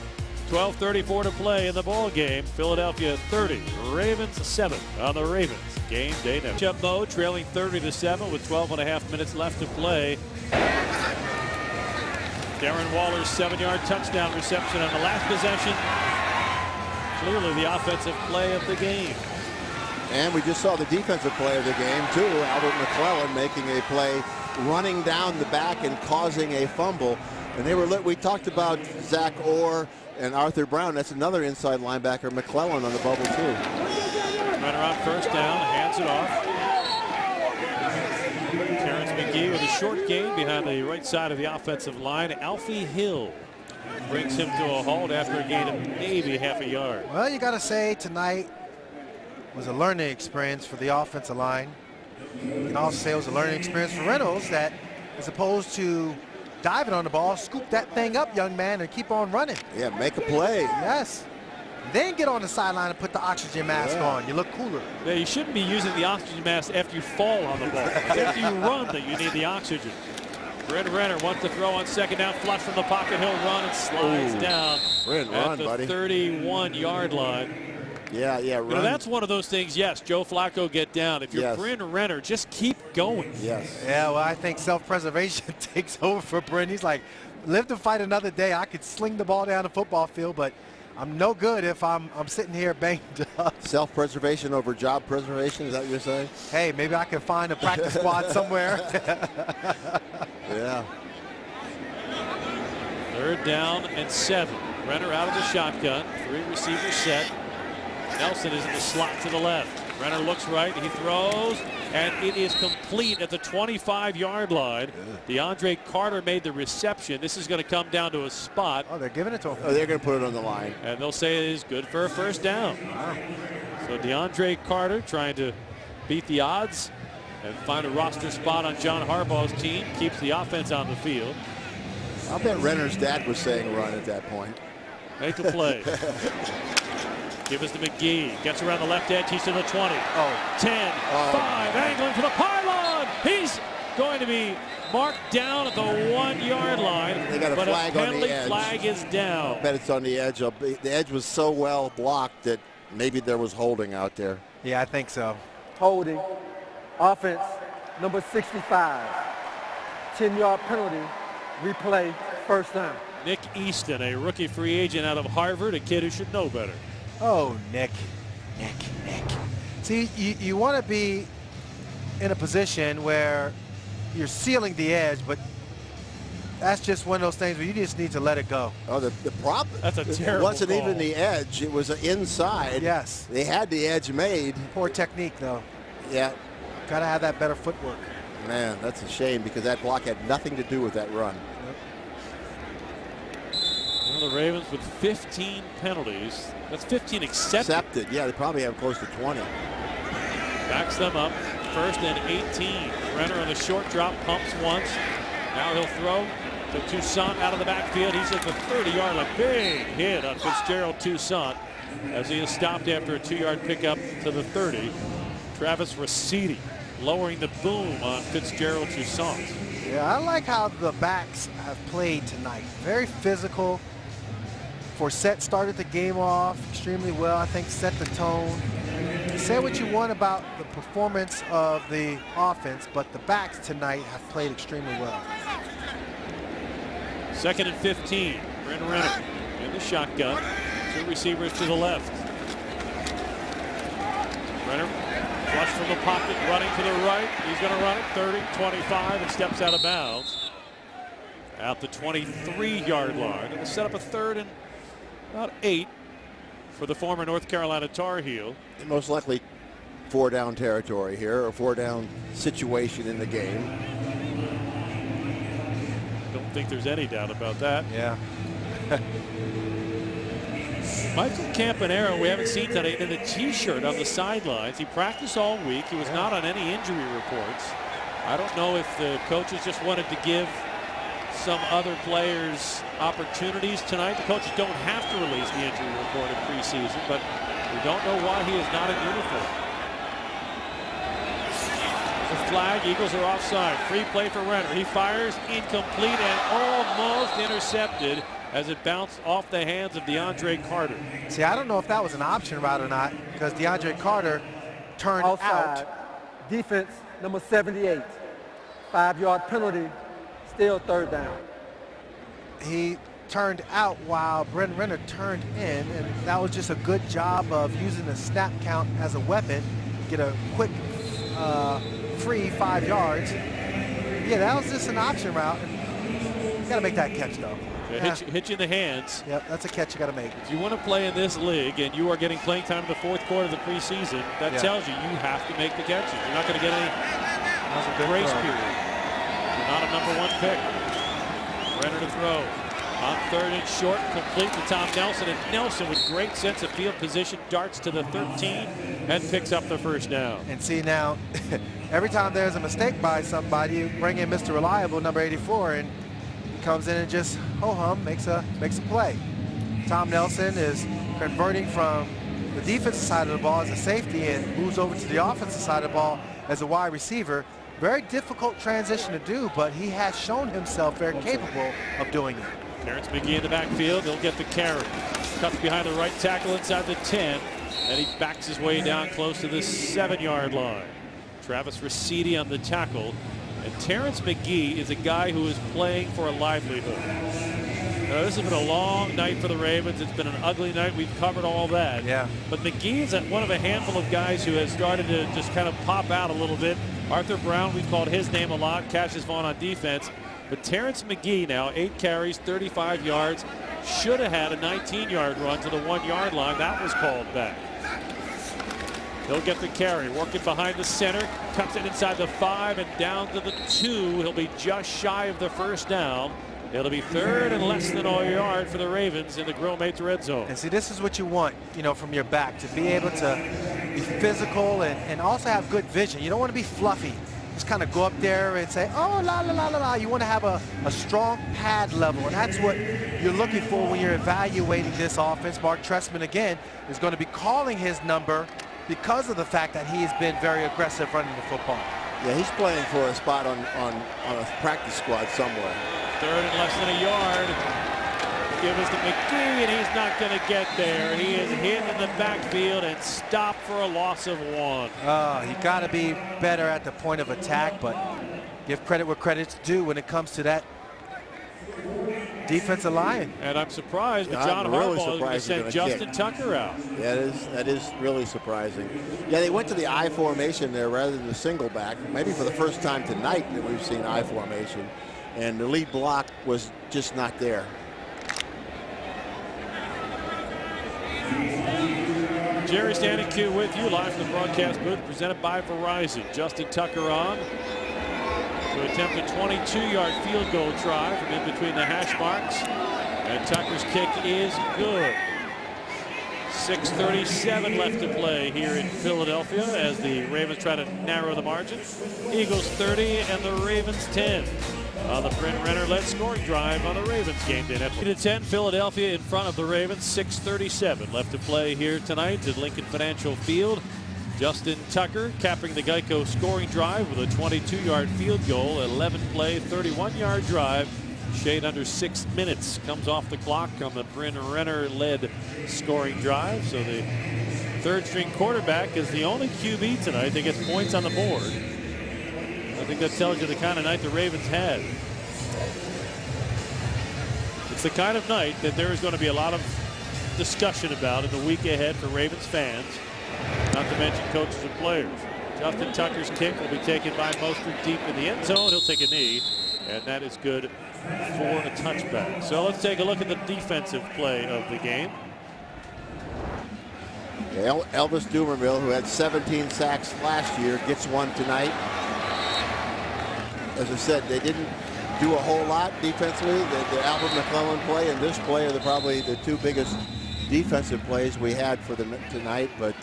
12:34 to play in the ball game. Philadelphia 30, Ravens 7 on the Ravens Game Day Network. Matchup mode, trailing 30-7 with 12.5 minutes left to play. Darren Waller's 7-yard touchdown reception on the last possession. Clearly the offensive play of the game. And we just saw the defensive play of the game, too. Albert McClellan making a play, running down the back and causing a fumble. And they were we talked about Zach Orr and Arthur Brown. That's another inside linebacker, McClellan, on the bubble, too. Runner on first down, hands it off. Terrence McGee with a short gain behind the right side of the offensive line. Alfie Hill brings him to a halt after a gain of maybe half a yard. Well, you got to say tonight was a learning experience for the offensive line. You can also say it was a learning experience for Reynolds, that as opposed to diving on the ball, scoop that thing up, young man, and keep on running. Yeah, make a play. Yes. Then get on the sideline and put the oxygen mask on. You look cooler. Yeah, you shouldn't be using the oxygen mask after you fall on the ball. It's after you run that you need the oxygen. Bryn Renner wants to throw on second down, flush from the pocket. He'll run and slides down at the 31-yard line. Yeah, run. You know, that's one of those things, yes, Joe Flacco get down. If you're Bryn Renner, just keep going. Yes. Yeah, well, I think self-preservation takes over for Bryn. He's like, live to fight another day. I could sling the ball down the football field, but I'm no good if I'm sitting here banged up. Self-preservation over job preservation, is that what you're saying? Hey, maybe I can find a practice squad somewhere. Yeah. 3rd down and 7. Renner out of the shotgun. 3 receivers set. Nelson is in the slot to the left. Renner looks right. He throws, and it is complete at the 25-yard line. DeAndre Carter made the reception. This is going to come down to a spot. Oh, they're giving it to him. Oh, they're going to put it on the line. And they'll say it is good for a first down. Wow. So DeAndre Carter trying to beat the odds and find a roster spot on John Harbaugh's team. Keeps the offense on the field. I'll bet Renner's dad was saying run at that point. Make a play. Give us to McGee. Gets around the left edge. He's to the 20. 10, 5, angling for the pylon. He's going to be marked down at the 1-yard line. They got a flag on the penalty edge. flag is down. I bet it's on the edge. The edge was so well blocked that maybe there was holding out there. Yeah, I think so. Holding, offense, number 65. 10-yard penalty, replay, first down. Nick Easton, a rookie free agent out of Harvard, a kid who should know better. Oh, Nick. See, you want to be in a position where you're sealing the edge, but That's just one of those things where you just need to let it go. Oh, the problem. That's a terrible It wasn't call. even the edge. It was inside. Yes. They had the edge made. Poor technique, though. Yeah. Got to have that better footwork. Man, that's a shame because that block had nothing to do with that run. Well, the Ravens with 15 penalties. That's 15 accepted. Yeah, they probably have close to 20. Backs them up. 1st and 18. Renner on the short drop, pumps once. Now he'll throw to Toussaint out of the backfield. He's at the 30-yard line. Big hit on Fitzgerald Toussaint as he is stopped after a 2-yard pickup to the 30. Travis Rossetti lowering the boom on Fitzgerald Toussaint. Yeah, I like how the backs have played tonight. Very physical. Forsett started the game off extremely well. I think set the tone. Say what you want about the performance of the offense, but the backs tonight have played extremely well. 2nd and 15. Bryn Renner in the shotgun. 2 receivers to the left. Renner flush from the pocket, running to the right. He's going to run it 30, 25, and steps out of bounds. Out the 23-yard line. Going to set up a 3rd and about 8 for the former North Carolina Tar Heel. And most likely 4-down territory here, or 4-down situation in the game. Don't think there's any doubt about that. Yeah. Michael Campanaro, we haven't seen tonight, in a T-shirt on the sidelines. He practiced all week. He was not on any injury reports. I don't know if the coaches just wanted to give some other players opportunities tonight. The coaches don't have to release the injury report in preseason, but we don't know why he is not in uniform. The flag, Eagles are offside. Free play for Renner. He fires, incomplete and almost intercepted as it bounced off the hands of DeAndre Carter. See, I don't know if that was an option route or not, because DeAndre Carter turned Offside. out. Defense number 78. 5-yard penalty. Still 3rd down. He turned out while Bryn Renner turned in, and that was just a good job of using the snap count as a weapon. Get a quick free 5 yards. Yeah, that was just an option route. You got to make that catch, though. Yeah, hit you in the hands. Yep, that's a catch you got to make. If you want to play in this league and you are getting playing time in the 4th quarter of the preseason, that tells you have to make the catches. You're not going to get any grace period. You're not a #1 pick. Renner to throw. On 3rd and short, complete to Tom Nelson. And Nelson, with great sense of field position, darts to the 13 and picks up the 1st down. And see now, every time there's a mistake by somebody, you bring in Mr. Reliable, number 84, and he comes in and just ho-hum, makes a play. Tom Nelson is converting from the defensive side of the ball as a safety and moves over to the offensive side of the ball as a wide receiver. Very difficult transition to do, but he has shown himself very capable of doing it. Terrence McGee in the backfield. He'll get the carry. Cuts behind the right tackle inside the 10. And he backs his way down close to the 7-yard line. Travis Rossetti on the tackle. And Terrence McGee is a guy who is playing for a livelihood. Now, this has been a long night for the Ravens. It's been an ugly night. We've covered all that. Yeah. But McGee is one of a handful of guys who has started to just kind of pop out a little bit. Arthur Brown, we've called his name a lot. Cassius Vaughn on defense. But Terrence McGee now, 8 carries, 35 yards. Should have had a 19-yard run to the 1-yard line. That was called back. He'll get the carry, working behind the center, cuts it inside the 5 and down to the 2. He'll be just shy of the 1st down. It'll be 3rd and less than a yard for the Ravens in the Grill Mates red zone. And see, this is what you want, from your back, to be able to be physical and also have good vision. You don't want to be fluffy. Just kind of go up there and say, oh, la, la, la, la, la. You want to have a strong pad level, and that's what you're looking for when you're evaluating this offense. Mark Trestman, again, is going to be calling his number because of the fact that he has been very aggressive running the football. Yeah, he's playing for a spot on a practice squad somewhere. 3rd and less than a yard. Give us to McGee, and he's not going to get there. He is hit in the backfield and stopped for a loss of 1. You got to be better at the point of attack, but give credit where credit's due when it comes to that defensive line. And I'm surprised that Yeah, John I'm really Harbaugh is going to surprised send he's Justin gonna kick. Tucker out. Yeah, that is really surprising. Yeah, they went to the I formation there rather than the single back. Maybe for the first time tonight that we've seen I formation. and the lead block was just not there. Jerry Standing Q with you live from the broadcast booth presented by Verizon. Justin Tucker on to attempt a 22-yard field goal try from in between the hash marks. And Tucker's kick is good. 6:37 left to play here in Philadelphia as the Ravens try to narrow the margin. Eagles 30 and the Ravens 10. On the Bryn Renner-led scoring drive on the Ravens game day. 10, Philadelphia in front of the Ravens. 6:37 left to play here tonight at Lincoln Financial Field. Justin Tucker capping the Geico scoring drive with a 22-yard field goal. 11-play, 31-yard drive. Shade under 6 minutes comes off the clock on the Bryn Renner-led scoring drive. So the third-string quarterback is the only QB tonight that gets points on the board. I think that tells you the kind of night the Ravens had. It's the kind of night that there is going to be a lot of discussion about in the week ahead for Ravens fans, not to mention coaches and players. Justin Tucker's kick will be taken by Mostert deep in the end zone. He'll take a knee, and that is good for a touchback. So let's take a look at the defensive play of the game. Elvis Dumervil, who had 17 sacks last year, gets one tonight. As I said, they didn't do a whole lot defensively. The Albert McClellan play and this play are probably the two biggest defensive plays we had for tonight. But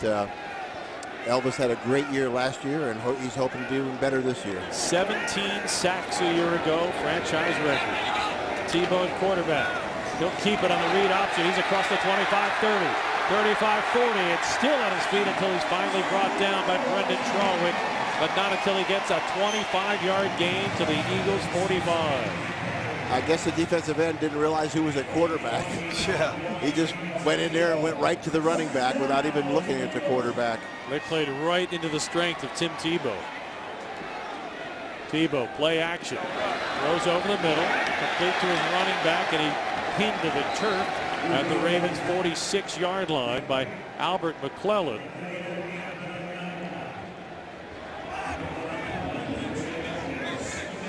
Elvis had a great year last year, and he's hoping to do even better this year. 17 sacks a year ago, franchise record. Tebow at quarterback. He'll keep it on the read option. He's across the 25-30, 35-40. It's still on his feet until he's finally brought down by Brendan Trawick, but not until he gets a 25-yard gain to the Eagles' 45. I guess the defensive end didn't realize who was at quarterback. Yeah. He just went in there and went right to the running back without even looking at the quarterback. They played right into the strength of Tim Tebow. Tebow, play action. Throws over the middle, complete to his running back, and he pinned to the turf at the Ravens' 46-yard line by Albert McClellan.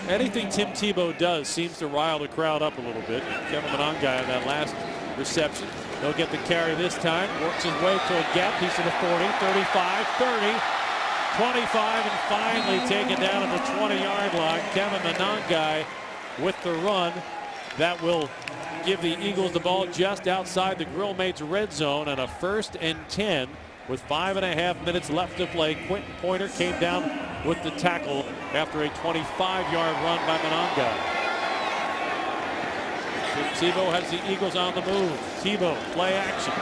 Anything Tim Tebow does seems to rile the crowd up a little bit. Kevin Monangai on that last reception. He'll get the carry this time. Works his way to a gap. He's to the 40, 35, 30, 25, and finally taken down at the 20-yard line. Kevin Monangai with the run. That will give the Eagles the ball just outside the Grill Mates red zone and a 1st and 10 with 5.5 minutes left to play. Quentin Pointer came down with the tackle after a 25-yard run by Monangai. Tebow has the Eagles on the move. Tebow, play action.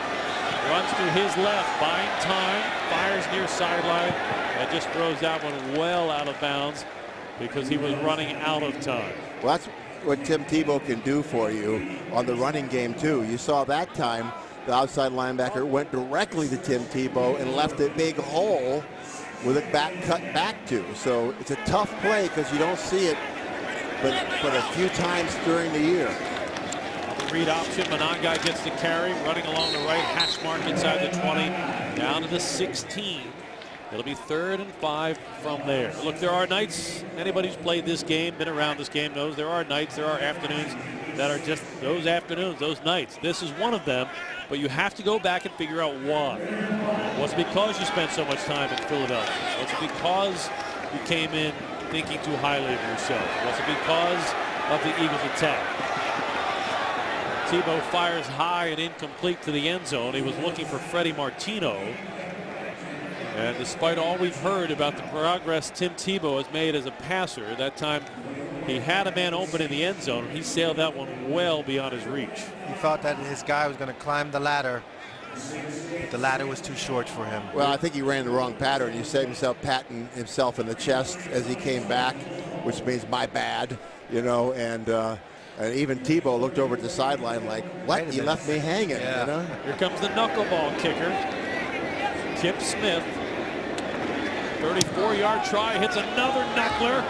Runs to his left, buying time, fires near sideline, and just throws that one well out of bounds because he was running out of time. Well, that's what Tim Tebow can do for you on the running game, too. You saw that time the outside linebacker went directly to Tim Tebow and left a big hole with it cut back to. So it's a tough play because you don't see it but a few times during the year. The read option, Monangai gets the carry, running along the right hash mark inside the 20, down to the 16. It'll be 3rd and 5 from there. Look, there are nights, anybody who's played this game, been around this game knows there are nights, there are afternoons that are just those afternoons, those nights. This is one of them, but you have to go back and figure out why. Was it because you spent so much time in Philadelphia? Was it because you came in thinking too highly of yourself? Was it because of the Eagles' attack? Tebow fires high and incomplete to the end zone. He was looking for Freddie Martino. And despite all we've heard about the progress Tim Tebow has made as a passer, that time he had a man open in the end zone. He sailed that one well beyond his reach. He thought that his guy was going to climb the ladder, but the ladder was too short for him. Well, I think he ran the wrong pattern. He set himself patting himself in the chest as he came back, which means my bad, you know, and even Tebow looked over at the sideline like, what? He left me hanging, yeah. You know? Here comes the knuckleball kicker. Kip Smith. 34-yard try, hits another knuckler,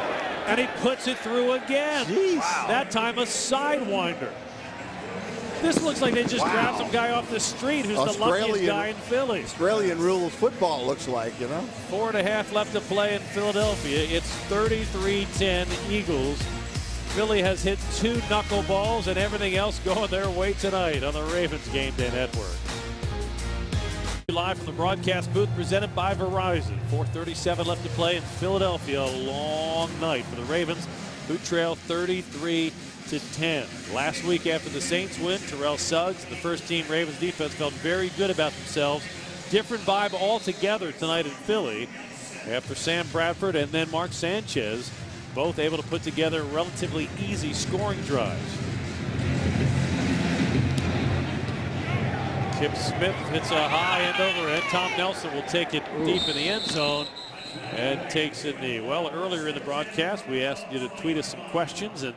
and he puts it through again. Jeez. Wow. That time a sidewinder. This looks like they just grabbed some guy off the street who's the luckiest guy in Philly. Australian rules football looks like, you know. 4.5 left to play in Philadelphia. It's 33-10 Eagles. Philly has hit 2 knuckleballs and everything else going their way tonight on the Ravens Game Day Network. Live from the broadcast booth presented by Verizon. 4:37 left to play in Philadelphia. A long night for the Ravens, who trail 33-10. Last week after the Saints win, Terrell Suggs, the first team Ravens defense, felt very good about themselves. Different vibe altogether tonight in Philly after Sam Bradford and then Mark Sanchez, both able to put together relatively easy scoring drives. Kip Smith hits a high end over it. Tom Nelson will take it deep in the end zone and takes a knee. Well, earlier in the broadcast, we asked you to tweet us some questions, and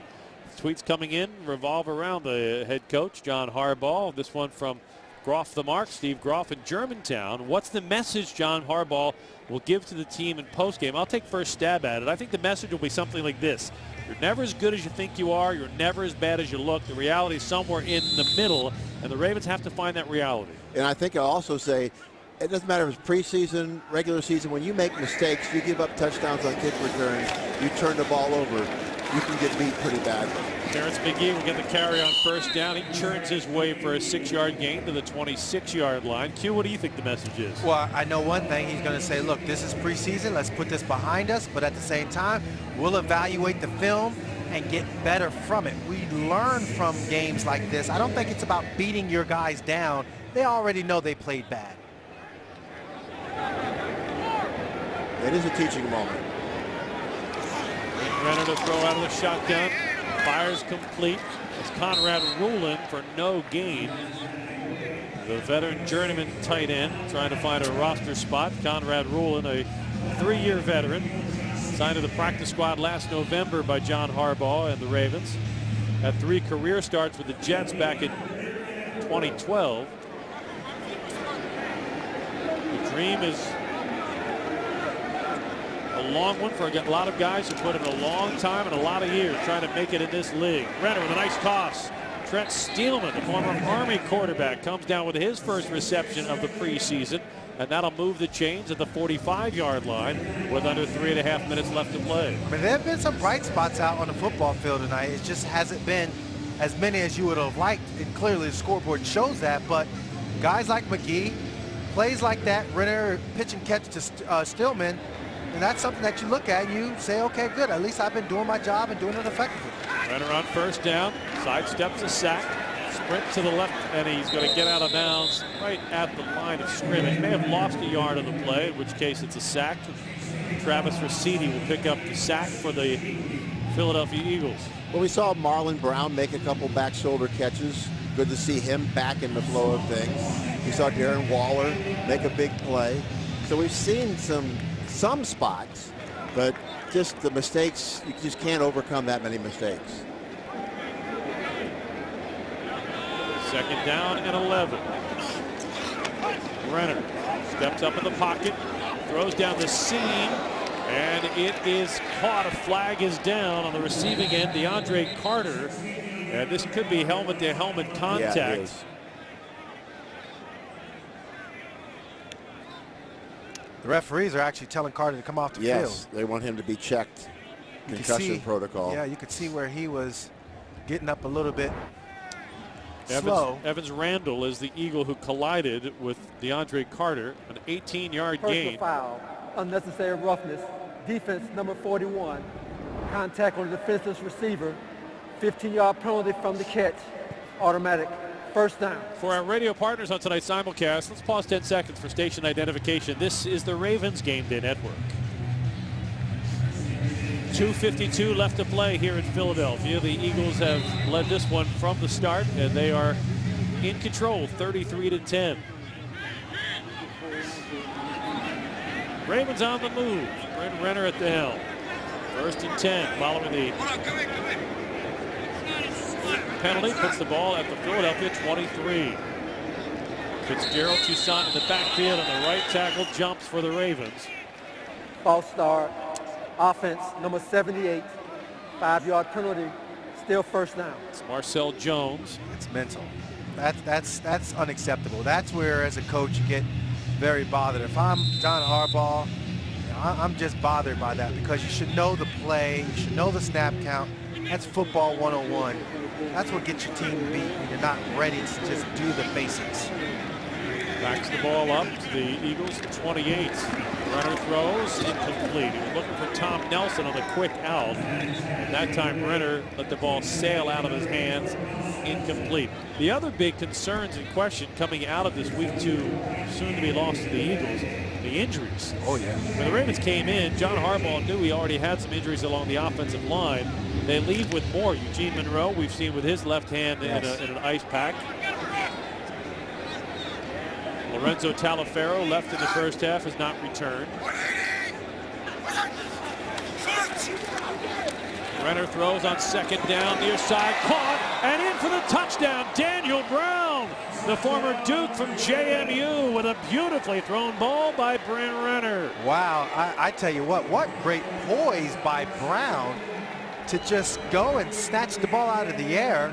tweets coming in revolve around the head coach, John Harbaugh. This one from Groff the Mark, Steve Groff in Germantown. What's the message John Harbaugh will give to the team in postgame? I'll take first stab at it. I think the message will be something like this. You're never as good as you think you are. You're never as bad as you look. The reality is somewhere in the middle, and the Ravens have to find that reality. And I think I'll also say, it doesn't matter if it's preseason, regular season, when you make mistakes, you give up touchdowns on kick returns, you turn the ball over, you can get beat pretty badly. Terrence McGee will get the carry on first down. He churns his way for a 6-yard gain to the 26-yard line. Q, what do you think the message is? Well, I know one thing. He's going to say, look, this is preseason. Let's put this behind us. But at the same time, we'll evaluate the film and get better from it. We learn from games like this. I don't think it's about beating your guys down. They already know they played bad. It is a teaching moment. Renner to throw out of the shotgun. Fires complete. It's Conrad Rulin for no gain. The veteran journeyman tight end trying to find a roster spot. Conrad Rulin, a 3-year veteran, signed to the practice squad last November by John Harbaugh and the Ravens. Had 3 career starts with the Jets back in 2012. The dream is a long one for a lot of guys who put in a long time and a lot of years trying to make it in this league. Renner with a nice toss. Trent Steelman, the former Army quarterback, comes down with his first reception of the preseason, and that'll move the chains at the 45-yard line with under 3.5 minutes left to play. I mean, there have been some bright spots out on the football field tonight. It just hasn't been as many as you would have liked, and clearly the scoreboard shows that. But guys like McGee, plays like that, Renner pitch and catch to Stillman, and that's something that you look at and you say, okay, good, at least I've been doing my job and doing it effectively. Renner on first down, sidesteps a sack, sprint to the left, and he's going to get out of bounds right at the line of scrimmage. May have lost a yard on the play, in which case it's a sack. Travis Ricidi will pick up the sack for the Philadelphia Eagles. Well, we saw Marlon Brown make a couple back shoulder catches. Good to see him back in the flow of things. We saw Darren Waller make a big play. So we've seen some spots, but just the mistakes, you just can't overcome that many mistakes. Second down and 11. Renner steps up in the pocket, throws down the seam, and it is caught. A flag is down on the receiving end, DeAndre Carter, and this could be helmet-to-helmet contact. Yeah, it is. The referees are actually telling Carter to come off the field. Yes, they want him to be checked. Concussion protocol. Yeah, you could see where he was getting up a little bit slow. Evans Randall is the Eagle who collided with DeAndre Carter, an 18-yard gain. Personal foul, unnecessary roughness, defense number 41, contact on the defenseless receiver, 15-yard penalty from the catch, automatic. First down. For our radio partners on tonight's simulcast, let's pause 10 seconds for station identification. This is the Ravens Game Day Network. 2:52 left to play here in Philadelphia. The Eagles have led this one from the start, and they are in control, 33-10. Ravens on the move. Brent Renner at the helm. 1st and 10 following the penalty, puts the ball at the Philadelphia 23. Fitzgerald, Toussaint in the backfield, and the right tackle jumps for the Ravens. False start, offense number 78, 5-yard penalty, still first down. It's Marcel Jones. It's mental. That's unacceptable. That's where, as a coach, you get very bothered. If I'm John Harbaugh, I'm just bothered by that, because you should know the play, you should know the snap count, That's football 101. That's what gets your team beat when you're not ready to just do the basics. Backs the ball up to the Eagles 28. Runner throws incomplete. He was looking for Tom Nelson on the quick out. And that time Renner let the ball sail out of his hands. Incomplete. The other big concerns and question coming out of this week 2 soon to be lost to the Eagles, the injuries. Oh yeah. When the Ravens came in, John Harbaugh knew he already had some injuries along the offensive line. They leave with more. Eugene Monroe, we've seen with his left hand in an ice pack. Lorenzo Taliaferro, left in the first half, has not returned. Renner throws on second down, near side, caught, and in for the touchdown. Daniel Brown, the former Duke from JMU, with a beautifully thrown ball by Bryn Renner. Wow, I tell you what great poise by Brown to just go and snatch the ball out of the air.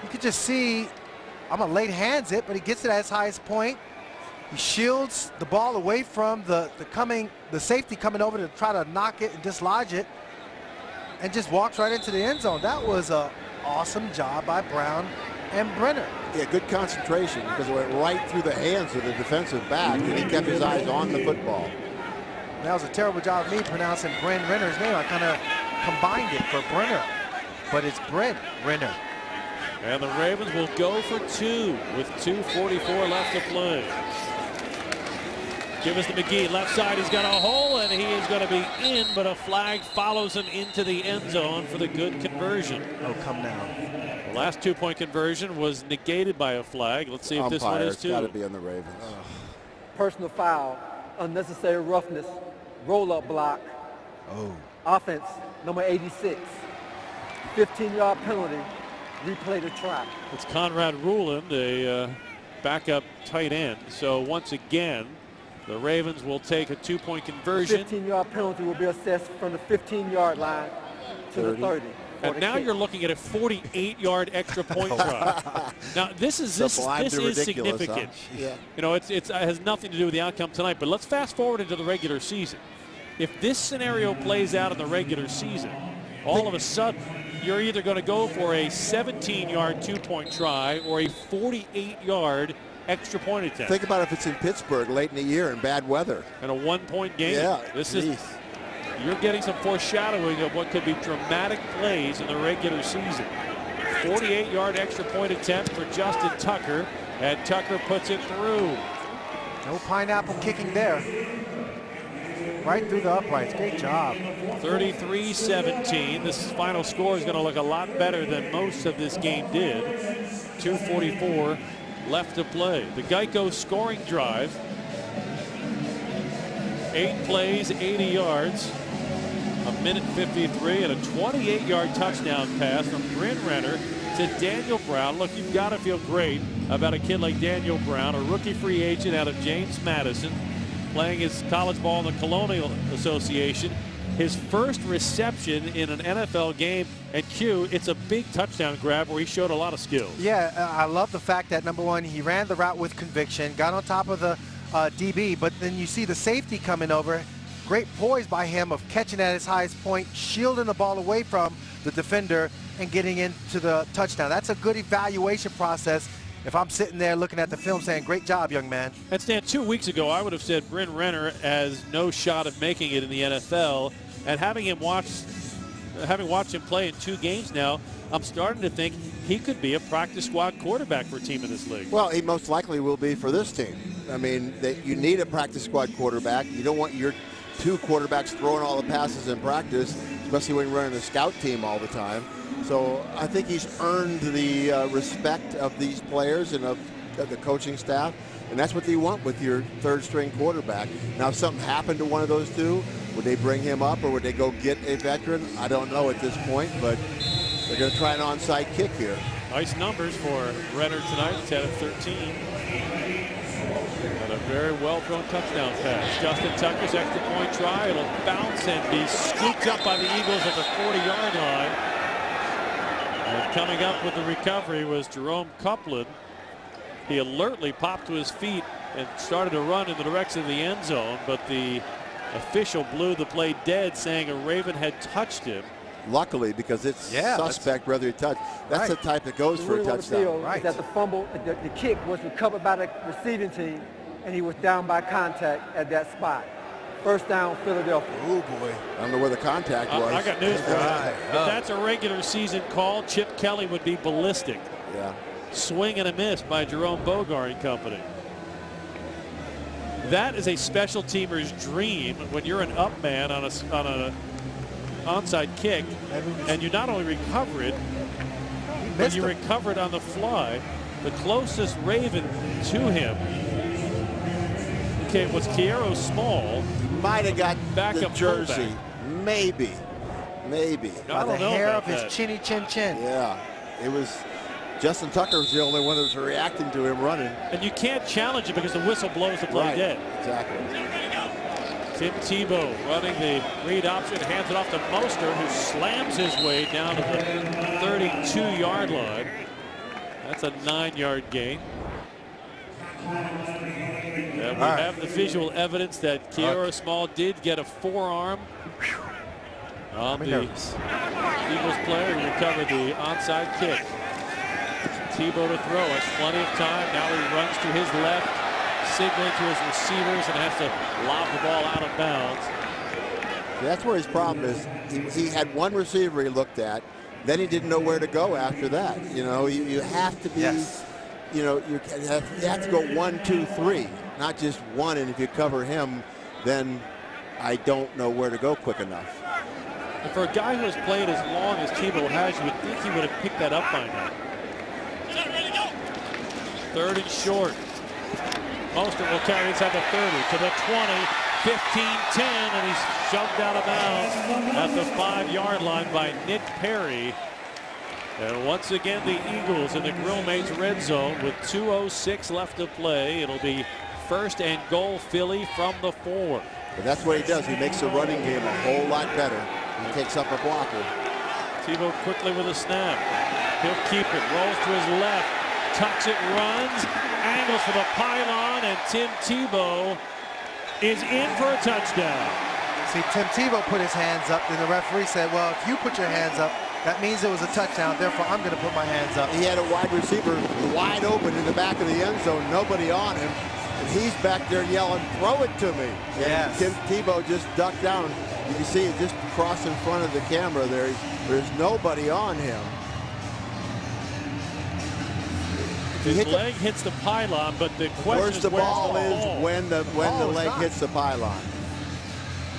You could just see, I'm gonna late hands it, but he gets it at his highest point. He shields the ball away from the safety coming over to try to knock it and dislodge it, and just walks right into the end zone. That was an awesome job by Brown and Brenner. Yeah, good concentration because it went right through the hands of the defensive back, and he kept his eyes on the football. That was a terrible job of me pronouncing Bryn Renner's name. I kind of combined it for Brenner, but it's Bryn Renner. And the Ravens will go for 2 with 2:44 left to play. Give us to McGee, left side, he's got a hole, and he is going to be in, but a flag follows him into the end zone for the good conversion. Oh, come now. The last 2-point conversion was negated by a flag. Let's see if this one is too. Got to be on the Ravens. Personal foul, unnecessary roughness, roll-up block. Oh. Offense, number 86. 15-yard penalty. Replay the try. It's Conrad Ruland, a backup tight end. So once again, the Ravens will take a 2-point conversion. 15-yard penalty will be assessed from the 15-yard line to the 30. And now you're looking at a 48-yard extra point try. Now this is significant. Huh? Yeah. You know, it has nothing to do with the outcome tonight. But let's fast forward into the regular season. If this scenario plays out in the regular season, all of a sudden you're either going to go for a 17-yard 2-point try or a 48-yard extra point attempt. Think about if it's in Pittsburgh late in the year in bad weather. And a 1-point game. Yeah, You're getting some foreshadowing of what could be dramatic plays in the regular season. 48-yard extra point attempt for Justin Tucker, and Tucker puts it through. No pineapple kicking there. Right through the uprights. Great job. 33-17. This final score is going to look a lot better than most of this game did. 2:44 left to play. The Geico scoring drive. 8 plays, 80 yards. A minute 53 and a 28-yard touchdown pass from Bryn Renner to Daniel Brown. Look, you've got to feel great about a kid like Daniel Brown, a rookie free agent out of James Madison, playing his college ball in the Colonial Association. His first reception in an NFL game, and Q, it's a big touchdown grab where he showed a lot of skills. Yeah, I love the fact that, number one, he ran the route with conviction, got on top of the DB, but then you see the safety coming over. Great poise by him of catching at his highest point, shielding the ball away from the defender and getting into the touchdown. That's a good evaluation process. If I'm sitting there looking at the film saying, great job, young man. And Stan, 2 weeks ago, I would have said Bryn Renner has no shot of making it in the NFL. And having watched him play in 2 games now, I'm starting to think he could be a practice squad quarterback for a team in this league. Well, he most likely will be for this team. I mean, you need a practice squad quarterback. You don't want your 2 quarterbacks throwing all the passes in practice, especially when you're running a scout team all the time. So I think he's earned the respect of these players and of the coaching staff, and that's what you want with your 3rd-string quarterback. Now, if something happened to one of those 2, would they bring him up or would they go get a veteran? I don't know at this point, but they're going to try an onside kick here. Nice numbers for Renner tonight, 10 of 13. And a very well-thrown touchdown pass. Justin Tucker's extra point try. It'll bounce and be scooped up by the Eagles at the 40-yard line. And coming up with the recovery was Jerome Copeland. He alertly popped to his feet and started to run in the direction of the end zone, but the official blew the play dead, saying a Raven had touched him. luckily, because it's suspect whether he touched. That's the type that goes for a touchdown. Is that the fumble, the kick was recovered by the receiving team, and he was down by contact at that spot. First down, Philadelphia. Oh boy. I don't know where the contact was. I got news for you. If that's a regular season call, Chip Kelly would be ballistic. Yeah. Swing and a miss by Jerome Bogart and company. That is a special teamer's dream when you're an up man on a onside kick, and you not only recover it, but you recover it on the fly. The closest Raven to him, okay, was Kiero Small. Might have got back the up jersey. Fullback. Maybe. By the hair of his chinny chin chin. Yeah. It was. Justin Tucker was the only one that was reacting to him running. And you can't challenge it because the whistle blows the play dead. Exactly. Tim Tebow running the read option, hands it off to Mostert, who slams his way down to the 32-yard line. That's a 9-yard gain. And we have the visual evidence that Kiero Small did get a forearm on the Eagles player who recovered the onside kick. Tebow to throw. Has plenty of time. Now he runs to his left, signaling to his receivers, and has to lob the ball out of bounds. That's where his problem is. He had one receiver he looked at, then he didn't know where to go after that. You know, you have to be, you know, you have to go 1, 2, 3, not just one. And if you cover him, then I don't know where to go quick enough. And for a guy who has played as long as Tebow has, you would think he would have picked that up by now. 3rd and short. Mostert will carry inside the 30 to the 20, 15, 10, and he's shoved out of bounds at the 5-yard line by Nick Perry. And once again, the Eagles in the Grill Mates red zone with 2:06 left to play. It'll be 1st and goal, Philly from the 4. But that's what he does. He makes the running game a whole lot better. He takes up a blocker. Tebow quickly with a snap. He'll keep it, rolls to his left, tucks it, runs, angles for the pylon, and Tim Tebow is in for a touchdown. See, Tim Tebow put his hands up, and the referee said, well, if you put your hands up, that means it was a touchdown, therefore I'm going to put my hands up. He had a wide receiver wide open in the back of the end zone, nobody on him, and he's back there yelling, throw it to me. Yes. Tim Tebow just ducked down. You can see it just cross in front of the camera there. There's nobody on him. His leg hits the pylon, but the question is where's the ball is when the leg hits the pylon.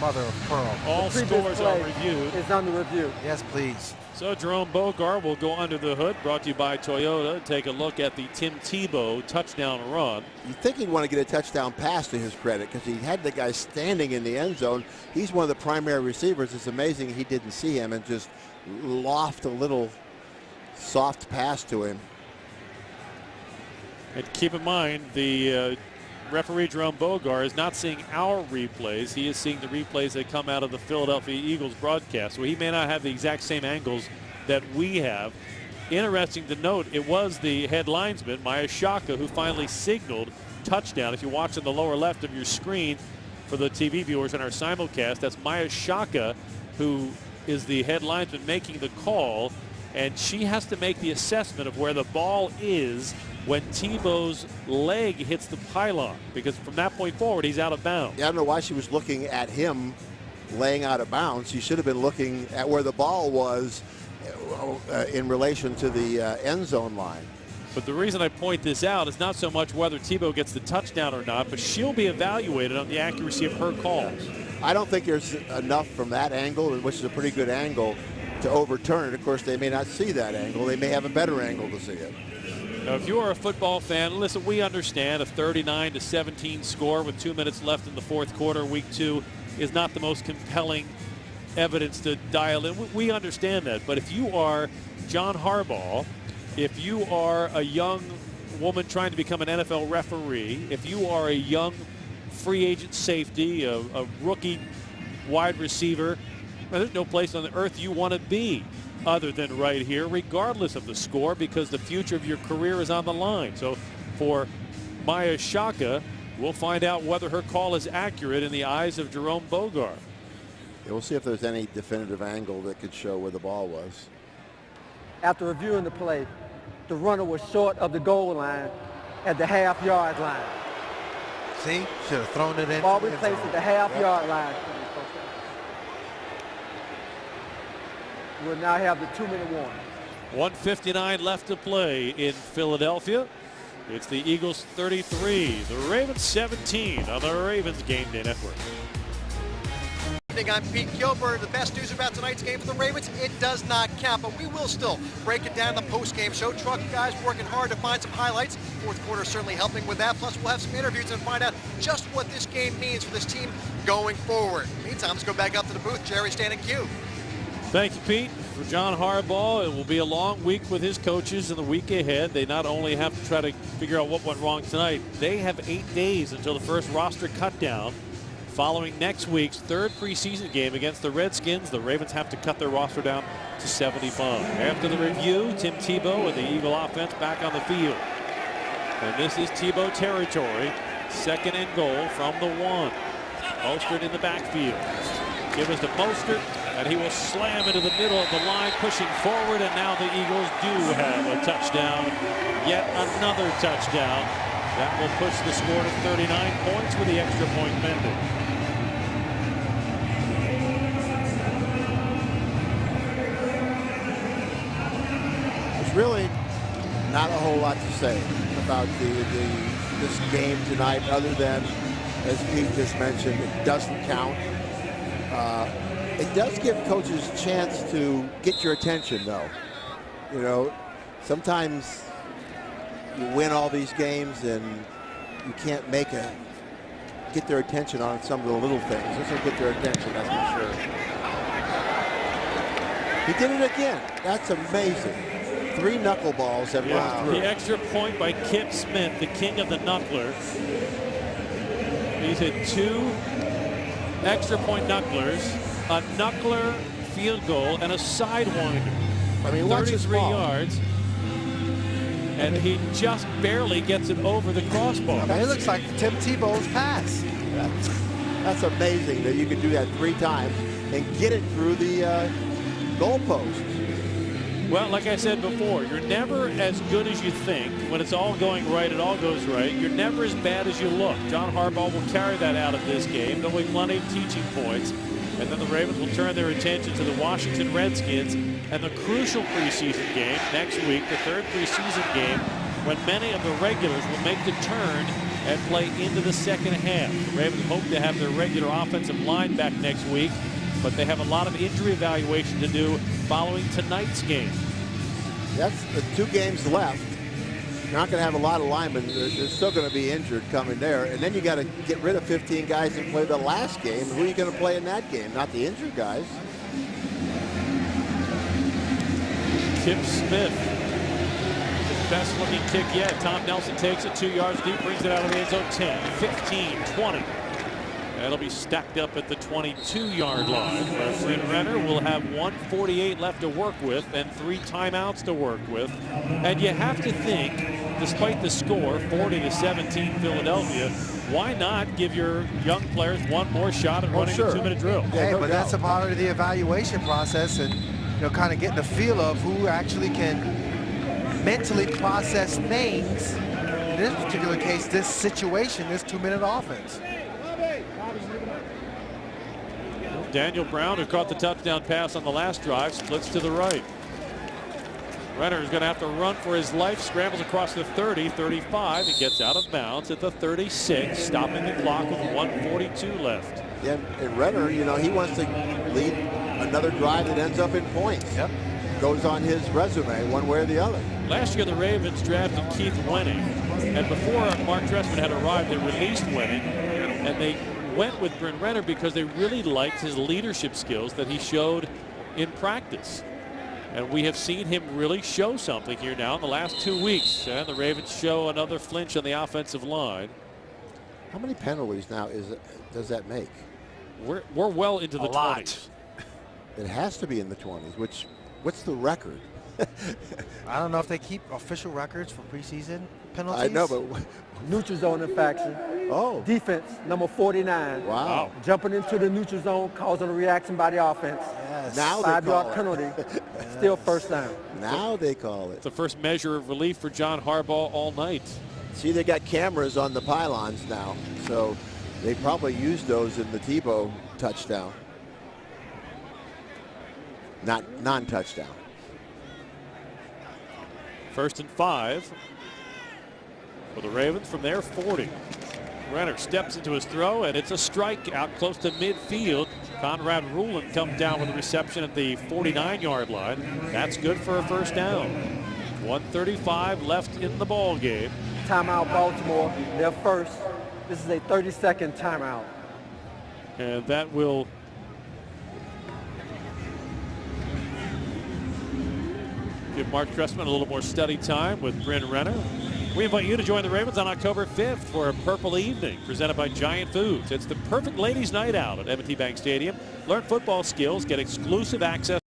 Mother of pearl. All scores are reviewed. It's under review. Yes, please. So Jerome Bogart will go under the hood. Brought to you by Toyota. Take a look at the Tim Tebow touchdown run. You think he'd want to get a touchdown pass to his credit because he had the guy standing in the end zone. He's one of the primary receivers. It's amazing he didn't see him and just loft a little soft pass to him. And keep in mind, the referee Jerome Bogart is not seeing our replays. He is seeing the replays that come out of the Philadelphia Eagles broadcast. So he may not have the exact same angles that we have. Interesting to note, it was the head linesman, Maya Shaka, who finally signaled touchdown. If you watch on the lower left of your screen for the TV viewers in our simulcast, that's Maya Shaka, who is the head linesman making the call. And she has to make the assessment of where the ball is when Tebow's leg hits the pylon, because from that point forward, he's out of bounds. Yeah, I don't know why she was looking at him laying out of bounds. She should have been looking at where the ball was in relation to the end zone line. But the reason I point this out is not so much whether Tebow gets the touchdown or not, but she'll be evaluated on the accuracy of her calls. I don't think there's enough from that angle, which is a pretty good angle, to overturn it. Of course, they may not see that angle. They may have a better angle to see it. Now, if you are a football fan, listen, we understand a 39-17 score with 2 minutes left in the fourth quarter, week 2, is not the most compelling evidence to dial in. We understand that. But if you are John Harbaugh, if you are a young woman trying to become an NFL referee, if you are a young free agent safety, a rookie wide receiver, there's no place on the earth you want to be other than right here, regardless of the score, because the future of your career is on the line. So for Maya Shaka, we'll find out whether her call is accurate in the eyes of Jerome Bogart. Yeah, we'll see if there's any definitive angle that could show where the ball was. After reviewing the play, the runner was short of the goal line at the half-yard line. See, should have thrown it in. Ball was placed at the half-yard line. We'll now have the 2-minute warning. 1:59 left to play in Philadelphia. It's the Eagles 33, the Ravens 17 on the Ravens Game Day Network. I'm Pete Gilbert. The best news about tonight's game for the Ravens, it does not count, but we will still break it down in the post-game show. Truck guys working hard to find some highlights. Fourth quarter certainly helping with that. Plus, we'll have some interviews and find out just what this game means for this team going forward. Meantime, let's go back up to the booth. Jerry standing cue. Thank you, Pete. For John Harbaugh, it will be a long week with his coaches in the week ahead. They not only have to try to figure out what went wrong tonight, they have 8 days until the first roster cutdown. Following next week's third preseason game against the Redskins, the Ravens have to cut their roster down to 75. After the review, Tim Tebow and the Eagle offense back on the field. And this is Tebow territory. 2nd and goal from the 1. Mostert in the backfield. Give us to Mostert, and he will slam into the middle of the line, pushing forward, and now the Eagles do have a touchdown. Yet another touchdown. That will push the score to 39 points with the extra point pending. There's really not a whole lot to say about this game tonight, other than, as Pete just mentioned, it doesn't count. It does give coaches a chance to get your attention, though. You know, sometimes you win all these games and you can't get their attention on some of the little things. This will get their attention, that's for sure. He did it again. That's amazing. 3 knuckleballs have gone through. The extra point by Kip Smith, the king of the knucklers. He's hit 2 extra point knucklers, a knuckler field goal, and a sidewinder. I mean, watch this 33 ball. yards. And he just barely gets it over the crossbar. I mean, it looks like Tim Tebow's pass. That's amazing that you can do that 3 times and get it through the goalpost. Well, like I said before, you're never as good as you think. When it's all going right, it all goes right. You're never as bad as you look. John Harbaugh will carry that out of this game. There'll be plenty of teaching points. And then the Ravens will turn their attention to the Washington Redskins and the crucial preseason game next week, the 3rd preseason game, when many of the regulars will make the turn and play into the 2nd half. The Ravens hope to have their regular offensive line back next week, but they have a lot of injury evaluation to do following tonight's game. That's the 2 games left. You're not going to have a lot of linemen. They're still going to be injured coming there. And then you got to get rid of 15 guys that played the last game. Who are you going to play in that game? Not the injured guys. Kip Smith, the best looking kick yet. Tom Nelson takes it 2 yards deep, brings it out of the end zone. 10, 15, 20. That'll be stacked up at the 22-yard line. Bryn Renner will have 1:48 left to work with and 3 timeouts to work with. And you have to think, despite the score, 40-17 Philadelphia, why not give your young players one more shot at running a 2-minute drill? Hey, no but doubt. that's a part of the evaluation process, and kind of getting the feel of who actually can mentally process things. In this particular case, this situation, this 2-minute offense. Daniel Brown, who caught the touchdown pass on the last drive, splits to the right. Renner is going to have to run for his life, scrambles across the 30, 35, and gets out of bounds at the 36, stopping the clock with 1:42 left. Yeah, and Renner, he wants to lead another drive that ends up in points. Yep. Goes on his resume one way or the other. Last year, the Ravens drafted Keith Wenning, and before Mark Trestman had arrived, they released Wenning, and they went with Bryn Renner because they really liked his leadership skills that he showed in practice. And we have seen him really show something here now in the last 2 weeks. And the Ravens show another flinch on the offensive line. How many penalties now does that make? We're well into the 20s. It has to be in the 20s, what's the record? I don't know if they keep official records for preseason. penalties. I know, but Neutral zone infraction. oh, Defense, number 49. wow. Jumping into the neutral zone, causing a reaction by the offense. Yes. Now they call 5-yard it. penalty. Still first down. Now they call it. It's the first measure of relief for John Harbaugh all night. See, they got cameras on the pylons now, so they probably used those in the Tebow touchdown. Not non-touchdown. 1st and 5 for the Ravens from their 40. Renner steps into his throw, and it's a strike out close to midfield. Conrad Rulin comes down with a reception at the 49-yard line. That's good for a first down. 1:35 left in the ball game. Timeout Baltimore. They're first. This is a 30-second timeout. And that will give Mark Trestman a little more study time with Bryn Renner. We invite you to join the Ravens on October 5th for a Purple Evening presented by Giant Foods. It's the perfect ladies' night out at M&T Bank Stadium. Learn football skills, get exclusive access